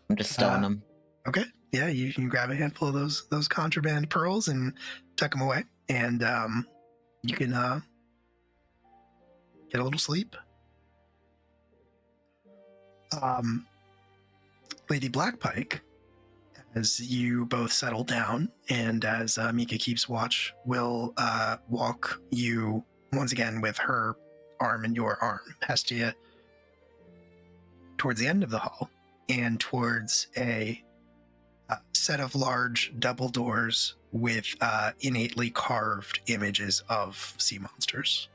I'm just stowing them. Okay, yeah, you can grab a handful of those contraband pearls and tuck them away, and you can get a little sleep. Lady Blackpike, as you both settle down, and as Mika keeps watch, will walk you once again with her arm in your arm, Hestia, towards the end of the hall and towards a set of large double doors with innately carved images of sea monsters.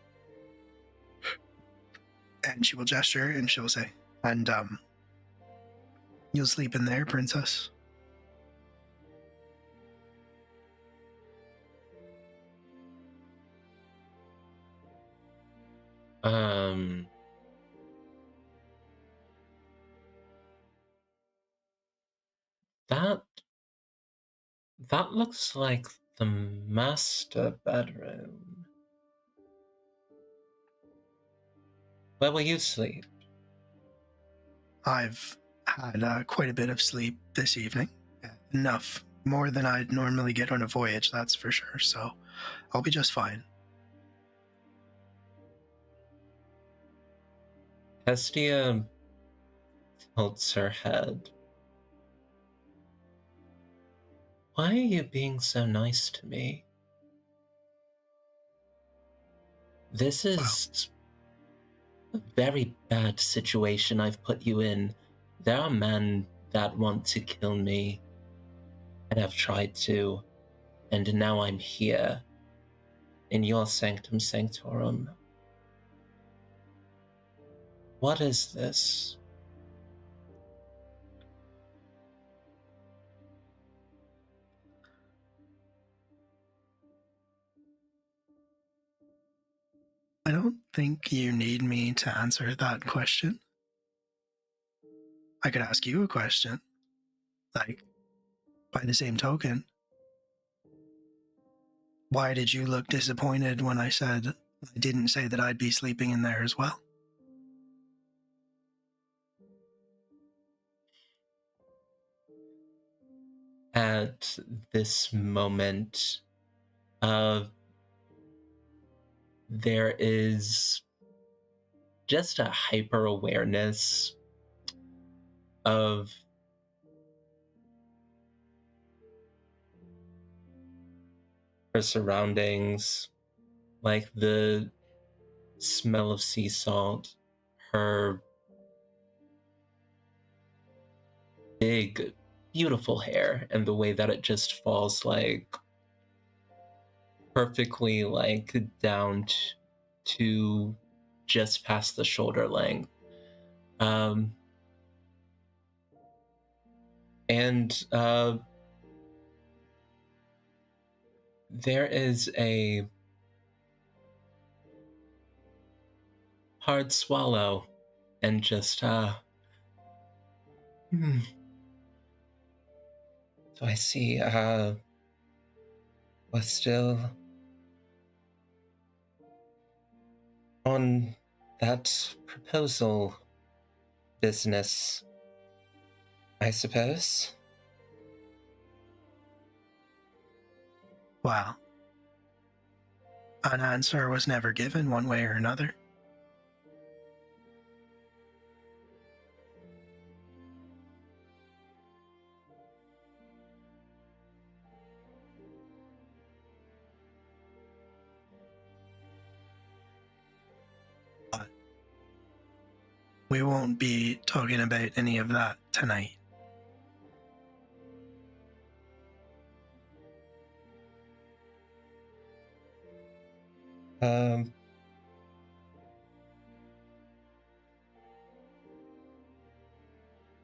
And she will gesture and she will say, and you'll sleep in there, princess. That looks like the master bedroom. Where will you sleep? I've had quite a bit of sleep this evening. Enough. More than I'd normally get on a voyage, that's for sure. So I'll be just fine. Hestia tilts her head. Why are you being so nice to me? This is a very bad situation I've put you in. There are men that want to kill me and have tried to, and now I'm here in your sanctum sanctorum. What is this? I don't think you need me to answer that question. I could ask you a question. Like, by the same token, why did you look disappointed when I said I didn't say that I'd be sleeping in there as well? At this moment, there is just a hyper awareness of her surroundings, like the smell of sea salt, her big, beautiful hair, and the way that it just falls like perfectly like down to just past the shoulder length. And there is a hard swallow and just So I see we're still on that proposal business, I suppose. Well, an answer was never given one way or another. But we won't be talking about any of that tonight.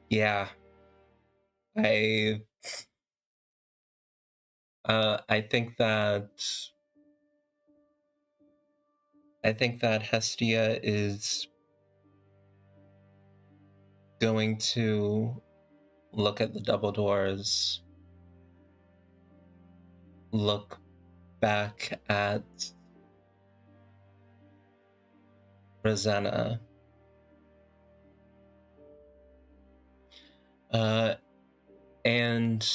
Yeah. I think that Hestia is going to look at the double doors, look back at Rosanna, And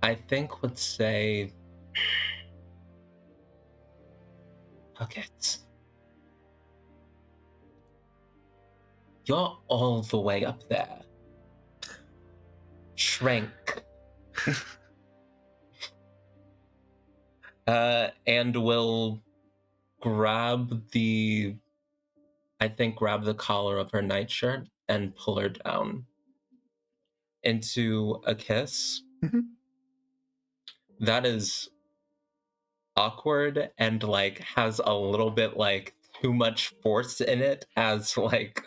I think would say, okay, you're all the way up there. Shrink. And will grab the collar of her nightshirt and pull her down into a kiss. Mhm. That is awkward and like has a little bit like too much force in it as like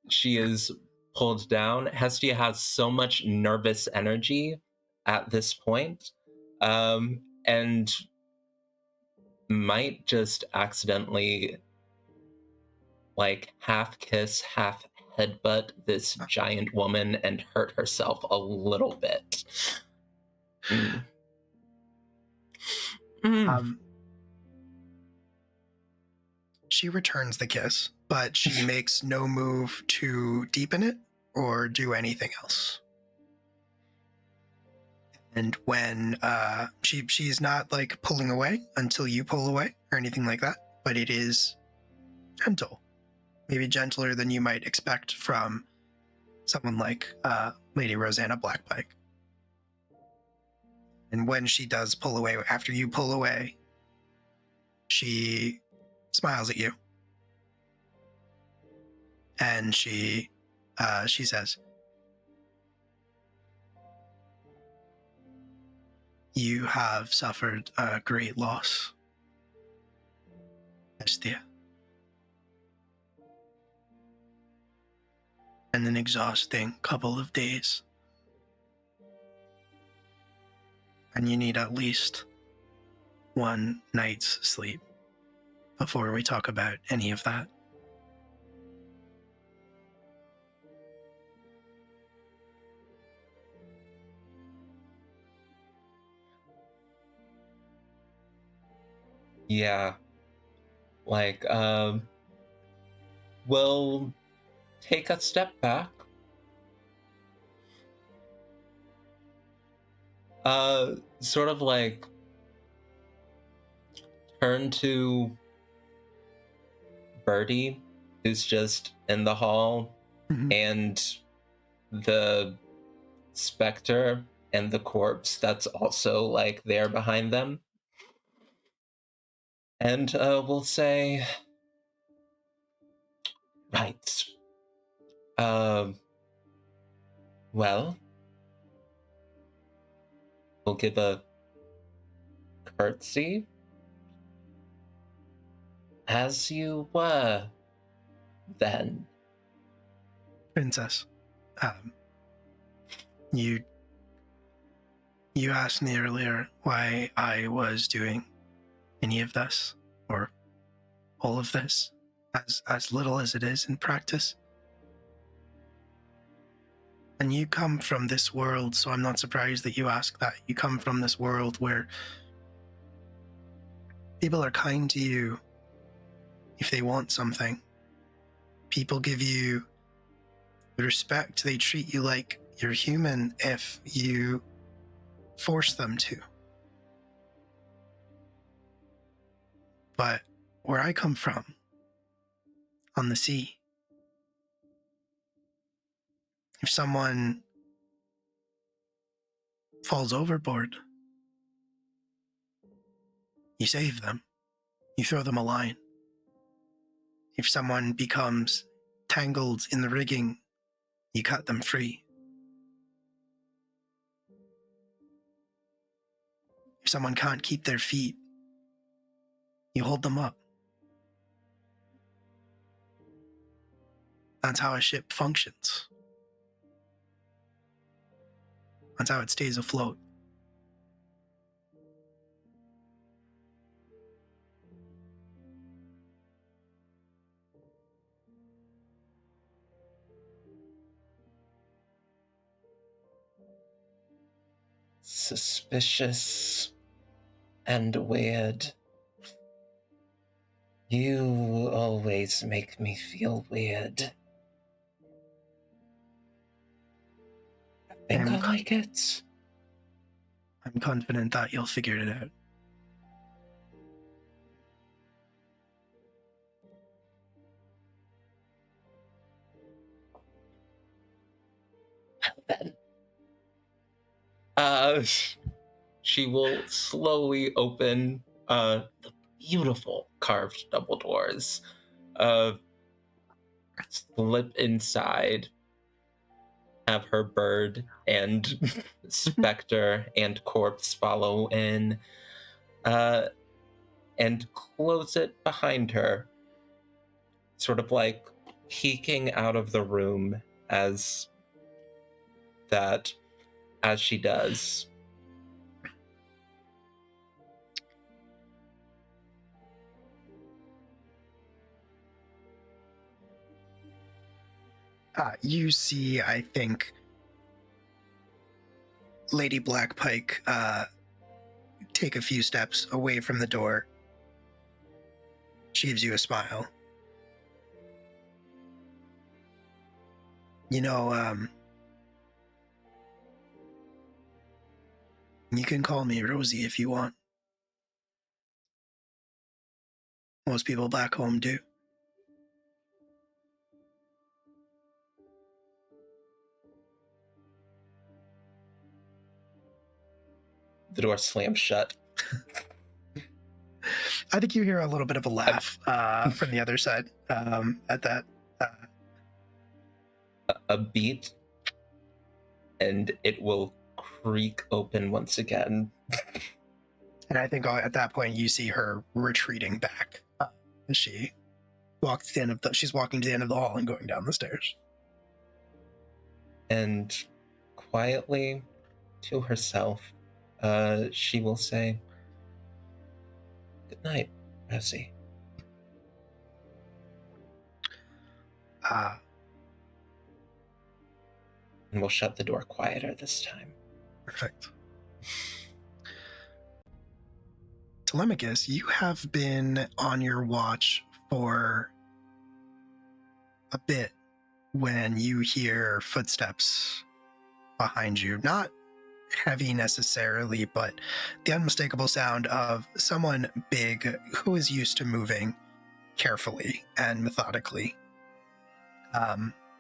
she is pulled down. Hestia has so much nervous energy at this point, and might just accidentally like half kiss, half headbutt this giant woman and hurt herself a little bit. She returns the kiss, but she makes no move to deepen it or do anything else. And when she's not like pulling away until you pull away or anything like that, but it is gentle, maybe gentler than you might expect from someone like Lady Rosanna Blackpike. And when she does pull away, after you pull away, she smiles at you, and she says, "You have suffered a great loss, Hestia, and an exhausting couple of days. And you need at least one night's sleep before we talk about any of that." Yeah. Like, we'll take a step back. Sort of like turn to Birdie, who's just in the hall, Mhm. and the specter and the corpse that's also like there behind them. And we'll say, right. Well, we'll give a curtsy. As you were, then. Princess, you asked me earlier why I was doing any of this, or all of this, as little as it is in practice. And you come from this world, so I'm not surprised that you ask that. You come from this world where people are kind to you if they want something. People give you respect. They treat you like you're human if you force them to. But where I come from, on the sea, if someone falls overboard, you save them. You throw them a line. If someone becomes tangled in the rigging, you cut them free. If someone can't keep their feet, you hold them up. That's how a ship functions. That's how it stays afloat. suspicious and weird. You always make me feel weird. I think I like it. I'm confident that you'll figure it out. Then, she will slowly open the beautiful carved double doors, slip inside, have her bird and specter and corpse follow in, and close it behind her, sort of like peeking out of the room as she does. You see, I think, Lady Blackpike take a few steps away from the door. She gives you a smile. You know, you can call me Rosie if you want. Most people back home do. The door slams shut. I think you hear a little bit of a laugh from the other side at that. A beat, and it will creak open once again. And I think at that point you see her retreating back as she walks to the end of she's walking to the end of the hall and going down the stairs. And quietly to herself, she will say, "Good night, Rosie." And we'll shut the door quieter this time. Perfect. Telemachus, you have been on your watch for a bit when you hear footsteps behind you. Not heavy necessarily, but the unmistakable sound of someone big who is used to moving carefully and methodically.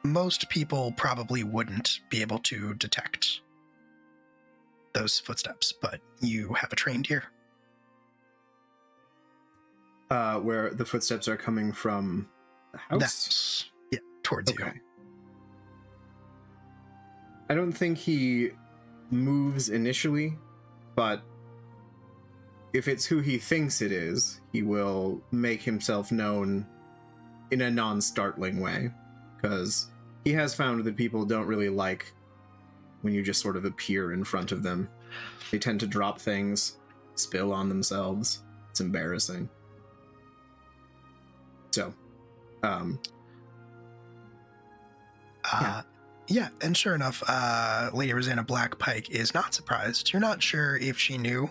Most people probably wouldn't be able to detect those footsteps, but you have a trained ear. Where the footsteps are coming from the house? That's, yeah, towards you. I don't think he moves initially, but if it's who he thinks it is, he will make himself known in a non-startling way, because he has found that people don't really like when you just sort of appear in front of them. They tend to drop things, spill on themselves. It's embarrassing. So, yeah, and sure enough, Lady Rosanna Blackpike is not surprised. You're not sure if she knew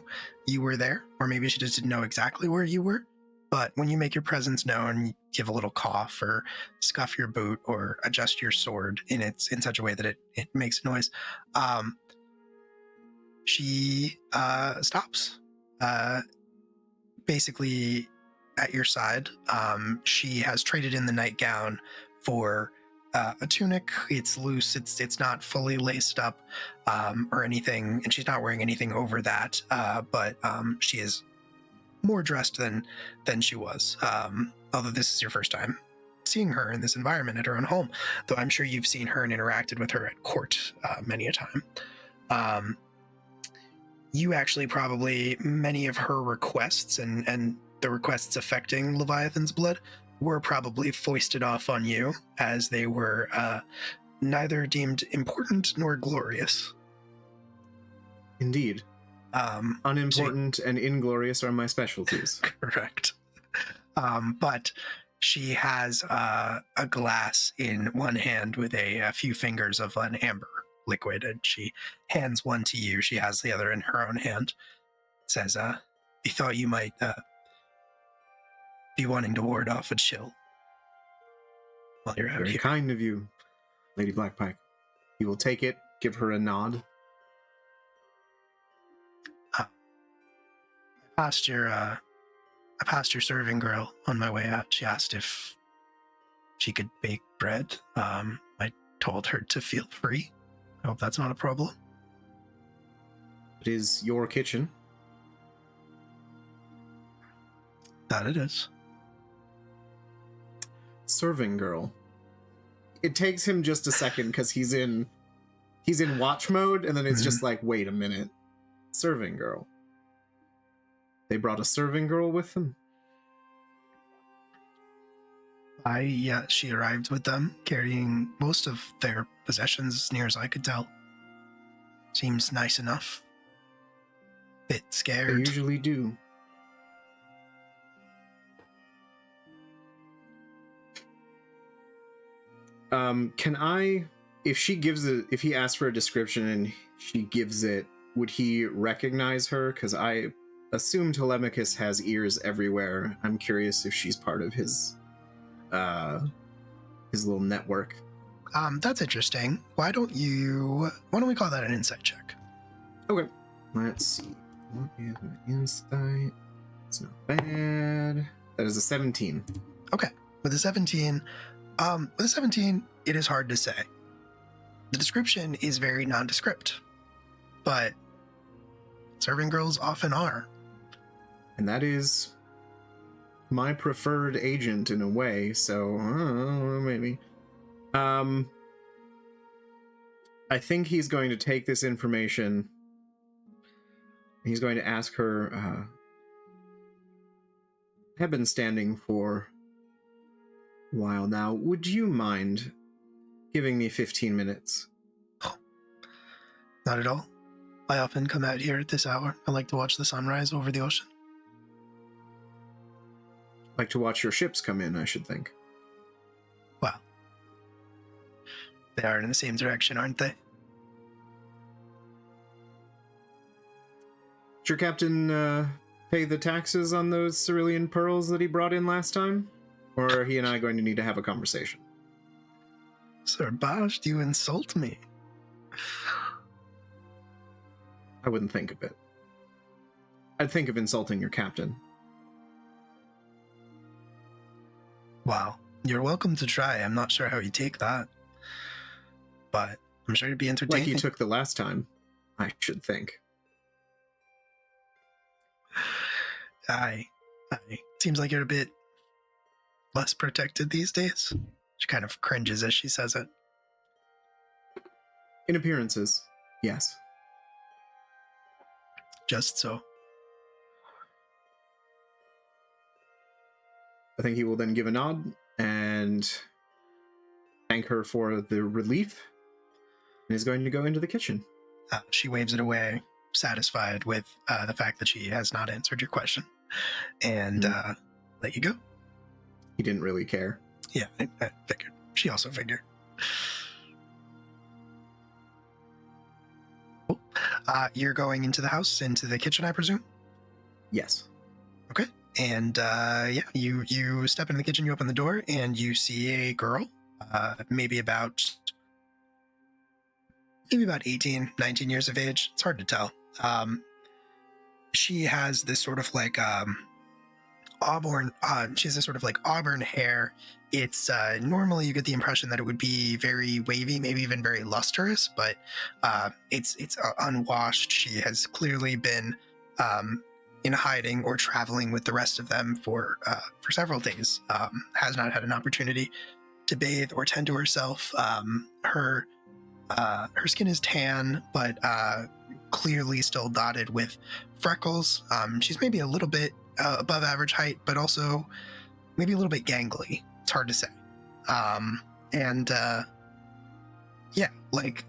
you were there, or maybe she just didn't know exactly where you were. But when you make your presence known, you give a little cough or scuff your boot or adjust your sword in such a way that it makes noise. She stops, basically at your side. She has traded in the nightgown for a tunic. It's loose. It's not fully laced up or anything, and she's not wearing anything over that. But she is more dressed than she was. Although this is your first time seeing her in this environment at her own home, though I'm sure you've seen her and interacted with her at court many a time. You actually probably many of her requests and the requests affecting Leviathan's blood were probably foisted off on you, as they were neither deemed important nor glorious. Indeed. Unimportant and inglorious are my specialties. Correct. But she has a glass in one hand with a few fingers of an amber liquid, and she hands one to you. She has the other in her own hand. Says, "We thought you might be wanting to ward off a chill while you're out Very here." kind of you, Lady Blackpike. He will take it, give her a nod. I passed your serving girl on my way out. She asked if she could bake bread. I told her to feel free. I hope that's not a problem. It is your kitchen. That it is. Serving girl. It takes him just a second because he's in watch mode, and then it's just like, wait a minute. Serving girl. They brought a serving girl with them? Yeah, she arrived with them, carrying most of their possessions, as near as I could tell. Seems nice enough. Bit They scared. usually do. Can I, if he asks for a description and she gives it, would he recognize her? Because I assume Telemachus has ears everywhere. I'm curious if she's part of his little network. That's interesting. Why don't we call that an insight check? Okay. Let's see. What is an insight? It's not bad. That is a 17. Okay. With a 17, it is hard to say. The description is very nondescript, but serving girls often are. And that is my preferred agent in a way, so maybe. I think he's going to take this information. He's going to ask her, have been standing for a while now. Would you mind giving me 15 minutes? Not at all. I often come out here at this hour. I like to watch the sunrise over the ocean. Like to watch your ships come in, I should think. Well, they are in the same direction, aren't they? Did your captain pay the taxes on those cerulean pearls that he brought in last time? Or are he and I going to need to have a conversation? Sir Bosch, you insult me. I wouldn't think of it. I'd think of insulting your captain. Wow. You're welcome to try. I'm not sure how you take that. But I'm sure it'd be entertaining. Like you took the last time, I should think. Aye. Seems like you're a bit less protected these days. She kind of cringes as she says it. In appearances, yes. Just so. I think he will then give a nod and thank her for the relief and is going to go into the kitchen. She waves it away, satisfied with the fact that she has not answered your question, and let you go. He didn't really care. Yeah, I figured. She also figured. Cool. You're going into the house, into the kitchen, I presume? Yes. Okay. And yeah, you step into the kitchen, you open the door, and you see a girl, maybe about 18, 19 years of age. It's hard to tell. She has this sort of like auburn, she has this sort of like auburn hair. It's normally you get the impression that it would be very wavy, maybe even very lustrous, but it's unwashed. She has clearly been in hiding or traveling with the rest of them for several days. Has not had an opportunity to bathe or tend to herself. Her skin is tan, but clearly still dotted with freckles. She's maybe a little bit above average height, but also maybe a little bit gangly. It's hard to say. Yeah, like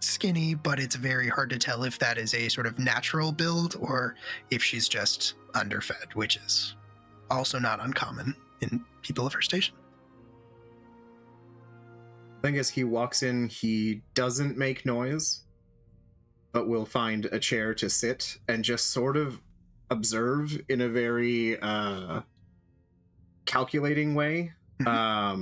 skinny, but it's very hard to tell if that is a sort of natural build or if she's just underfed, which is also not uncommon in people of her station. I think as he walks in, he doesn't make noise, but will find a chair to sit and just sort of observe in a very calculating way. I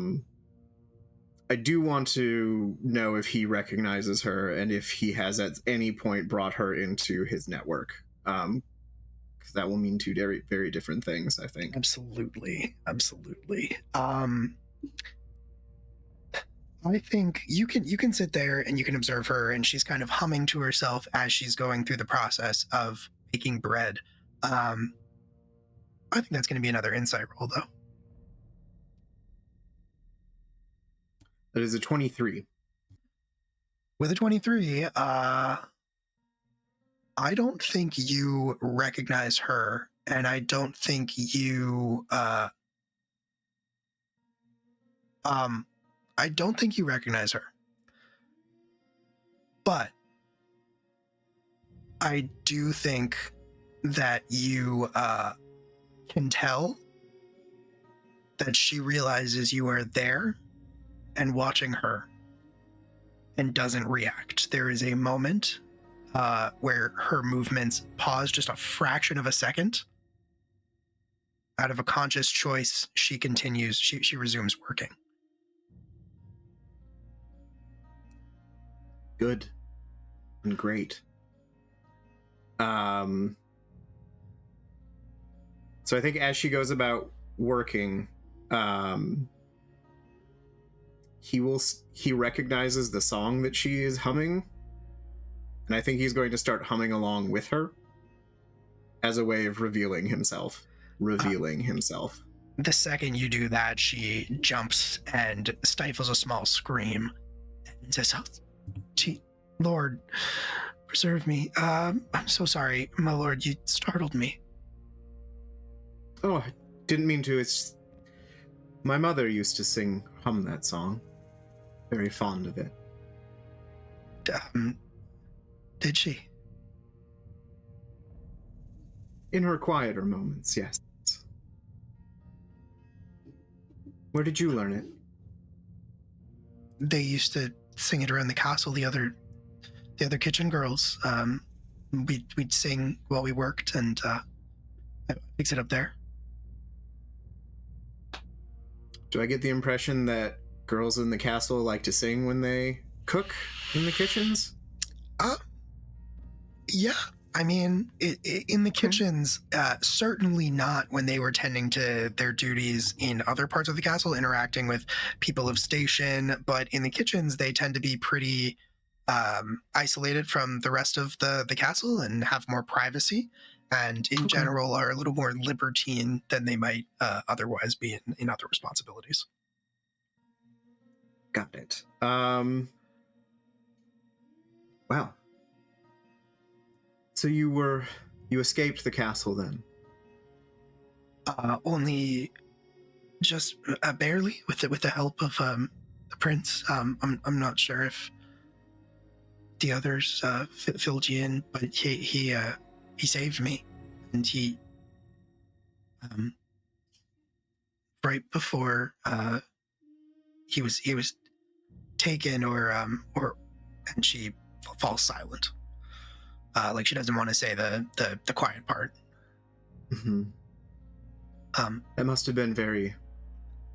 do want to know if he recognizes her and if he has at any point brought her into his network. Because that will mean two very, very different things, I think. Absolutely. I think you can sit there and you can observe her, and she's kind of humming to herself as she's going through the process of baking bread. I think that's going to be another insight roll, though. That is a 23. With a 23, I don't think you recognize her, and I don't think you recognize her. But I do think that you can tell that she realizes you are there and watching her and doesn't react. There is a moment where her movements pause just a fraction of a second. Out of a conscious choice, she continues, she resumes working. Good. And great. So I think as she goes about working, he recognizes the song that she is humming, and I think he's going to start humming along with her as a way of revealing himself. The second you do that, she jumps and stifles a small scream and says, "Oh, Lord, preserve me. I'm so sorry, my lord, you startled me." Oh, I didn't mean to. It's my mother used to hum that song. Very fond of it. Did she? In her quieter moments, yes. Where did you learn it? They used to sing it around the castle. The other kitchen girls. We'd sing while we worked, and I fix it up there. Do I get the impression that girls in the castle like to sing when they cook in the kitchens? Yeah. I mean, in the kitchens, certainly not when they were tending to their duties in other parts of the castle, interacting with people of station. But in the kitchens, they tend to be pretty isolated from the rest of the castle and have more privacy, and in general are a little more libertine than they might otherwise be in other responsibilities. Got it. Wow. So you escaped the castle then? Only just barely, with the help of the prince. I'm not sure if the others filled you in, but he saved me, and he right before he was taken, and she falls silent. Like she doesn't want to say the quiet part. Mm-hmm. That must have been very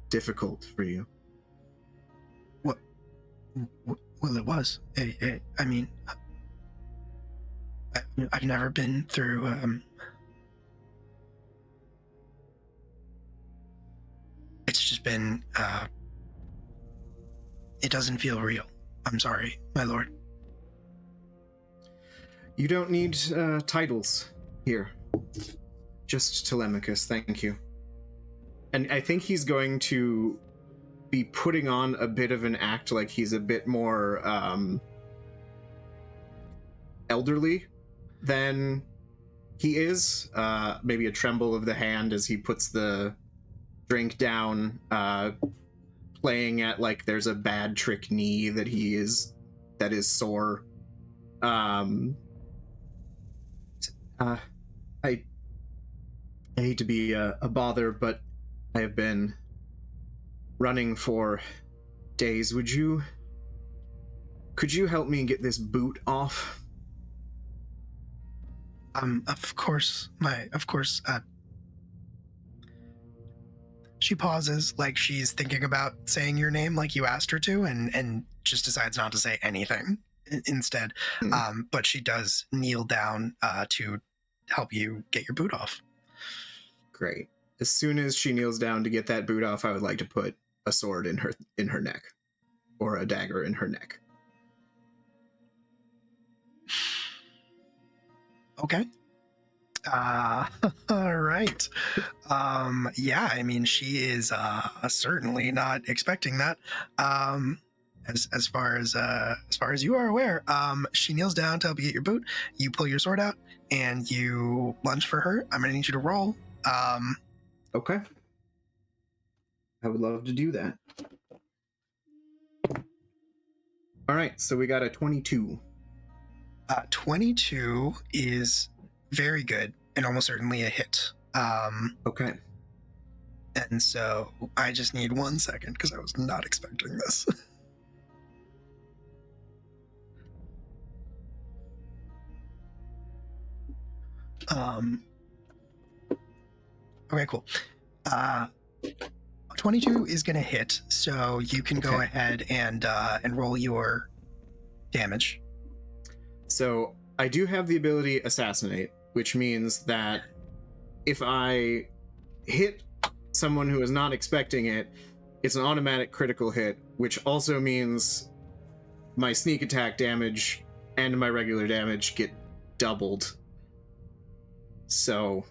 difficult for you. What? Well, it was. I mean, I've never been through. It's just been. It doesn't feel real. I'm sorry, my lord. You don't need titles here. Just Telemachus, thank you. And I think he's going to be putting on a bit of an act, like he's a bit more elderly than he is. Maybe a tremble of the hand as he puts the drink down, playing at like there's a bad trick knee that is sore. I hate to be a bother, but I have been running for Days, could you help me get this boot off? Of course. She pauses, like she's thinking about saying your name, like you asked her to, and just decides not to say anything instead. But she does kneel down to help you get your boot off. Great. As soon as she kneels down to get that boot off, I would like to put a sword in her neck, or a dagger in her neck. Okay. All right. Yeah, I mean, she is certainly not expecting that. As far as you are aware, she kneels down to help you get your boot. You pull your sword out and you lunge for her. I'm gonna need you to roll. Okay. I would love to do that. All right, so we got a 22. 22 is very good and almost certainly a hit. Okay. And so I just need 1 second because I was not expecting this. Okay, cool. 22 is going to hit, so you can go ahead and roll your damage. So I do have the ability Assassinate, which means that if I hit someone who is not expecting it, it's an automatic critical hit, which also means my sneak attack damage and my regular damage get doubled. So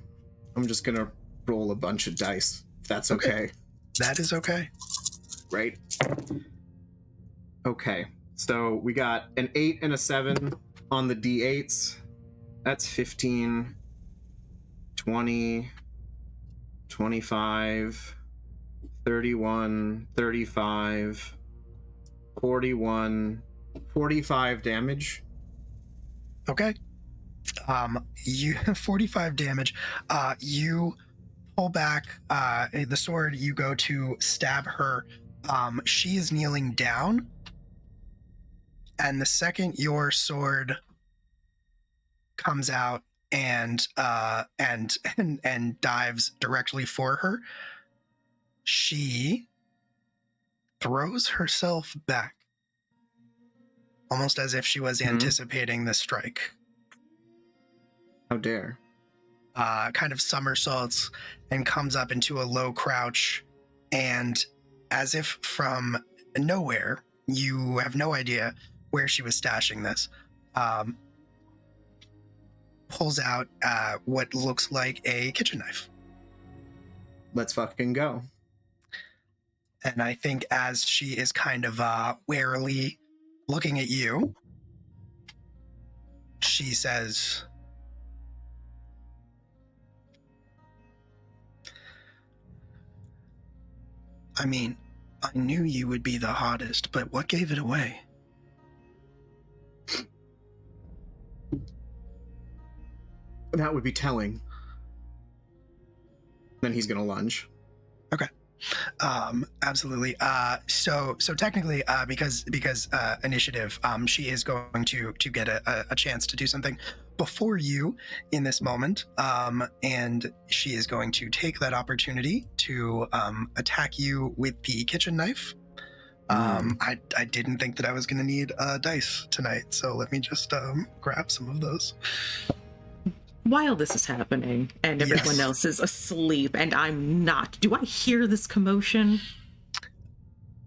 I'm just going to roll a bunch of dice, if that's okay. That is okay. Right? Okay, so we got an 8 and a 7 on the d8s. That's 15, 20, 25, 31, 35, 41, 45 damage. Okay. You have 45 damage. You pull back the sword, you go to stab her. She is kneeling down. And the second your sword comes out and dives directly for her, she throws herself back, almost as if she was anticipating the strike. How dare. Kind of somersaults and comes up into a low crouch, and as if from nowhere, you have no idea where she was stashing this, pulls out what looks like a kitchen knife. Let's fucking go. And I think as she is kind of warily looking at you, she says, I mean, I knew you would be the hottest, but what gave it away? That would be telling. Then he's gonna lunge. Okay. Absolutely. So technically, because initiative, she is going to get a chance to do something before you in this moment, and she is going to take that opportunity to attack you with the kitchen knife. I didn't think that I was going to need dice tonight, so let me just grab some of those. While this is happening and everyone else is asleep and I'm not, do I hear this commotion?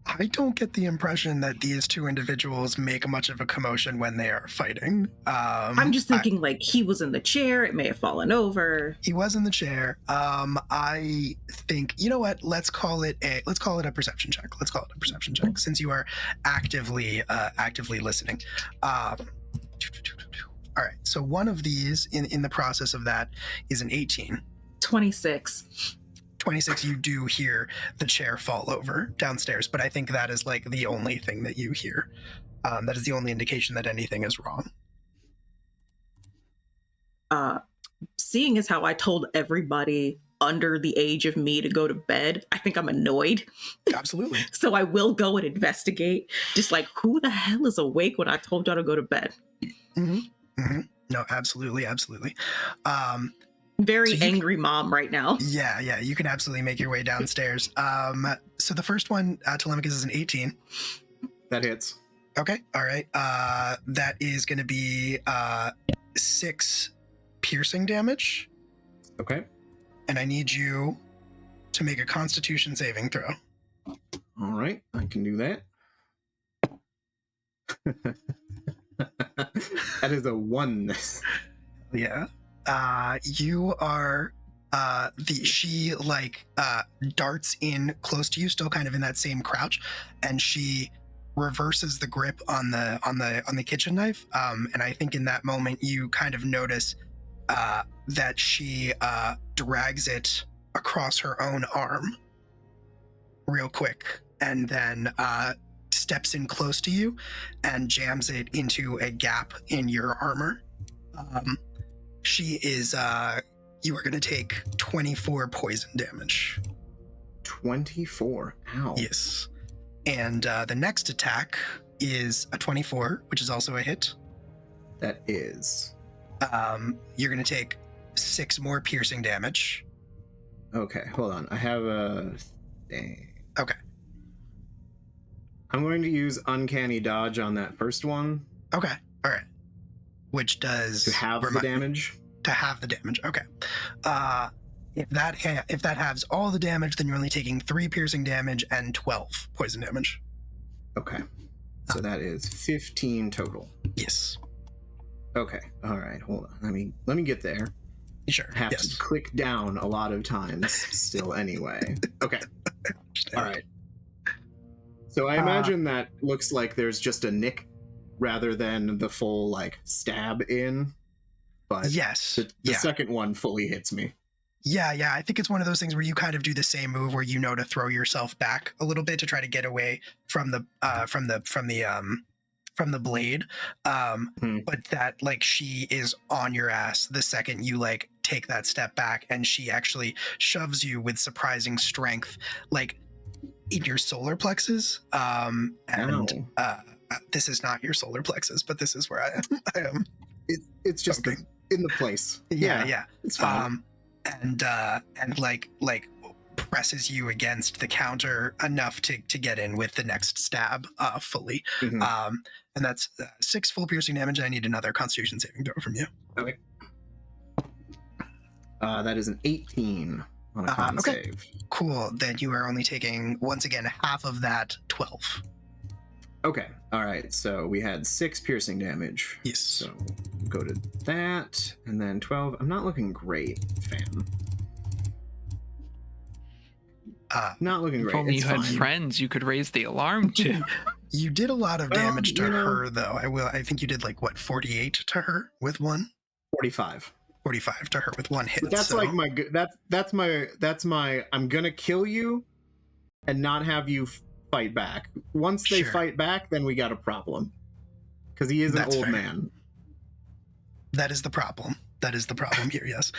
I don't get the impression that these two individuals make much of a commotion when they are fighting. I'm just thinking like he was in the chair, it may have fallen over. He was in the chair. I think, you know what? Let's call it a perception check. Since you are actively listening. All right, so one of these in the process of that is an 18. 26. 26, you do hear the chair fall over downstairs, but I think that is like the only thing that you hear. That is the only indication that anything is wrong. Seeing as how I told everybody under the age of me to go to bed, I think I'm annoyed. Absolutely. So I will go and investigate. Just like, who the hell is awake when I told y'all to go to bed? Mm-hmm. Mm-hmm. No, absolutely, absolutely. Very So angry mom right now. Yeah, you can absolutely make your way downstairs. So the first one, Telemachus, is an 18. That hits. Okay, all right. That is going to be 6 piercing damage, Okay. and I need you to make a Constitution saving throw. All right, I can do that. That is a 1. Yeah. You are she darts in close to you, still kind of in that same crouch, and she reverses the grip on the kitchen knife. And I think in that moment you kind of notice that she drags it across her own arm real quick, and then steps in close to you and jams it into a gap in your armor. She is you are going to take 24 poison damage. 24. Ow. Yes. And the next attack is a 24, which is also a hit. That is. You're going to take 6 more piercing damage. Okay, hold on. I have a thing. Okay. I'm going to use Uncanny Dodge on that first one. Okay. All right. Which does to have the damage. To have the damage. Okay. If that halves all the damage, then you're only taking 3 piercing damage and 12 poison damage. Okay. So that is 15 total. Yes. Okay. All right. Hold on. Let me get there. Sure. I have to click down a lot of times still anyway. Okay. All right. So I imagine that looks like there's just a nick rather than the full like stab in. But yes, the second one fully hits me. Yeah. I think it's one of those things where you kind of do the same move where you know to throw yourself back a little bit to try to get away from the blade. But that like she is on your ass the second you like take that step back, and she actually shoves you with surprising strength, like in your solar plexus. This is not your solar plexus, but this is where I am. It's just in the place. Yeah. It's fine. And like presses you against the counter enough to get in with the next stab fully. Mm-hmm. And that's 6 full piercing damage. I need another Constitution saving throw from you. Okay. That is an 18 on a con save. Cool. Then you are only taking, once again, half of that 12. Okay. All right. So we had 6 piercing damage. Yes. So go to that, and then 12. I'm not looking great, fam. Not looking great. If only you had friends you could raise the alarm to. You did a lot of damage to her, though. I think you did like what, 48 to her with one. 45 to her with one hit. But that's like my that's my I'm gonna kill you and not have you fight back. Once they fight back, then we got a problem, because he is an old man. That is the problem here. Yes.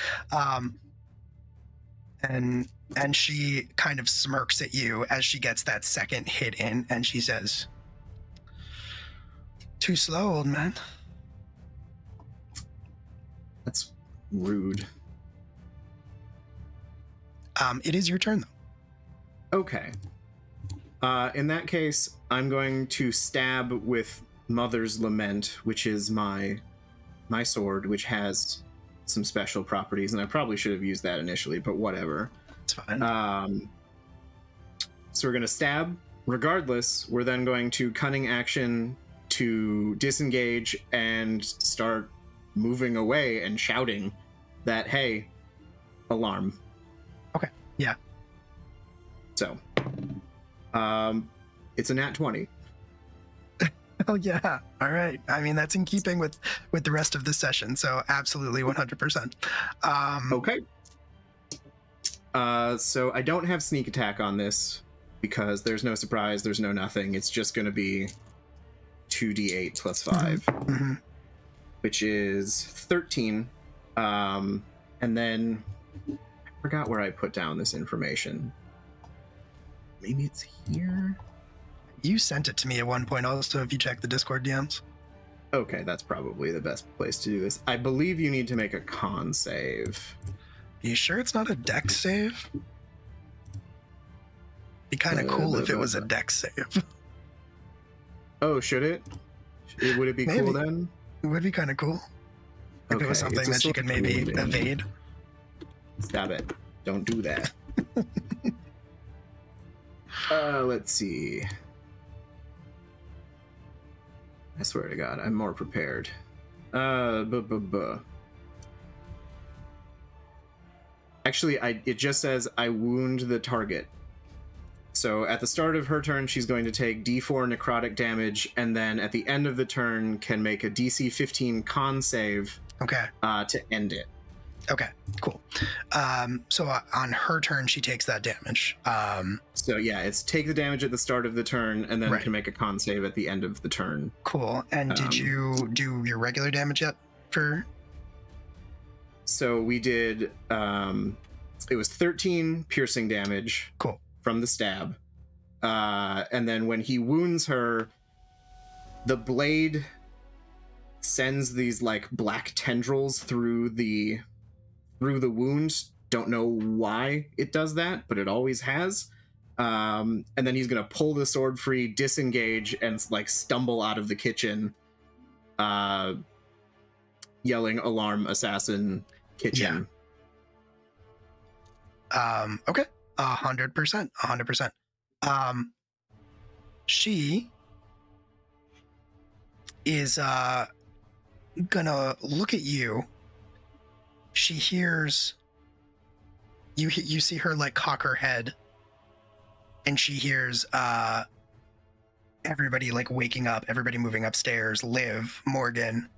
And she kind of smirks at you as she gets that second hit in, and she says, "Too slow, old man." That's rude. It is your turn, though. Okay. In that case, I'm going to stab with Mother's Lament, which is my sword, which has some special properties, and I probably should have used that initially, but whatever. It's fine. So we're going to stab. Regardless, we're then going to cunning action to disengage and start moving away and shouting that, hey, alarm. Okay. Yeah. So, it's a nat 20. Oh yeah. All right. I mean, that's in keeping with the rest of the session. So absolutely 100%. Okay. So I don't have sneak attack on this because there's no surprise. There's no nothing. It's just going to be 2d8 plus 5, mm-hmm. which is 13. And then I'm forgot where I put down this information. Maybe it's here? You sent it to me at one point also, if you check the Discord DMs. Okay, that's probably the best place to do this. I believe you need to make a con save. You sure it's not a dex save? Be kind of cool if it was a dex save. Oh, should it? Would it be Maybe. cool then? It would be kind of cool if it was Okay, something it's a that you could maybe wounding. evade. Stop it. Don't do that. Let's see. I swear to God, I'm more prepared. Actually, it just says I wound the target. So at the start of her turn, she's going to take D4 necrotic damage, and then at the end of the turn can make a DC 15 con save Okay. to end it. Okay. Cool. So on her turn, she takes that damage. So yeah, it's take the damage at the start of the turn, and then Right. can make a con save at the end of the turn. Cool. And did you do your regular damage yet? So we did. It was 13 piercing damage. Cool. From the stab, and then when he wounds her, the blade sends these like black tendrils through the wound. Don't know why it does that, but it always has. And then he's gonna pull the sword free, disengage, and like stumble out of the kitchen, yelling "Alarm! Assassin! Kitchen!" Yeah. Okay. 100%. 100%. She is gonna look at you. She hears you see her like cock her head, and she hears everybody like waking up, everybody moving upstairs. Liv, Morgan,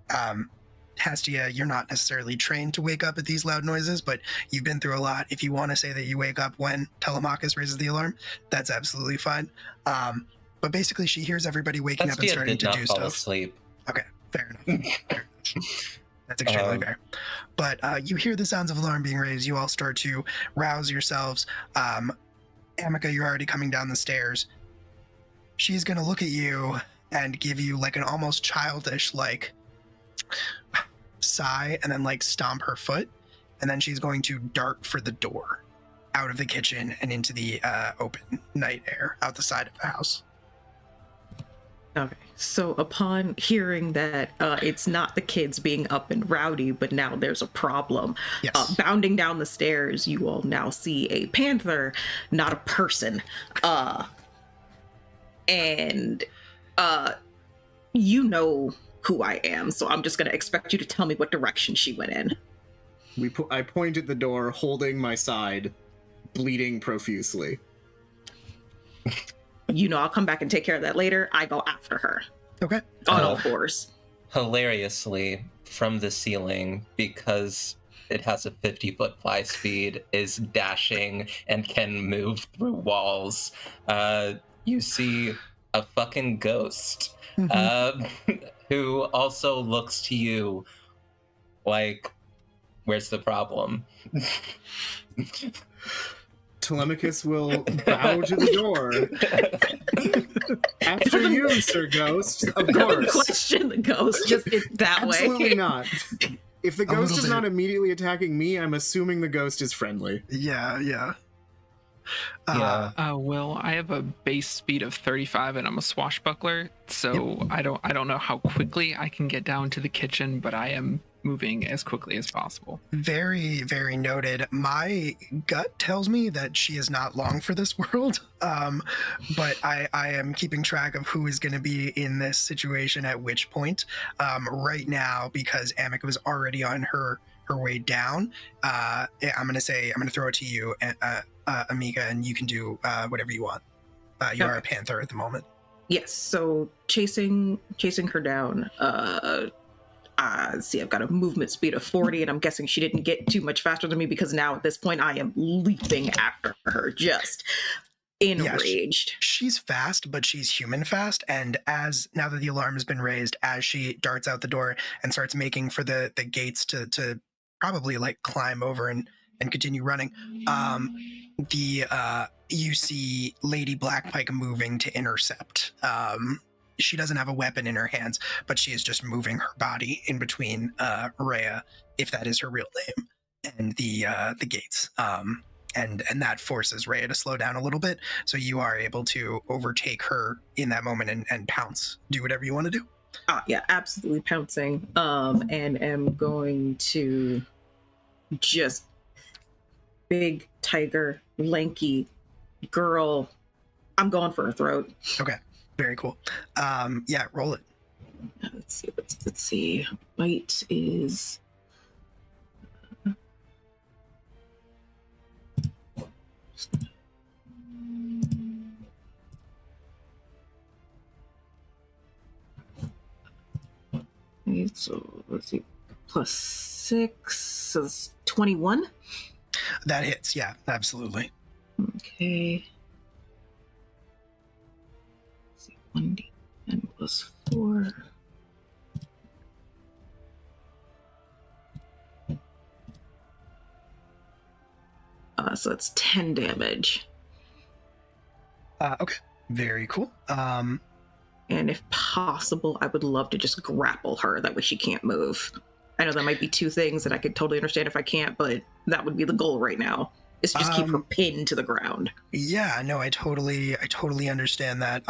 Hestia, you're not necessarily trained to wake up at these loud noises, but you've been through a lot. If you want to say that you wake up when Telemachus raises the alarm, that's absolutely fine. But basically, she hears everybody waking up and Hestia starting did to not do fall stuff. asleep. Okay, fair enough. Fair enough. That's extremely fair. But you hear the sounds of alarm being raised. You all start to rouse yourselves. Amica, you're already coming down the stairs. She's going to look at you and give you like an almost childish like sigh, and then like stomp her foot, and then she's going to dart for the door out of the kitchen and into the open night air out the side of the house. Okay, so upon hearing that it's not the kids being up and rowdy, but now there's a problem, Yes. bounding down the stairs, you all now see a panther, not a person. And you know who I am, so I'm just going to expect you to tell me what direction she went in. I point at the door, holding my side, bleeding profusely. You know, I'll come back and take care of that later. I go after her. Okay. On all fours. Hilariously, from the ceiling, because it has a 50-foot fly speed, is dashing and can move through walls. You see a fucking ghost, who also looks to you like, where's the problem? Telemachus will bow to the door. After you, Sir Ghost, of Doesn't course. question the ghost, just that way. Absolutely not. If the ghost little is not bit. immediately attacking me, I'm assuming the ghost is friendly. Yeah. Yeah. Well, I have a base speed of 35 and I'm a swashbuckler, so I don't know how quickly I can get down to the kitchen, but I am moving as quickly as possible. Very, very noted. My gut tells me that she is not long for this world, but I am keeping track of who is going to be in this situation at which point. Right now, because Amica was already on her way down, I'm going to throw it to you, Amica, and you can do whatever you want. You are a panther at the moment. Yes, so chasing her down. See, I've got a movement speed of 40, and I'm guessing she didn't get too much faster than me because now at this point I am leaping after her, just enraged. She's fast, but she's human fast. And now that the alarm has been raised, as she darts out the door and starts making for the gates to probably like climb over and and continue running. You see Lady Blackpike moving to intercept. She doesn't have a weapon in her hands, but she is just moving her body in between Rhea, if that is her real name, and the gates. And that forces Rhea to slow down a little bit, so you are able to overtake her in that moment and pounce. Do whatever you want to do. Yeah, absolutely pouncing. And am going to just big tiger, lanky girl. I'm going for her throat. Okay, very cool. Yeah, roll it. Let's see. Bite is. So let's see, +6, so it's 21. That hits. Yeah, absolutely. Okay. Let's see, 1d10 +4. So it's 10 damage. Okay, very cool. And if possible, I would love to just grapple her. That way she can't move. I know that might be two things that I could totally understand if I can't, but that would be the goal right now. Is to just keep her pinned to the ground. Yeah, no, I totally understand that.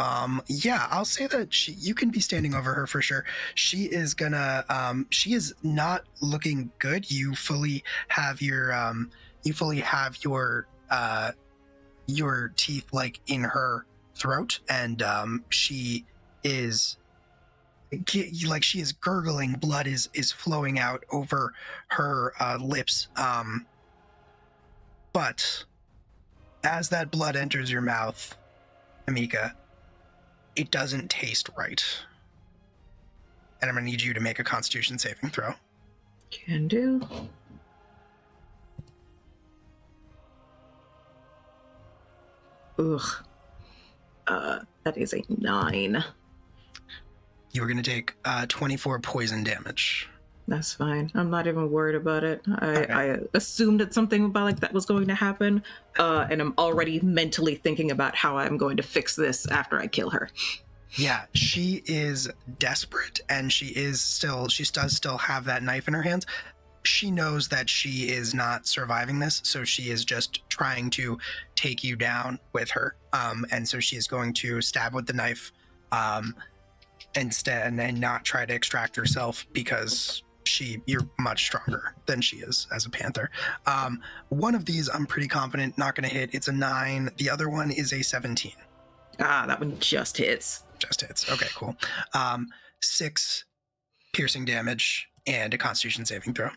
Yeah, I'll say that you can be standing over her for sure. She is gonna, she is not looking good. You fully have your teeth like in her throat, and she is like she is gurgling. Blood is flowing out over her lips. But as that blood enters your mouth, Amika, it doesn't taste right. And I'm gonna need you to make a Constitution saving throw. Can do. Ugh. That is a 9. You are gonna take 24 poison damage. That's fine. I'm not even worried about it. Okay. I assumed that something about like that was going to happen, and I'm already mentally thinking about how I'm going to fix this after I kill her. Yeah, she is desperate, and she does still have that knife in her hands. She knows that she is not surviving this, so she is just trying to take you down with her. And so she is going to stab with the knife instead, and not try to extract herself, because you're much stronger than she is as a panther. One of these I'm pretty confident not going to hit. It's a 9. The other one is a 17. That one just hits. Just hits. Okay, cool. 6 piercing damage and a Constitution saving throw.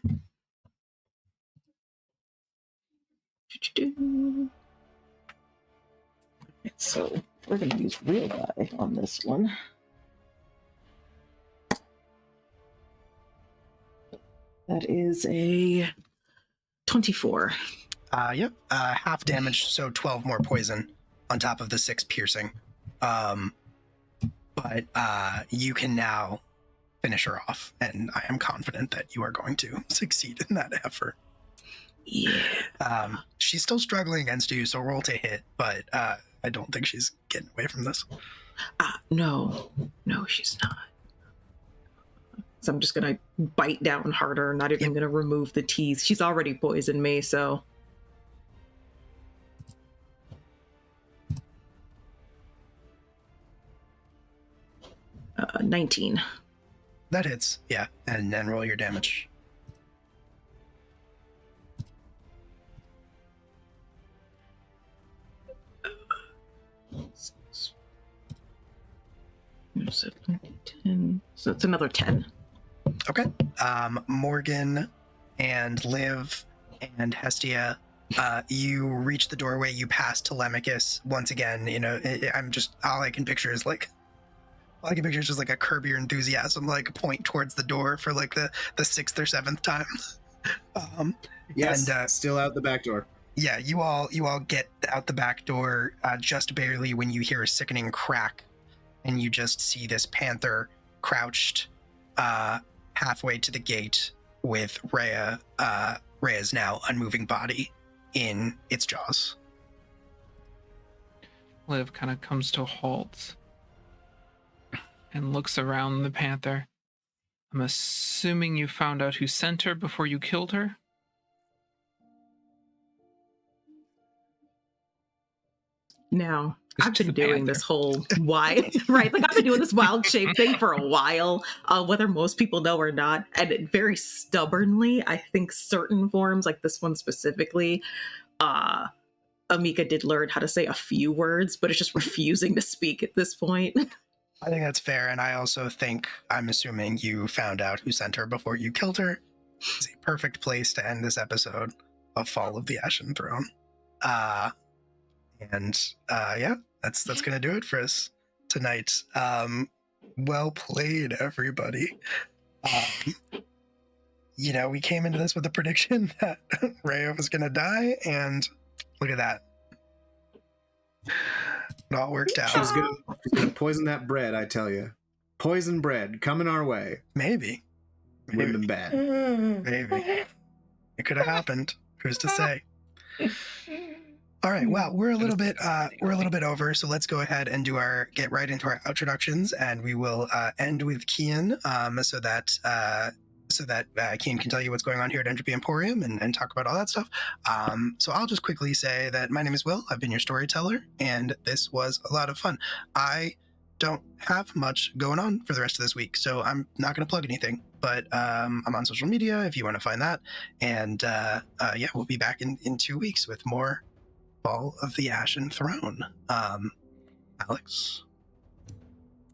So we're going to use real die on this one. That is a 24. Yep. Half damage, so 12 more poison on top of the 6 piercing. But you can now finish her off, and I am confident that you are going to succeed in that effort. Yeah. She's still struggling against you, so roll to hit, but I don't think she's getting away from this. No, she's not. So I'm just gonna bite down harder, not even gonna remove the teeth. She's already poisoned me, so. 19. That hits, yeah, and then roll your damage. So it's another 10. Okay. Morgan and Liv and Hestia, you reach the doorway. You pass Telemachus once again. You know, all I can picture is just like a Curb Your Enthusiasm, like point towards the door for like the 6th or 7th time. Yes, and still out the back door. Yeah, you all get out the back door just barely when you hear a sickening crack, and you just see this panther crouched halfway to the gate, with Rhea's now unmoving body in its jaws. Liv kind of comes to a halt and looks around the panther. I'm assuming you found out who sent her before you killed her? Now, It's I've just been the doing panther. this whole right? Like I've been doing this wild shape thing for a while, whether most people know or not. And very stubbornly, I think certain forms, like this one specifically, Amika did learn how to say a few words, but it's just refusing to speak at this point. I think that's fair, and I also think, I'm assuming you found out who sent her before you killed her. It's a perfect place to end this episode of Fall of the Ashen Throne. Yeah, that's gonna do it for us tonight. Well played, everybody. We came into this with a prediction that Rhea was gonna die, and look at that. It all worked out. She's gonna poison that bread, I tell you. Poison bread coming our way. Maybe. Wouldn't have been bad. Maybe. It could have happened. Who's to say? All right. Well, we're a little bit over, so let's go ahead and get right into our introductions, and we will end with Kian, so that Kian can tell you what's going on here at Entropy Emporium and talk about all that stuff. So I'll just quickly say that my name is Will. I've been your storyteller, and this was a lot of fun. I don't have much going on for the rest of this week, so I'm not going to plug anything. But I'm on social media if you want to find that. And yeah, we'll be back in 2 weeks with more Fall of the Ashen Throne. Alex?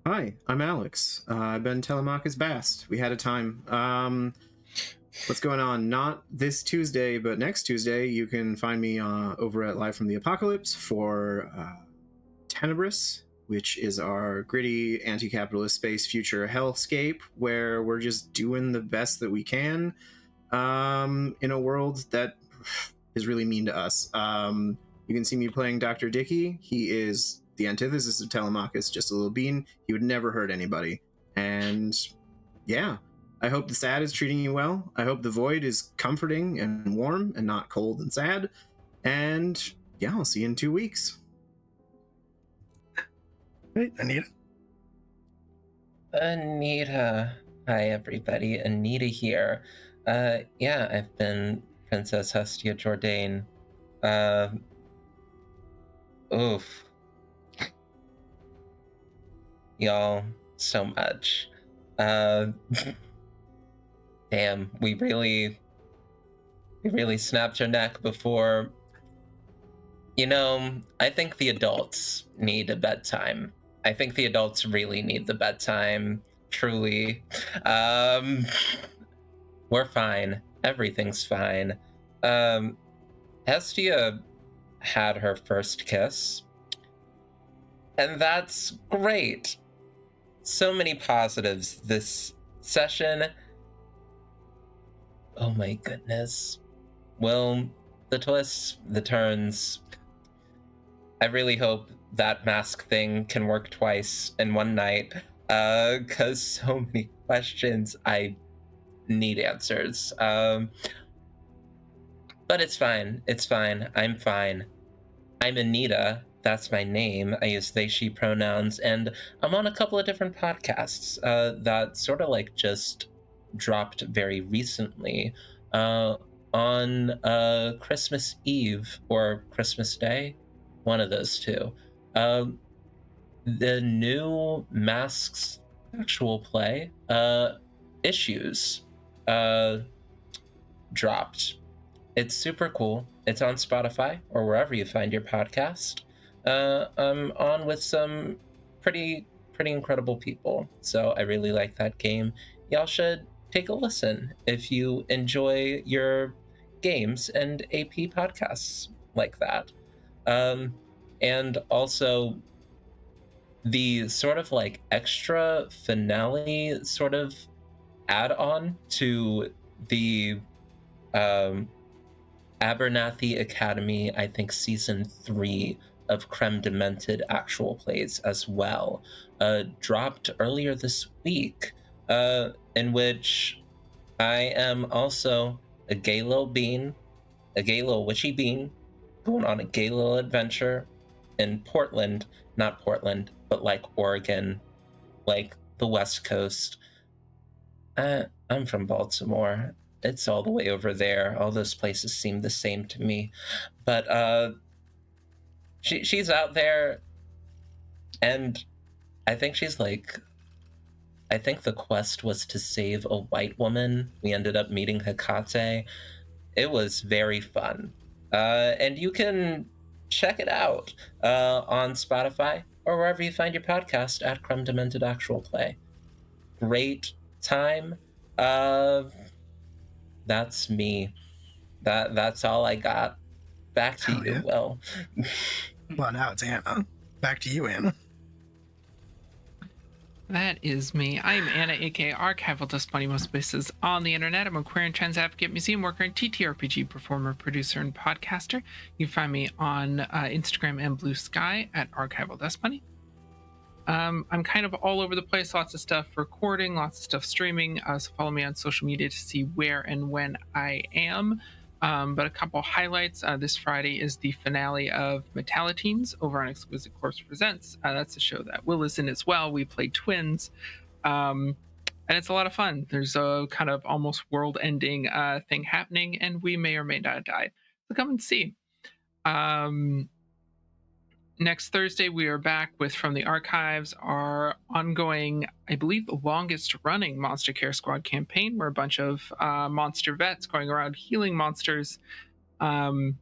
Hi, I'm Alex. I've been Telemachus Bast. We had a time. What's going on? Not this Tuesday, but next Tuesday, you can find me over at Live from the Apocalypse for Tenebris, which is our gritty anti-capitalist space future hellscape, where we're just doing the best that we can in a world that is really mean to us. You can see me playing Dr. Dickey. He is the antithesis of Telemachus, just a little bean. He would never hurt anybody. And yeah, I hope the sad is treating you well. I hope the void is comforting and warm and not cold and sad. And yeah, I'll see you in 2 weeks. Hey, Anita? Anita. Hi, everybody. Anita here. Yeah, I've been Princess Hestia Jourdain. Oof. Y'all, so much. Damn, we really snapped her neck before. I think the adults need a bedtime. I think the adults really need the bedtime, truly. We're fine. Everything's fine. Hestia had her first kiss, and that's great. So many positives this session. Oh my goodness. Well, the twists, the turns. I really hope that mask thing can work twice in one night, because so many questions I need answers. But it's fine. It's fine. I'm fine. I'm Anita. That's my name. I use they, she pronouns, and I'm on a couple of different podcasts that sort of like just dropped very recently on Christmas Eve or Christmas Day, one of those two. The new Masks actual play issues dropped. It's super cool. It's on Spotify or wherever you find your podcast. I'm on with some pretty incredible people, so I really like that game. Y'all should take a listen if you enjoy your games and AP podcasts like that. And also the sort of like extra finale sort of add-on to the Abernathy Academy, I think season 3 of Creme Demented actual plays as well, dropped earlier this week, in which I am also a gay little bean, a gay little witchy bean, going on a gay little adventure in Portland, not Portland, but like Oregon, like the West Coast. I'm from Baltimore. It's all the way over there. All those places seem the same to me. But she's out there, and I think she's like, I think the quest was to save a white woman. We ended up meeting Hecate. It was very fun. And you can check it out on Spotify or wherever you find your podcast at Creme Demented Actual Play. Great time. That's me. That's all I got. Back to Hell you, yeah. Will. Well, now it's Anna. Back to you, Anna. That is me. I'm Anna, aka Archival Dust Bunny, most places on the internet. I'm a queer and trans advocate, museum worker, and TTRPG performer, producer, and podcaster. You can find me on Instagram and Blue Sky at Archival Dust Bunny. I'm kind of all over the place, lots of stuff recording, lots of stuff streaming. So follow me on social media to see where and when I am. But a couple highlights. This Friday is the finale of Metalloteens over on Exquisite Corpse Presents. That's a show that Will is in as well. We play twins. And it's a lot of fun. There's a kind of almost world-ending thing happening, and we may or may not die. So come and see. Next Thursday, we are back with From the Archives, our ongoing, I believe, the longest running Monster Care Squad campaign. We're a bunch of monster vets going around healing monsters. And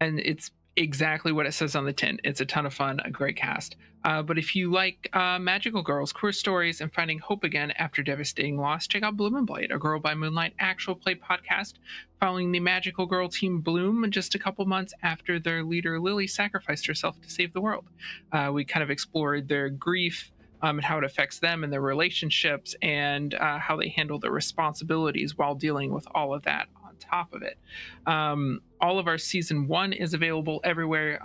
it's exactly what it says on the tin. It's a ton of fun, a great cast. But if you like magical girls, queer stories, and finding hope again after devastating loss, check out Bloom and Blight, a Girl by Moonlight actual play podcast following the magical girl team Bloom just a couple months after their leader Lily sacrificed herself to save the world. We kind of explored their grief and how it affects them and their relationships, and how they handle their responsibilities while dealing with all of that on top of it. All of our season 1 is available everywhere.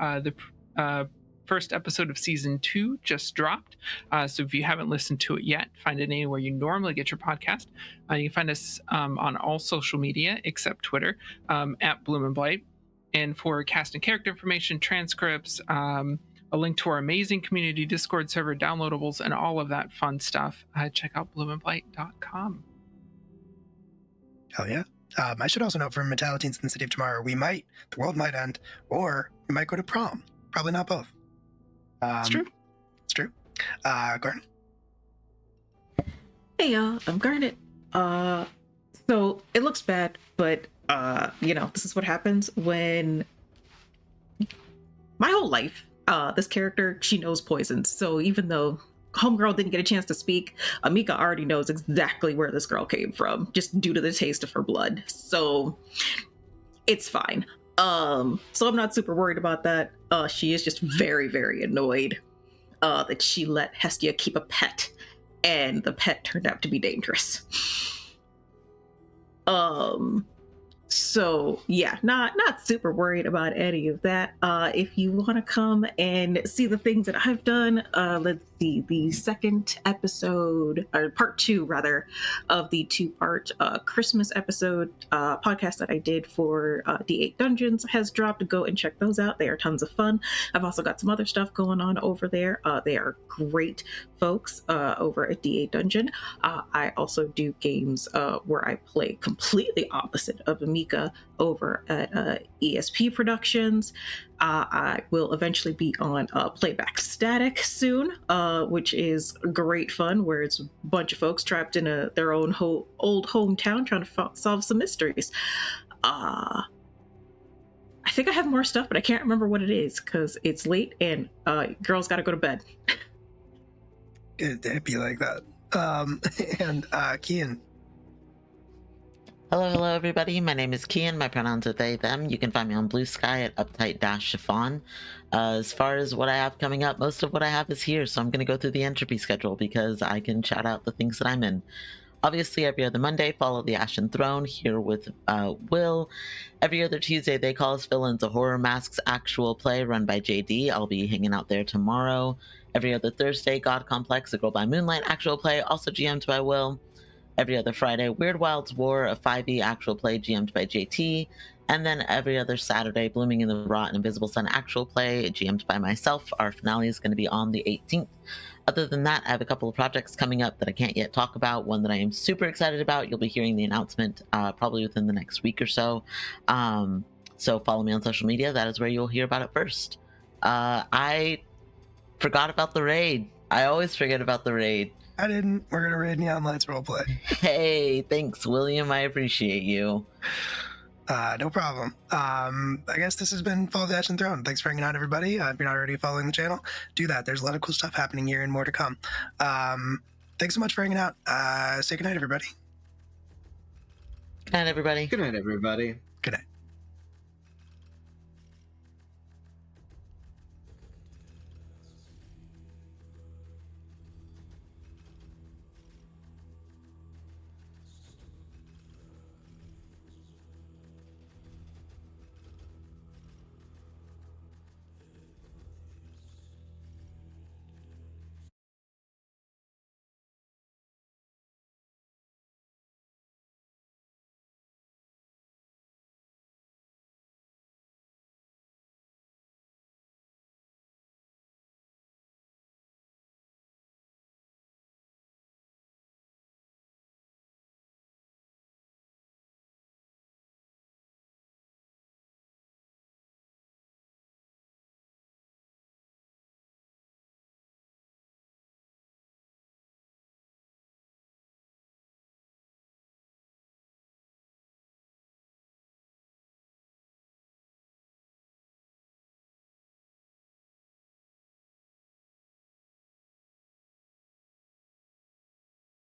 The first episode of season 2 just dropped. So if you haven't listened to it yet, find it anywhere you normally get your podcast. You can find us on all social media except Twitter at Bloom and Blight. And for cast and character information, transcripts, a link to our amazing community Discord server, downloadables, and all of that fun stuff, check out bloomandblight.com. Hell yeah. I should also note for Metalloteens in the City of Tomorrow, the world might end, or we might go to prom. Probably not both. It's true. It's true. Garnet. Hey y'all, I'm Garnet. So it looks bad, but this is what happens when my whole life, this character, she knows poisons. So even though Homegirl didn't get a chance to speak, Amika already knows exactly where this girl came from, just due to the taste of her blood. So it's fine. So I'm not super worried about that. She is just very, very annoyed that she let Hestia keep a pet, and the pet turned out to be dangerous. So yeah, not super worried about any of that. If you want to come and see the things that I've done, let's see, the second episode, or part 2 rather, of the 2-part Christmas episode podcast that I did for D8 Dungeons has dropped. Go and check those out. They are tons of fun. I've also got some other stuff going on over there. They are great folks over at D8 Dungeon. I also do games where I play completely opposite of Amika over at ESP Productions. I will eventually be on Playback Static soon, which is great fun, where it's a bunch of folks trapped in their own old hometown trying to solve some mysteries. I think I have more stuff, but I can't remember what it is because it's late and girls gotta go to bed. It'd be like that. And Kian. Hello, everybody. My name is Kian. My pronouns are they, them. You can find me on Blue Sky at uptight-chiffon. As far as what I have coming up, most of what I have is here, so I'm going to go through the entropy schedule because I can shout out the things that I'm in. Obviously, every other Monday, follow the Ashen Throne here with Will. Every other Tuesday, They Call Us Villains, a Horror Masks actual play run by JD. I'll be hanging out there tomorrow. Every other Thursday, God Complex, a Girl by Moonlight actual play, also GM'd by Will. Every other Friday, Weird Wild's War, a 5e actual play GM'd by JT. And then every other Saturday, Blooming in the Raw and Invisible Sun actual play, GM'd by myself. Our finale is going to be on the 18th. Other than that, I have a couple of projects coming up that I can't yet talk about. One that I am super excited about. You'll be hearing the announcement probably within the next week or so. So follow me on social media. That is where you'll hear about it first. I forgot about the raid. I always forget about the raid. I didn't. We're going to raid Neon Lights roleplay. Hey, thanks, William. I appreciate you. No problem. I guess this has been Fall of the Ashen Throne. Thanks for hanging out, everybody. If you're not already following the channel, do that. There's a lot of cool stuff happening here and more to come. Thanks so much for hanging out. Say goodnight, everybody. Good night, everybody. Good night, everybody.